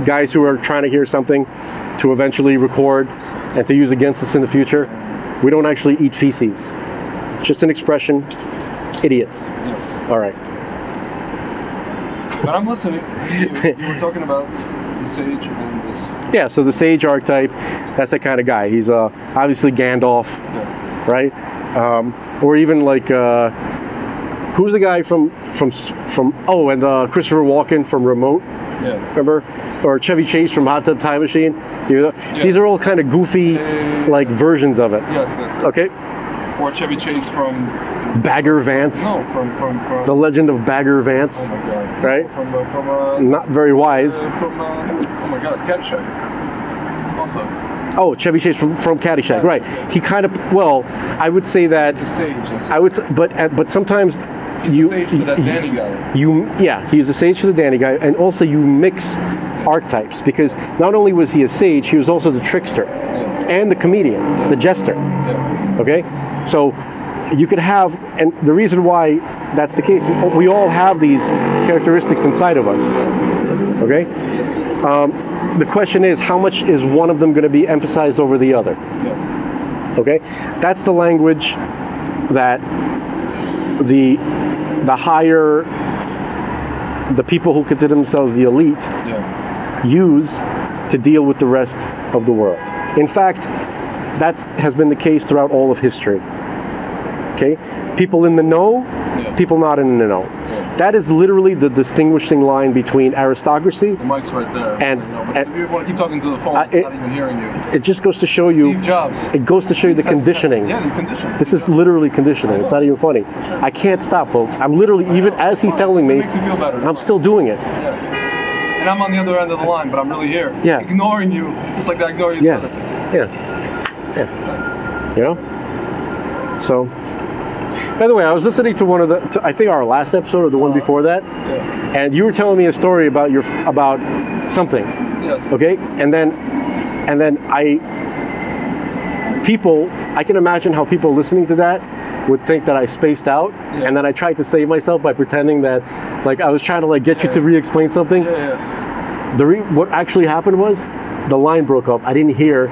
guys who are trying to hear something to eventually record and to use against us in the future, we don't actually eat feces. It's just an expression. Idiots. Yes. All right. But I'm listening. You were talking about the sage and this. Yeah, so the sage archetype, that's that kind of guy. He's obviously Gandalf, right? Or even like, who's the guy from Christopher Walken from Remote, remember? Or Chevy Chase from Hot Tub Time Machine. These are all kind of goofy, like versions of it. Yes. Okay. Or Chevy Chase from Bagger Vance. No, from The Legend of Bagger Vance. Oh my God. Right? From Not very wise. oh my God, Caddyshack. Also. Oh, Chevy Chase from Caddyshack, right? He kind of, I would say that. He's a sage. I would, but sometimes He's a sage for that Danny guy. He's a sage for the Danny guy, and also you mix archetypes because not only was he a sage, he was also the trickster and the comedian, the jester. Okay, so you could have, and the reason why that's the case is we all have these characteristics inside of us. Okay? The question is, how much is one of them going to be emphasized over the other? Yeah. Okay? That's the language that the higher, the people who consider themselves the elite use to deal with the rest of the world. In fact, that has been the case throughout all of history. Okay? People in the know, people not in the know. That is literally the distinguishing line between aristocracy. The mic's right there. And if you want to keep talking to the phone, it's not even hearing you. It just goes to show you. Steve Jobs. It goes to show you the conditioning. Yeah, the conditioning. This is literally conditioning. It's not even funny. I can't stop, folks. I'm literally, even as he's telling me, It makes you feel better. I'm still doing it. Yeah. And I'm on the other end of the line, but I'm really here. Yeah. Ignoring you, just like I ignore you. Yeah. The other things. Yeah. Nice. You know? So, by the way, I was listening to one of I think our last episode or the one before that, and you were telling me a story about about something. Yes. Okay? And then I can imagine how people listening to that would think that I spaced out, and then I tried to save myself by pretending that, like, I was trying to, like, get you to re-explain something. What actually happened was, the line broke up. I didn't hear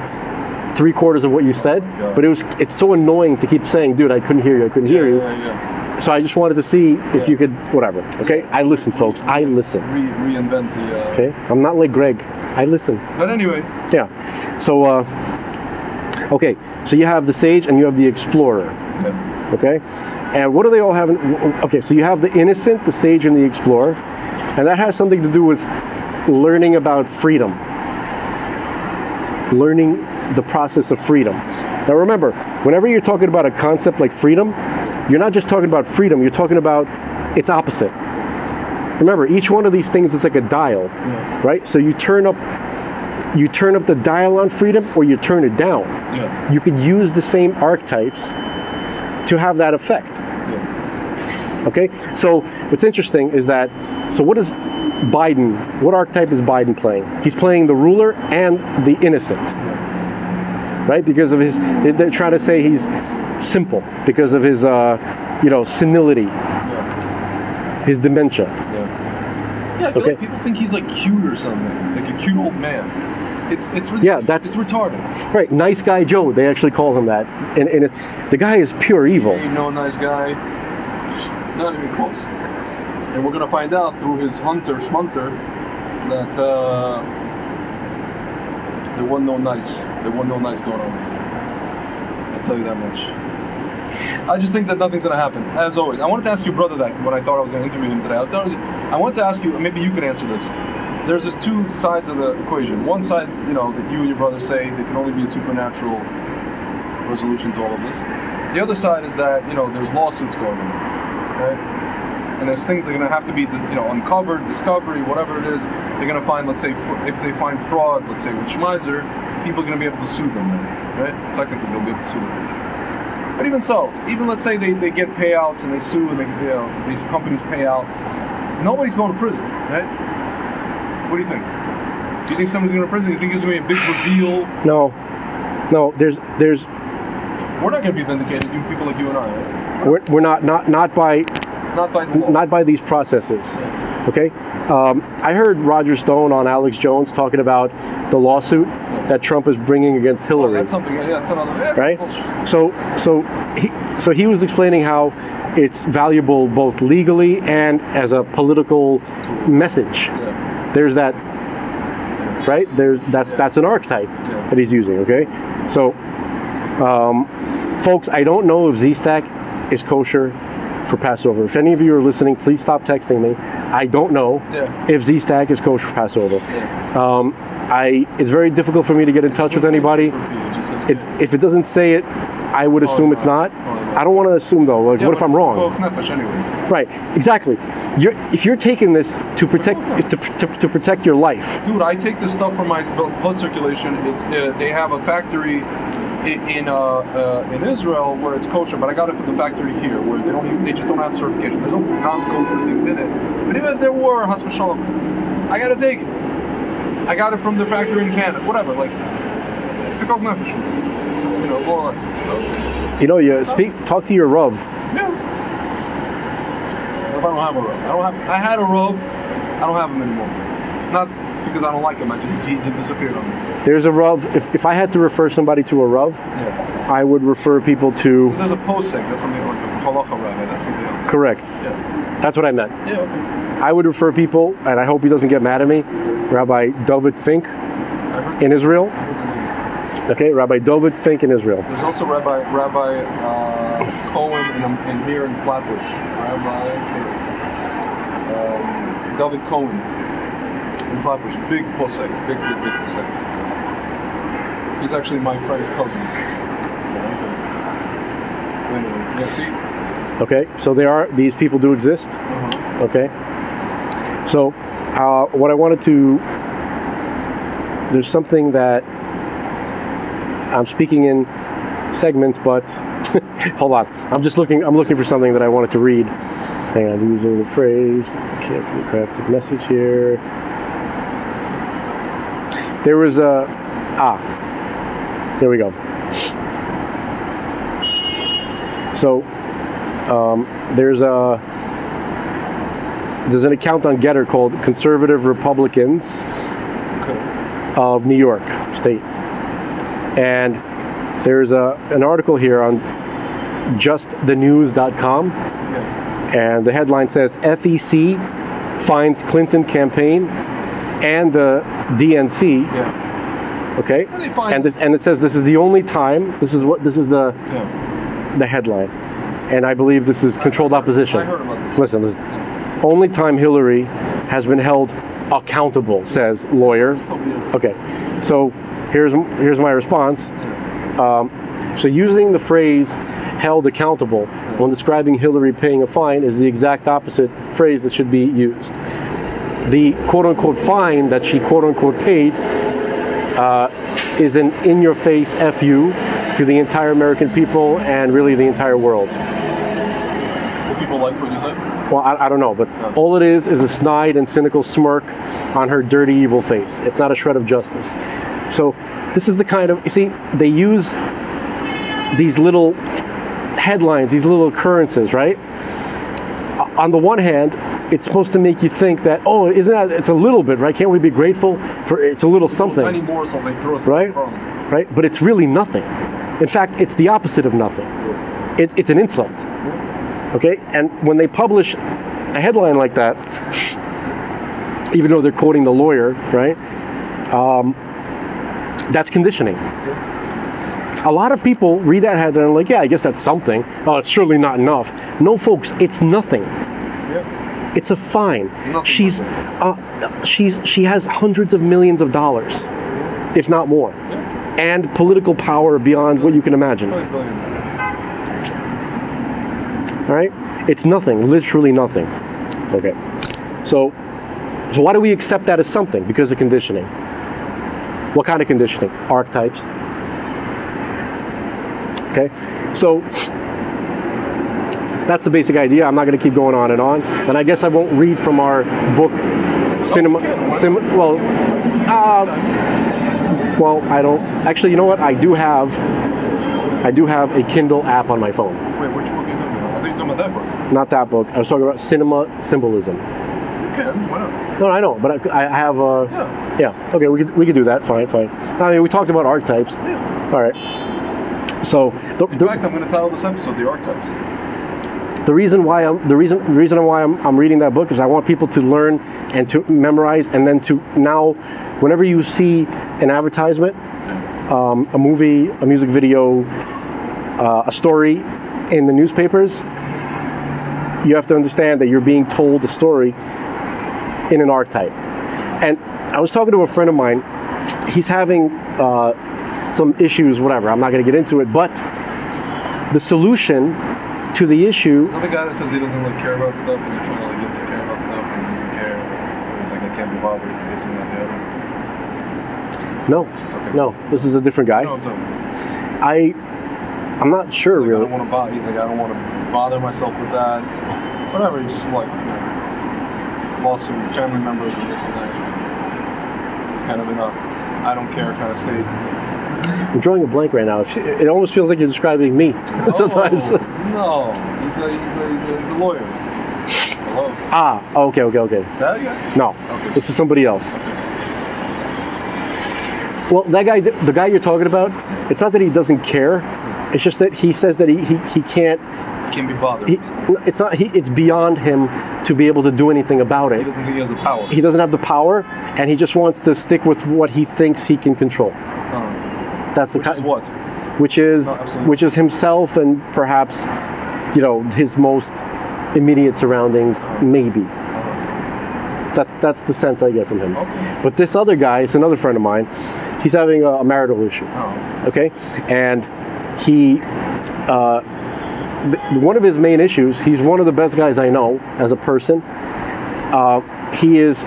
3/4 of what you said, but it's so annoying to keep saying, dude, I couldn't hear you, So I just wanted to see if you could, whatever, okay? I listen, folks, I listen. Reinvent the... Okay? I'm not like Greg, I listen. But anyway. Yeah, so, okay, so you have the sage and you have the explorer, okay? And what do they all have? Okay, so you have the innocent, the sage, and the explorer, and that has something to do with learning about freedom. Learning the process of freedom. Now remember, whenever you're talking about a concept like freedom, you're not just talking about freedom, you're talking about its opposite. Remember, each one of these things is like a dial, right? So you turn up the dial on freedom, or you turn it down. You could use the same archetypes to have that effect. Okay? So what's interesting is that, so what archetype is Biden playing? He's playing the ruler and the innocent. Right? Because of they're trying to say he's simple, because of his, senility, his dementia. Yeah, I feel like people think he's like cute or something, like a cute old man. It's it's retarded. Right, nice guy Joe. They actually call him that, and the guy is pure evil. Ain't no nice guy, not even close. And we're gonna find out through his hunter schmunter that there wasn't no nice going on. I'll tell you that much. I just think that nothing's gonna happen, as always. I wanted to ask your brother that when I thought I was gonna interview him today. I wanted to ask you, maybe you can answer this. There's just two sides of the equation. One side, that you and your brother say there can only be a supernatural resolution to all of this. The other side is that, there's lawsuits going on, right? And there's things that are going to have to be, uncovered, discovery, whatever it is. They're going to find, let's say, if they find fraud, let's say with Schmeiser, people are going to be able to sue them then, right? Technically, they'll be able to sue them. But even so, let's say they get payouts and they sue and these companies pay out, nobody's going to prison, right? What do you think? Do you think someone's going to prison? Do you think there's going to be a big reveal? No, there's. We're not going to be vindicated, people like you and I, right? We're not by the law. Not by these processes. Okay? I heard Roger Stone on Alex Jones talking about the lawsuit that Trump is bringing against Hillary. That's something. Yeah, that's another. Right? So he was explaining how it's valuable both legally and as a political message. There's that. Right? That's an archetype that he's using. Okay? So, folks, I don't know if Z-Stack is kosher for Passover. If any of you are listening, please stop texting me. I don't know if Z-Stack is kosher for Passover. It's very difficult for me to get in touch with anybody. If it doesn't say it, I would assume it's not. I don't want to assume though. Like, what if I'm wrong? Right, exactly. If you're taking this to protect your life. Dude, I take this stuff for my blood circulation. They have a factory in Israel where it's kosher, but I got it from the factory here where they just don't have certification. There's no non-kosher things in it. But even if there were, Hasbe Shalom, I gotta take it. I got it from the factory in Canada. Whatever, like it's pickup nefesh, more or less. So. You know, talk to your Rav. Yeah. What if I don't have a Rav? I had a Rav. I don't have him anymore. Not because I don't like him. He just disappeared on me. There's a Rav. If I had to refer somebody to a Rav, Yeah. I would refer people So to. there's a posek. That's something like a halacha rabbi. That's something else. Correct. Yeah. That's what I meant. Yeah. Okay. I would refer people, and I hope he doesn't get mad at me, Rabbi David Fink in Israel. Okay, Rabbi David Fink in Israel. There's also Rabbi Cohen in here in Flatbush. Rabbi David Cohen in Flatbush. Big posek. Big posek. He's actually my friend's cousin. Anyway, yeah, see? Okay, so these people do exist. Okay, so what I wanted to, there's something that I'm speaking in segments, but hold on, I'm looking for something that I wanted to read. Hang on, using the phrase, carefully crafted message here. There was there we go. So there's an account on Getter called Conservative Republicans of New York State, and there's an article here on justthenews.com, and the headline says FEC finds Clinton campaign and the DNC. Yeah. Okay, Well, they find- and it says this is the only time. This is the headline, and I believe this is controlled opposition. I heard about this. Listen. Only time Hillary has been held accountable, says lawyer. Okay, so here's my response. So using the phrase held accountable when describing Hillary paying a fine is the exact opposite phrase that should be used. The quote-unquote fine that she quote-unquote paid is an in-your-face FU to the entire American people and really the entire world. Do people like what you said? Well, I don't know, but all it is a snide and cynical smirk on her dirty, evil face. It's not a shred of justice. So this is the kind of, you see, they use these little headlines, these little occurrences, right? On the one hand, it's supposed to make you think that, oh, isn't that, it's a little bit, right? Can't we be grateful for, it's a little something. Tiny more something, throw something Right? from. Right? But it's really nothing. In fact, it's the opposite of nothing. It's an insult. Okay? And when they publish a headline like that, even though they're quoting the lawyer, right? That's conditioning. A lot of people read that headline and are like, yeah, I guess that's something. Oh, it's surely not enough. No, folks, it's nothing. Yeah. It's a fine. Nothing She has hundreds of millions of dollars, if not more, and political power beyond what you can imagine. Probably billions. All right, it's nothing, literally nothing. Okay, so why do we accept that as something? Because of conditioning. What kind of conditioning? Archetypes. Okay, so that's the basic idea. I'm not going to keep going on, and I guess I won't read from our book, well, I don't. Actually, you know what? I do have a Kindle app on my phone. Wait, which book are you talking about? I think you're talking about that book. Not that book. I was talking about cinema symbolism. You can, why not? No, I know, but I have a. Yeah. Okay, we could do that. Fine. I mean, we talked about archetypes. Yeah. All right. So In fact, I'm going to title this episode "The Archetypes." the reason why I'm reading that book is I want people to learn and to memorize, and then to now, whenever you see an advertisement, a movie, a music video, a story in the newspapers, you have to understand that you're being told the story in an archetype. And I was talking to a friend of mine. He's having some issues, whatever. I'm not going to get into it, but the solution to the issue. Is that the guy that says he doesn't like care about stuff, and you're trying to like get him to care about stuff, and he doesn't care? And it's like, I can't be bothered with this and that and the other. No, this is a different guy. No, I'm talking. I'm not sure He's like, really. I don't want to bother. He's like, I don't want to bother myself with that. Whatever. He just like, lost some family members and this and that. It's kind of in a I don't care kind of state. I'm drawing a blank right now. It almost feels like you're describing me sometimes. Oh, no, he's a lawyer. Hello. Okay. That guy? No, this is somebody else. Well, that guy, the guy you're talking about, it's not that he doesn't care. It's just that he says that he can't. Can't be bothered. It's beyond him to be able to do anything about it. He doesn't think he has the power. He doesn't have the power, and he just wants to stick with what he thinks he can control. That's the Which is what? Which is himself and perhaps, his most immediate surroundings, maybe. That's the sense I get from him. Okay. But this other guy is another friend of mine. He's having a marital issue. Oh. Okay, and he. One of his main issues, he's one of the best guys I know as a person. He is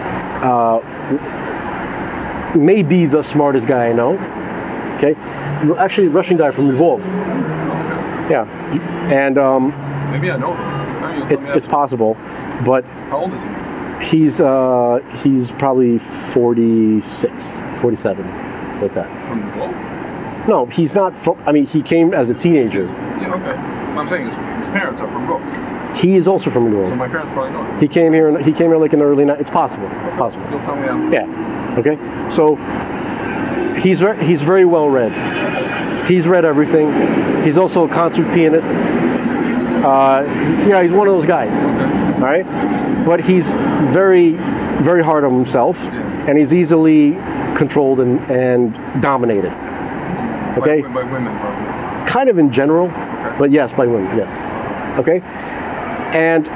maybe the smartest guy I know. Okay, actually, Russian guy from Revolve. Yeah, and Maybe I know him. it's possible, but How old is he? he's probably 46, 47, like that. From the globe? No, he's not. He came as a teenager. Yeah, okay. I'm saying his parents are from Goa. He is also from New So Orleans. my parents probably know him. He came here like in the early 90s. It's possible. Possible. You'll tell me after. Yeah. Okay. So he's very well read. He's read everything. He's also a concert pianist. He's one of those guys. Okay. All right. But he's very, very hard on himself, and he's easily controlled and dominated. Okay. By women, probably. Kind of in general, but yes, by women, yes. Okay? And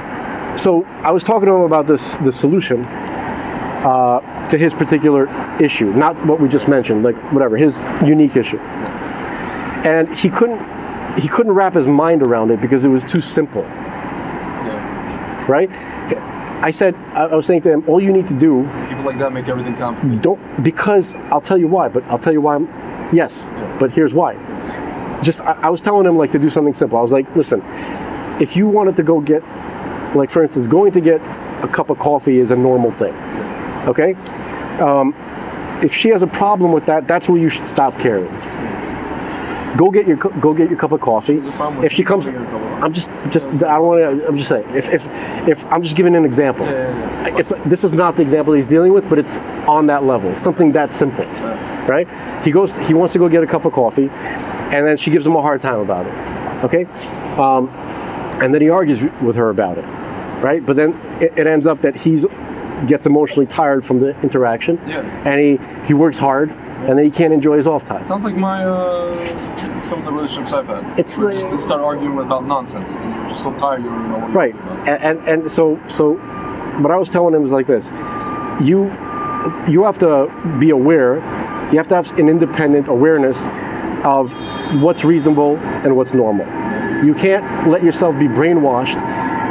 so I was talking to him about the solution to his particular issue, not what we just mentioned, like whatever, his unique issue. And he couldn't wrap his mind around it because it was too simple. Yeah. Right? I was saying to him, all you need to do, People like that make everything complicated. because I'll tell you why, yes, but here's why. I was telling him to do something simple. I was like, listen, if you wanted to go get, for instance, going to get a cup of coffee is a normal thing, okay? If she has a problem with that, that's where you should stop caring. Go get your cup of coffee. If she comes, I'm just I don't want to. I'm just saying. If I'm just giving an example. This is not the example he's dealing with, but it's on that level. Something that simple, right? He wants to go get a cup of coffee, and then she gives him a hard time about it. Okay, and then he argues with her about it, right? But then it ends up that he gets emotionally tired from the interaction, and he works hard, and then he can't enjoy his off time. Sounds like my some of the relationships I've had. It's where you start arguing about nonsense, and you're just so tired you don't even know what right. you're talking about. And so what I was telling him was like this: you have to be aware. You have to have an independent awareness of what's reasonable and what's normal. You can't let yourself be brainwashed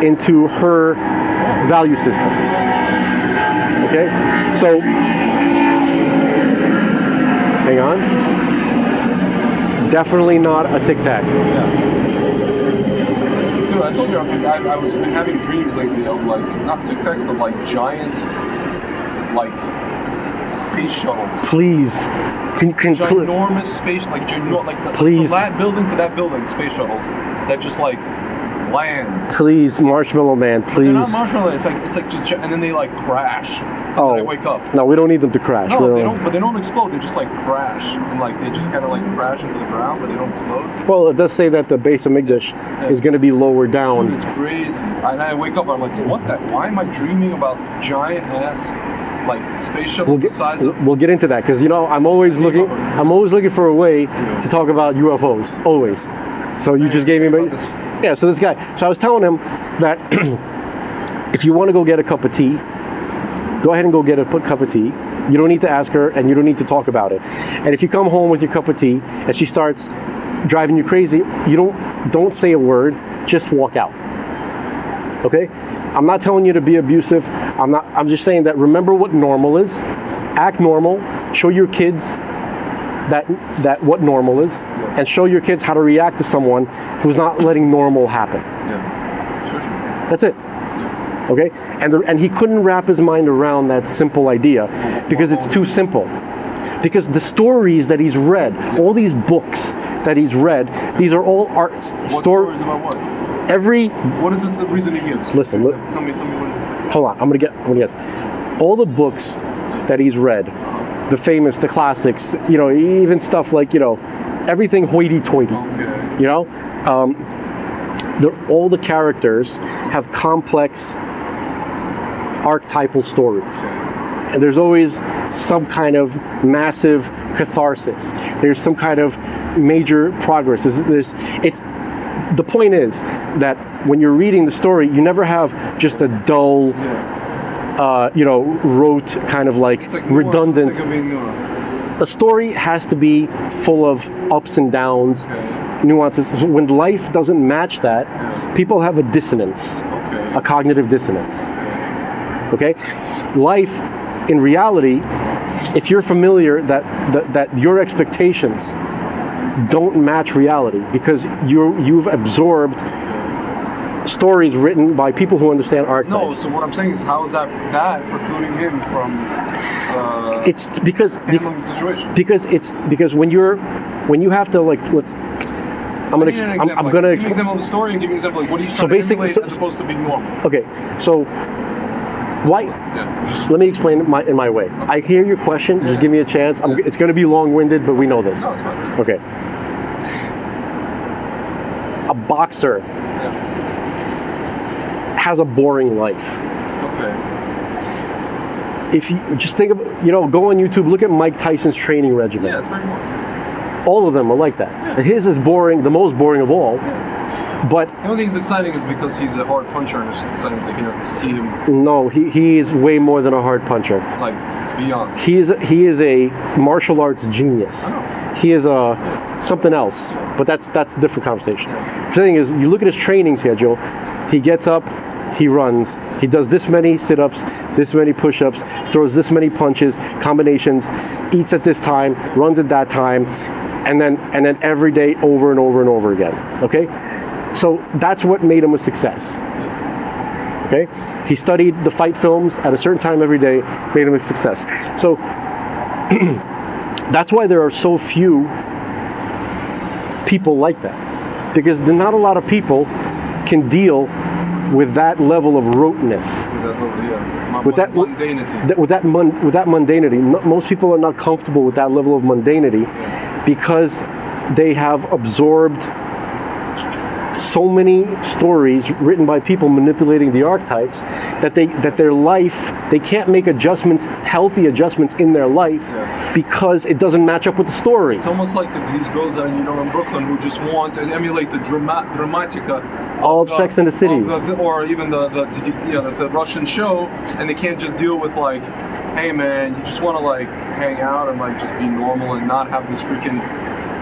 into her value system. Okay? So, hang on. Definitely not a tic-tac. Yeah. Dude, I told you I was been having dreams lately of not Tic Tacs, but giant space shuttles. Please. Ginormous space, Please. From that building to that building, space shuttles that just land. Please, Marshmallow Man, please. They're not marshmallow. It's like just, and then they crash. Oh, and I wake up. No, we don't need them to crash. No, they don't. But they don't explode. They just crash, and they just kind of crash into the ground, but they don't explode. Well, it does say that the base of Migdash is going to be lower down. Dude, it's crazy. And I wake up, I'm like, what the? Why am I dreaming about giant ass space shuttle the size of? We'll get into that because I'm always looking for a way to talk about UFOs. Always. So you just gave me. Yeah. So this guy. So I was telling him that if you want to go get a cup of tea, go ahead and go get a cup of tea. You don't need to ask her, and you don't need to talk about it. And if you come home with your cup of tea and she starts driving you crazy, you don't say a word. Just walk out. Okay? I'm not telling you to be abusive. I'm just saying that remember what normal is. Act normal. Show your kids that what normal is, and show your kids how to react to someone who's not letting normal happen. Yeah. Sure. That's it. Okay? And he couldn't wrap his mind around that simple idea because it's too simple. Because the stories that he's read, all these books that he's read, these are all art What stories. stories about what? Every What is this the reason he gives? Listen, look- Tell me what. hold on, I'm gonna get all the books that he's read, the famous, the classics, you know, even stuff like, you know, everything hoity-toity. Okay. You know, all the characters have complex archetypal stories, and there's always some kind of massive catharsis. There's some kind of major progress. The point is that when you're reading the story, you never have just a dull, you know, rote kind of like It's like redundant. It's like being nuanced. A story has to be full of ups and downs, nuances. When life doesn't match that, people have a dissonance, a cognitive dissonance. Okay? Life, in reality, if you're familiar that your expectations don't match reality because you've absorbed stories written by people who understand archetypes. No, so what I'm saying is, how is that precluding him from It's because handling the situation? because when you have to, like, I'm gonna Give me an example, I'm gonna give me an example of the story and give me an example like what he's So trying to basically- emulate so- as opposed to being normal. okay, so why? Let me explain it in my way. I hear your question. Just give me a chance. It's going to be long-winded, but we know this. No, it's fine. Okay. A boxer has a boring life. Okay. If you just think of, you know, go on YouTube, look at Mike Tyson's training regimen. Yeah, it's very boring. All of them are like that. His is boring, the most boring of all. But The only thing that's exciting is because he's a hard puncher, and it's just exciting to see him no, he is way more than a hard puncher. like beyond. He is a martial arts genius. He is a something else, but that's a different conversation. The thing is, you look at his training schedule. He gets up, he runs, he does this many sit-ups, this many push-ups, throws this many punches, combinations, eats at this time, runs at that time, and then every day over and over and over again. Okay, so that's what made him a success. Okay, he studied the fight films at a certain time every day, made him a success. So that's why there are so few people like that, because not a lot of people can deal with that level of roteness, with that mundanity. with that mundanity. Most people are not comfortable with that level of mundanity because they have absorbed so many stories written by people manipulating the archetypes that their life, they can't make adjustments, healthy adjustments in their life because it doesn't match up with the story. It's almost like these girls that you know in Brooklyn who just want to emulate the dramatica All of Sex and the City. or even the Russian show, and they can't just deal with like, hey man, you just want to like hang out and like just be normal and not have this freaking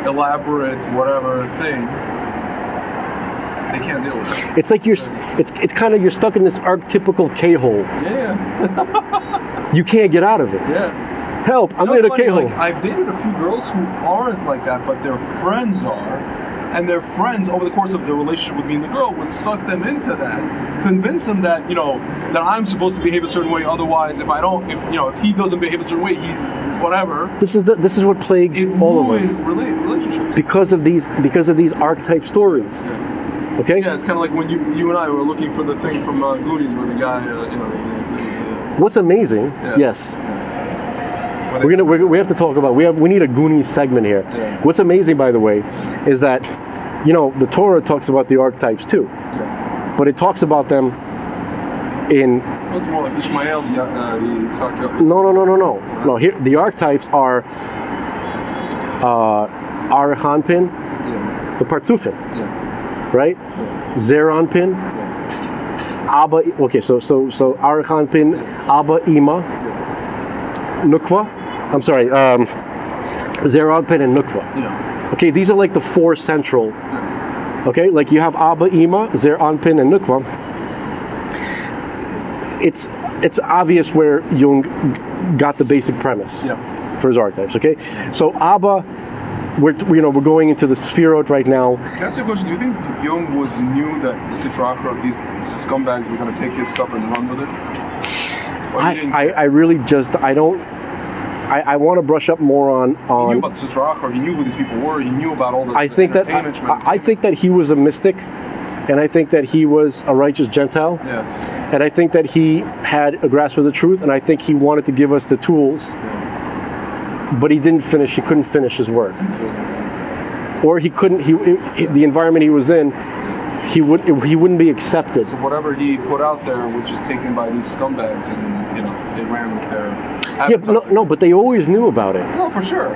elaborate whatever thing. They can't deal with it. It's like it's kind of, you're stuck in this archetypical K-hole. Yeah. You can't get out of it. Yeah. Help, I'm You know, in a it's funny, K-hole. like, I've dated a few girls who aren't like that, but their friends are. And their friends, over the course of their relationship with me and the girl, would suck them into that, convince them that, you know, that I'm supposed to behave a certain way. Otherwise, if he doesn't behave a certain way, he's whatever. This is what plagues all of us Relationships. because of these archetype stories. Okay. Yeah, it's kind of like when you and I were looking for the thing from Goonies, where the guy, What's amazing? Yes. We have to talk about. We need a Goonies segment here. Yeah. What's amazing, by the way, is that, you know, the Torah talks about the archetypes too, but it talks about them in. It's more like Ishmael, Yitzhak. No. Here the archetypes are Arachanpin, the Partzufin, right? Zeranpin, Abba. Okay, so Arachanpin, Abba, Ima, Nukva. I'm sorry, Zeranpin and Nukva. Yeah. Okay, these are like the four central. Okay, like you have Abba, Ima, Zeranpin, and Nukva. It's obvious where Jung got the basic premise for his archetypes. Okay, so Abba, we're going into the Sphirot right now. Can I ask you a question? Do you think Jung knew that the Sitra Achra, these scumbags, were going to take his stuff and run with it? I really just, I don't. I want to brush up more on. He knew about the Sitrach, he knew who these people were. He knew about all the. I think that I think that he was a mystic, and I think that he was a righteous Gentile. Yeah. And I think that he had a grasp of the truth, and I think he wanted to give us the tools, but he didn't finish. He couldn't finish his work, or he couldn't. The environment he was in, he wouldn't be accepted. So whatever he put out there was just taken by these scumbags, and they ran with their. Yeah, but they always knew about it. No, for sure.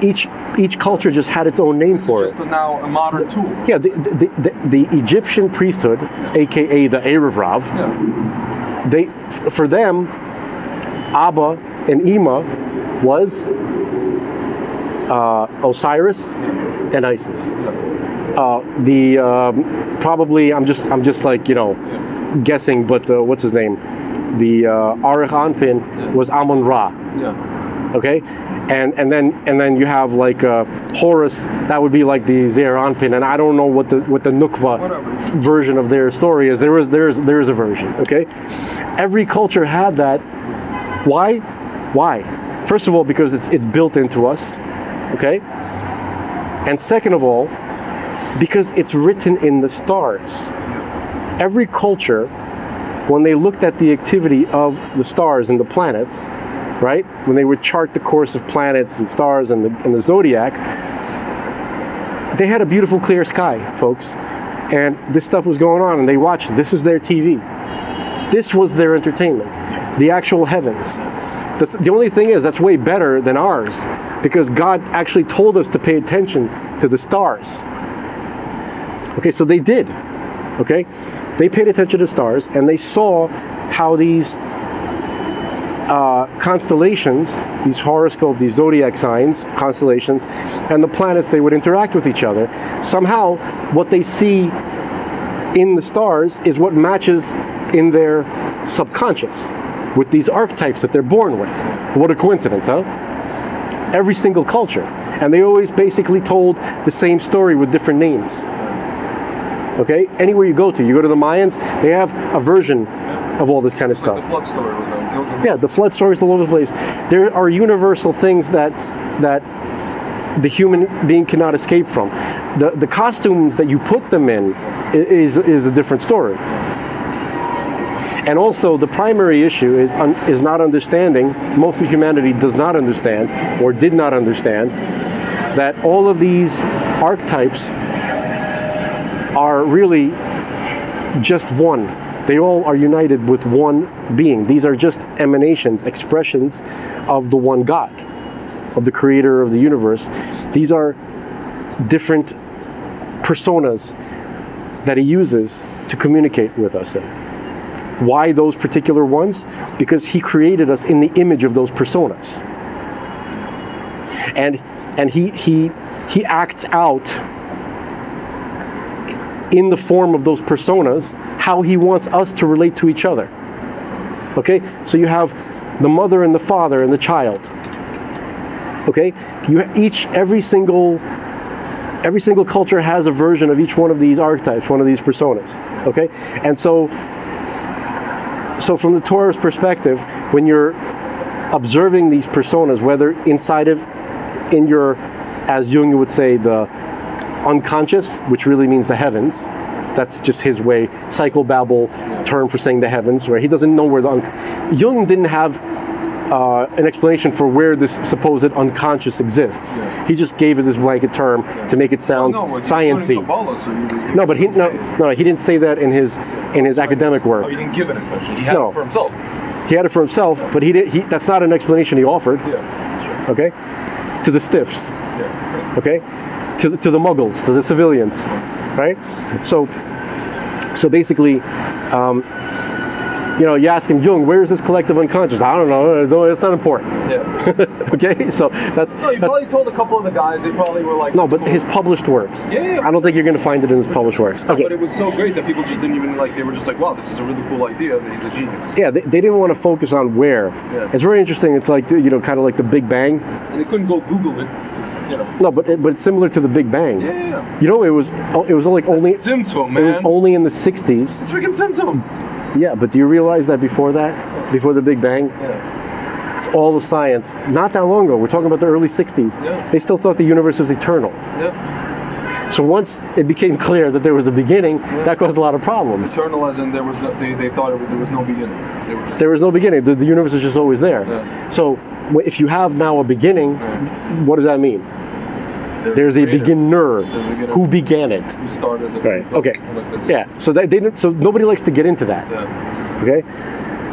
Each culture just had its own name for it. Just now a modern tool. Yeah, the Egyptian priesthood, aka the Erev Rav, for them, Abba and Ima was Osiris and Isis. Probably I'm just like guessing, but what's his name? The Arich Anpin was Amon Ra. Yeah. Okay, and then you have like Horus. That would be like the Zeir Anpin, and I don't know what the Nukva version of their story is. There is a version. Okay, every culture had that. Why? First of all, because it's built into us. Okay, and second of all, because it's written in the stars. Every culture, when they looked at the activity of the stars and the planets, right? When they would chart the course of planets and stars and the zodiac, they had a beautiful clear sky, folks. And this stuff was going on, and they watched. This is their TV. This was their entertainment. The actual heavens. The only thing is, that's way better than ours, because God actually told us to pay attention to the stars. Okay, so they did. Okay? They paid attention to stars, and they saw how these constellations, these horoscopes, these zodiac signs, constellations, and the planets, they would interact with each other. Somehow, what they see in the stars is what matches in their subconscious with these archetypes that they're born with. What a coincidence, huh? Every single culture. And they always basically told the same story with different names. Okay? Anywhere you go to the Mayans, they have a version of all this kind of stuff. Like the flood story with them. Yeah, the flood stories all over the place. There are universal things that the human being cannot escape from. The costumes that you put them in is a different story. And also, the primary issue is not understanding. Most of humanity does not understand, or did not understand, that all of these archetypes are really just one. They all are united with one being. These are just emanations, expressions of the one God, of the creator of the universe. These are different personas that he uses to communicate with us. Why those particular ones? Because he created us in the image of those personas. And he acts out in the form of those personas how he wants us to relate to each other. Okay? So you have the mother and the father and the child. Okay? Every single culture has a version of each one of these archetypes, one of these personas. Okay? And so from the Torah's perspective, when you're observing these personas, whether in your, as Jung would say, the unconscious, which really means the heavens. That's just his way, psychobabble term for saying the heavens, right? He doesn't know where Jung didn't have an explanation for where this supposed unconscious exists. Yeah. He just gave it this blanket term to make it sound science-y. No, but he didn't say that in his academic work. Oh, he didn't give an explanation. He had it for himself. He had it for himself, but that's not an explanation he offered. Yeah. Okay? To the stiffs. Yeah. Okay? To the muggles, to the civilians. Right? So basically, you ask him, Jung, where is this collective unconscious? I don't know. It's not important. Yeah. Okay? So that's... No, you probably told a couple of the guys, they probably were like... No, but his published works. Yeah. I don't think you're going to find it in his published works. Okay. But it was so great that people just didn't even they were just like, wow, this is a really cool idea, that he's a genius. Yeah, they didn't want to focus on where. Yeah. It's very interesting. It's like, kind of like the Big Bang. And they couldn't go Google it. No, but it's similar to the Big Bang. Yeah. It was like only... Tzimtzum, man. It was only in the 60s. It's freaking Tzimtzum. Yeah, but do you realize that before the Big Bang, all of science, not that long ago, we're talking about the early 60s, Yeah. they still thought the universe was eternal. Yeah. So once it became clear that there was a beginning, that caused a lot of problems. Eternal as in there was they thought there was no beginning. They were just There was no beginning. The universe is just always there. Yeah. So if you have now a beginning, what does that mean? There's a creator. beginner. There's a beginner. Who began it. Who started it. Right. Okay. Like this. Yeah. So they didn't. So nobody likes to get into that. Yeah. Okay.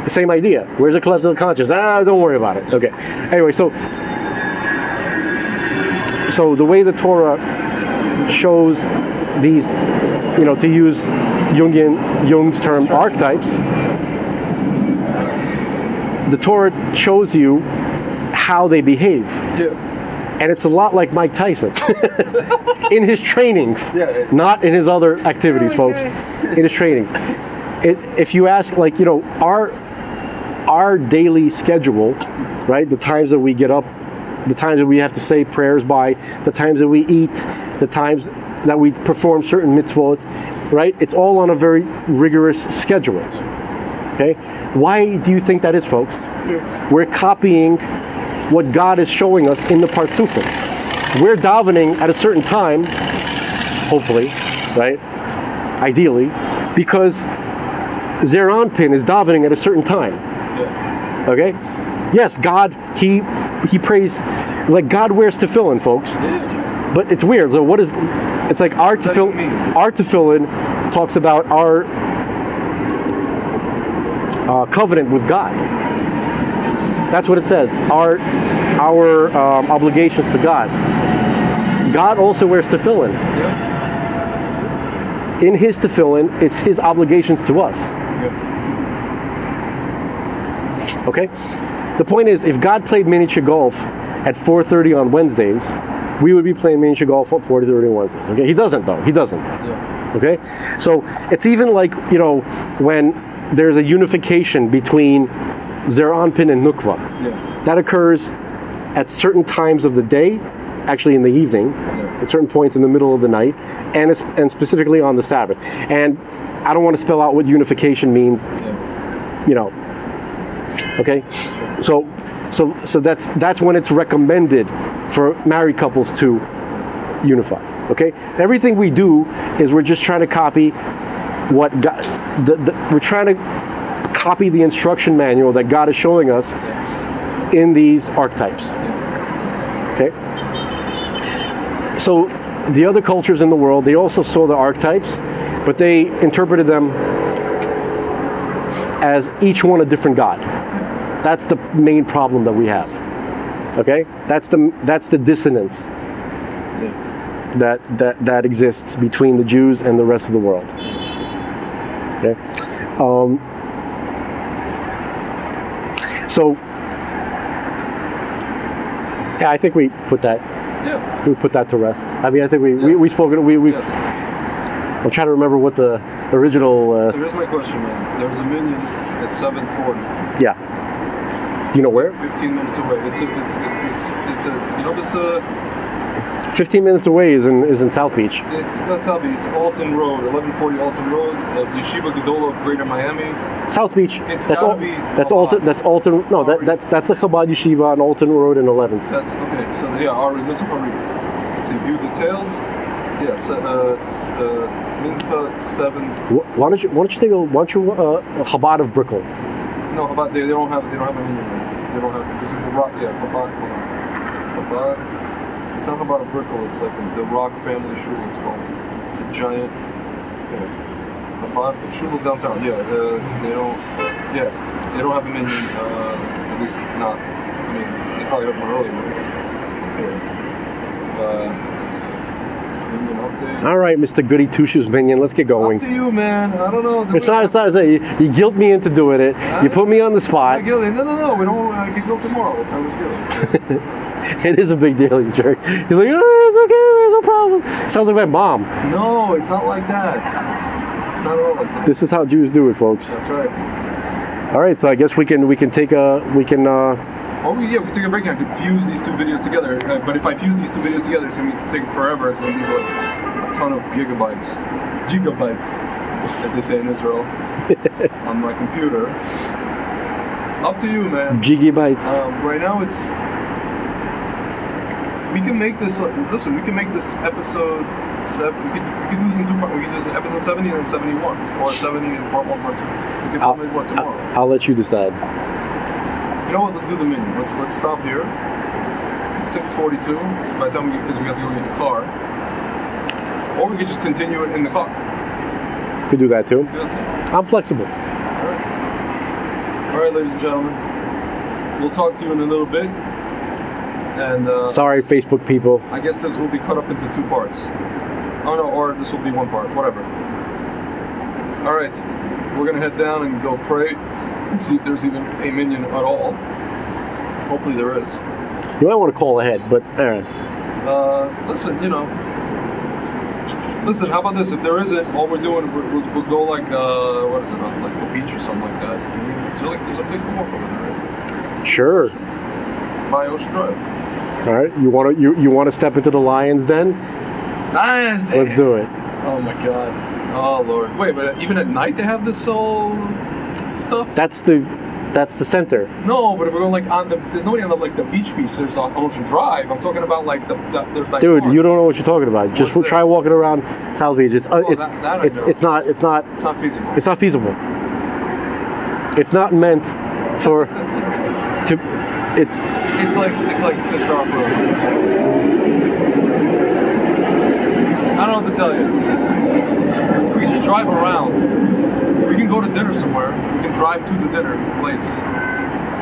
The same idea. Where's the collective conscious? Don't worry about it. Okay. Anyway, so the way the Torah shows these, to use Jung's term, archetypes, the Torah shows you how they behave. Yeah. And it's a lot like Mike Tyson in his training, Yeah. not in his other activities, folks. In his training. If you ask, our daily schedule, right? The times that we get up, the times that we have to say prayers by, the times that we eat, the times that we perform certain mitzvot, right? It's all on a very rigorous schedule. Okay? Why do you think that is, folks? We're copying what God is showing us in the Partsufim. We're davening at a certain time, hopefully, right? Ideally, because Zeranpin is davening at a certain time. Yeah. Okay? Yes, God, he prays, like God wears tefillin, folks. Yeah, sure. But it's weird. So it's like our What does that mean? tefillin talks about our covenant with God. That's what it says. Our obligations to God. God also wears tefillin. Yeah. In his tefillin, it's his obligations to us. Yeah. Okay? The point is, if God played miniature golf at 4:30 on Wednesdays, we would be playing miniature golf at 4:30 on Wednesdays. Okay? He doesn't, though. He doesn't. Yeah. Okay? So it's even like, when there's a unification between Zeranpin and Nukva. Yeah. That occurs at certain times of the day, actually in the evening, at certain points in the middle of the night, and specifically on the Sabbath. And I don't want to spell out what unification means, okay? So that's when it's recommended for married couples to unify, okay? Everything we do is we're just trying to copy what God, we're trying to copy the instruction manual that God is showing us in these archetypes. Okay? So the other cultures in the world, they also saw the archetypes, but they interpreted them as each one a different God. That's the main problem that we have. Okay? That's the dissonance that exists between the Jews and the rest of the world. Okay? So, yeah, I think we put that. Yeah. We put that to rest. I mean, I think we spoke. Yes. I'm trying to remember what the original. So here's my question, man. There's a minion at 7:40. Yeah. Do you know where? 15 minutes away. It's this 15 minutes away is in South Beach. It's not South Beach. It's Alton Road, 1140 Alton Road, Yeshiva Gedolah of Greater Miami. South Beach. It's That's gotta all. be That's Chabad. Alton. That's Alton. No, that's the Chabad Yeshiva on Alton Road in 11th. That's okay. So yeah, Ari, listen for me. Let's see. View details. Yes. Mincha 7. Why don't you take a Chabad of Brickell? No, Chabad. They don't have a minion. They don't have. This is the rock. Yeah, Chabad. Hold on. Chabad. It's not Chabad of Brickell. It's like the Rock Family Shul. It's called. It's a giant. Chabad Shul of downtown. Yeah. They don't. Yeah. They don't have a minion. At least not. I mean, they probably have one earlier. Minion update. All right, Mr. Goody Two Shoes Minion, let's get going. Up to you, man. I don't know. It's not. You guilt me into doing it. You put me on the spot. No. We don't. I can go tomorrow. That's how we do it. It is a big deal, you jerk. He's like, oh, it's okay, there's no problem. Sounds like my mom. No, it's not like that. It's not at all like that. This is how Jews do it, folks. That's right. All right, so I guess we can take a Oh yeah, we take a break. I could fuse these two videos together. But if I fuse these two videos together, it's gonna take forever. It's gonna be like a ton of gigabytes, as they say in Israel, on my computer. Up to you, man. Gigabytes. Right now it's. We can make this. Listen, we can make this episode 7. We could do this in 2 parts. We could do this in episode 70 and then 71, or 70 and part 1, part 2. We can film it tomorrow. I'll let you decide. You know what? Let's do the menu. Let's stop here. It's 6:42. By the time we have to go get in the car, or we could just continue it in the car. Could do that too. Do that too. I'm flexible. All right, ladies and gentlemen. We'll talk to you in a little bit. And Sorry, Facebook people. I guess this will be cut up into 2 parts. Oh no, or this will be 1 part. Whatever. All right, we're gonna head down and go pray and see if there's even a minion at all. Hopefully there is. You might want to call ahead, but Aaron. Listen, you know. Listen, how about this? If there isn't, all we're doing, we'll go like, what is it, like the beach or something like that. There's a place to walk over there, right? Sure. By Ocean Drive. All right. You want to step into the Lions Den? Nice. Let's do it. Oh my God. Oh Lord. Wait, but even at night they have this whole stuff? That's the center. No, but if we're going like there's nobody on the beach. There's on Ocean Drive. I'm talking about like there's like. Dude, park. you don't know what you're talking about. Just What's try that? walking around South Beach. It's that I know. it's not It's not feasible. It's not feasible. It's not meant for to. It's like Central Road. I don't know what to tell you. We can just drive around. We can go to dinner somewhere. We can drive to the dinner place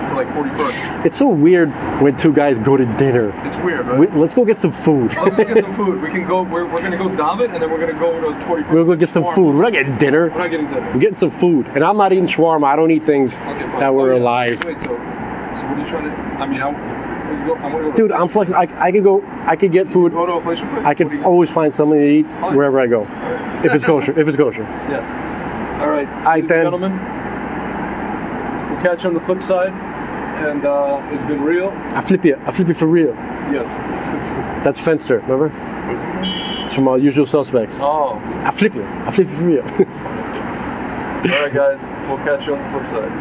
to like 41st. It's so weird when 2 guys go to dinner. It's weird, right? Let's go get some food. Let's go get some food. We can go. We're gonna go David, and then we're gonna go to 41st. We'll go get some Shawarma. food. We're not getting dinner. We're not getting dinner. We're getting some food. And I'm not eating shawarma. I don't eat things Okay, fine. that were Oh, yeah. alive. Wait, so what are you trying to? I mean, I'm gonna go. Dude, I'm flexible. I could go. I could get food. Go to a inflation place. I What do can you- always find something to eat Fine. wherever I go. If it's kosher. If it's kosher. Yes. All right, right, ladies and then. gentlemen. We'll catch you on the flip side, and it's been real. I flip you for real. Yes. That's Fenster, remember? What's it? It's from Usual Suspects. Oh. I flip you for real. All right, guys. We'll catch you on the flip side.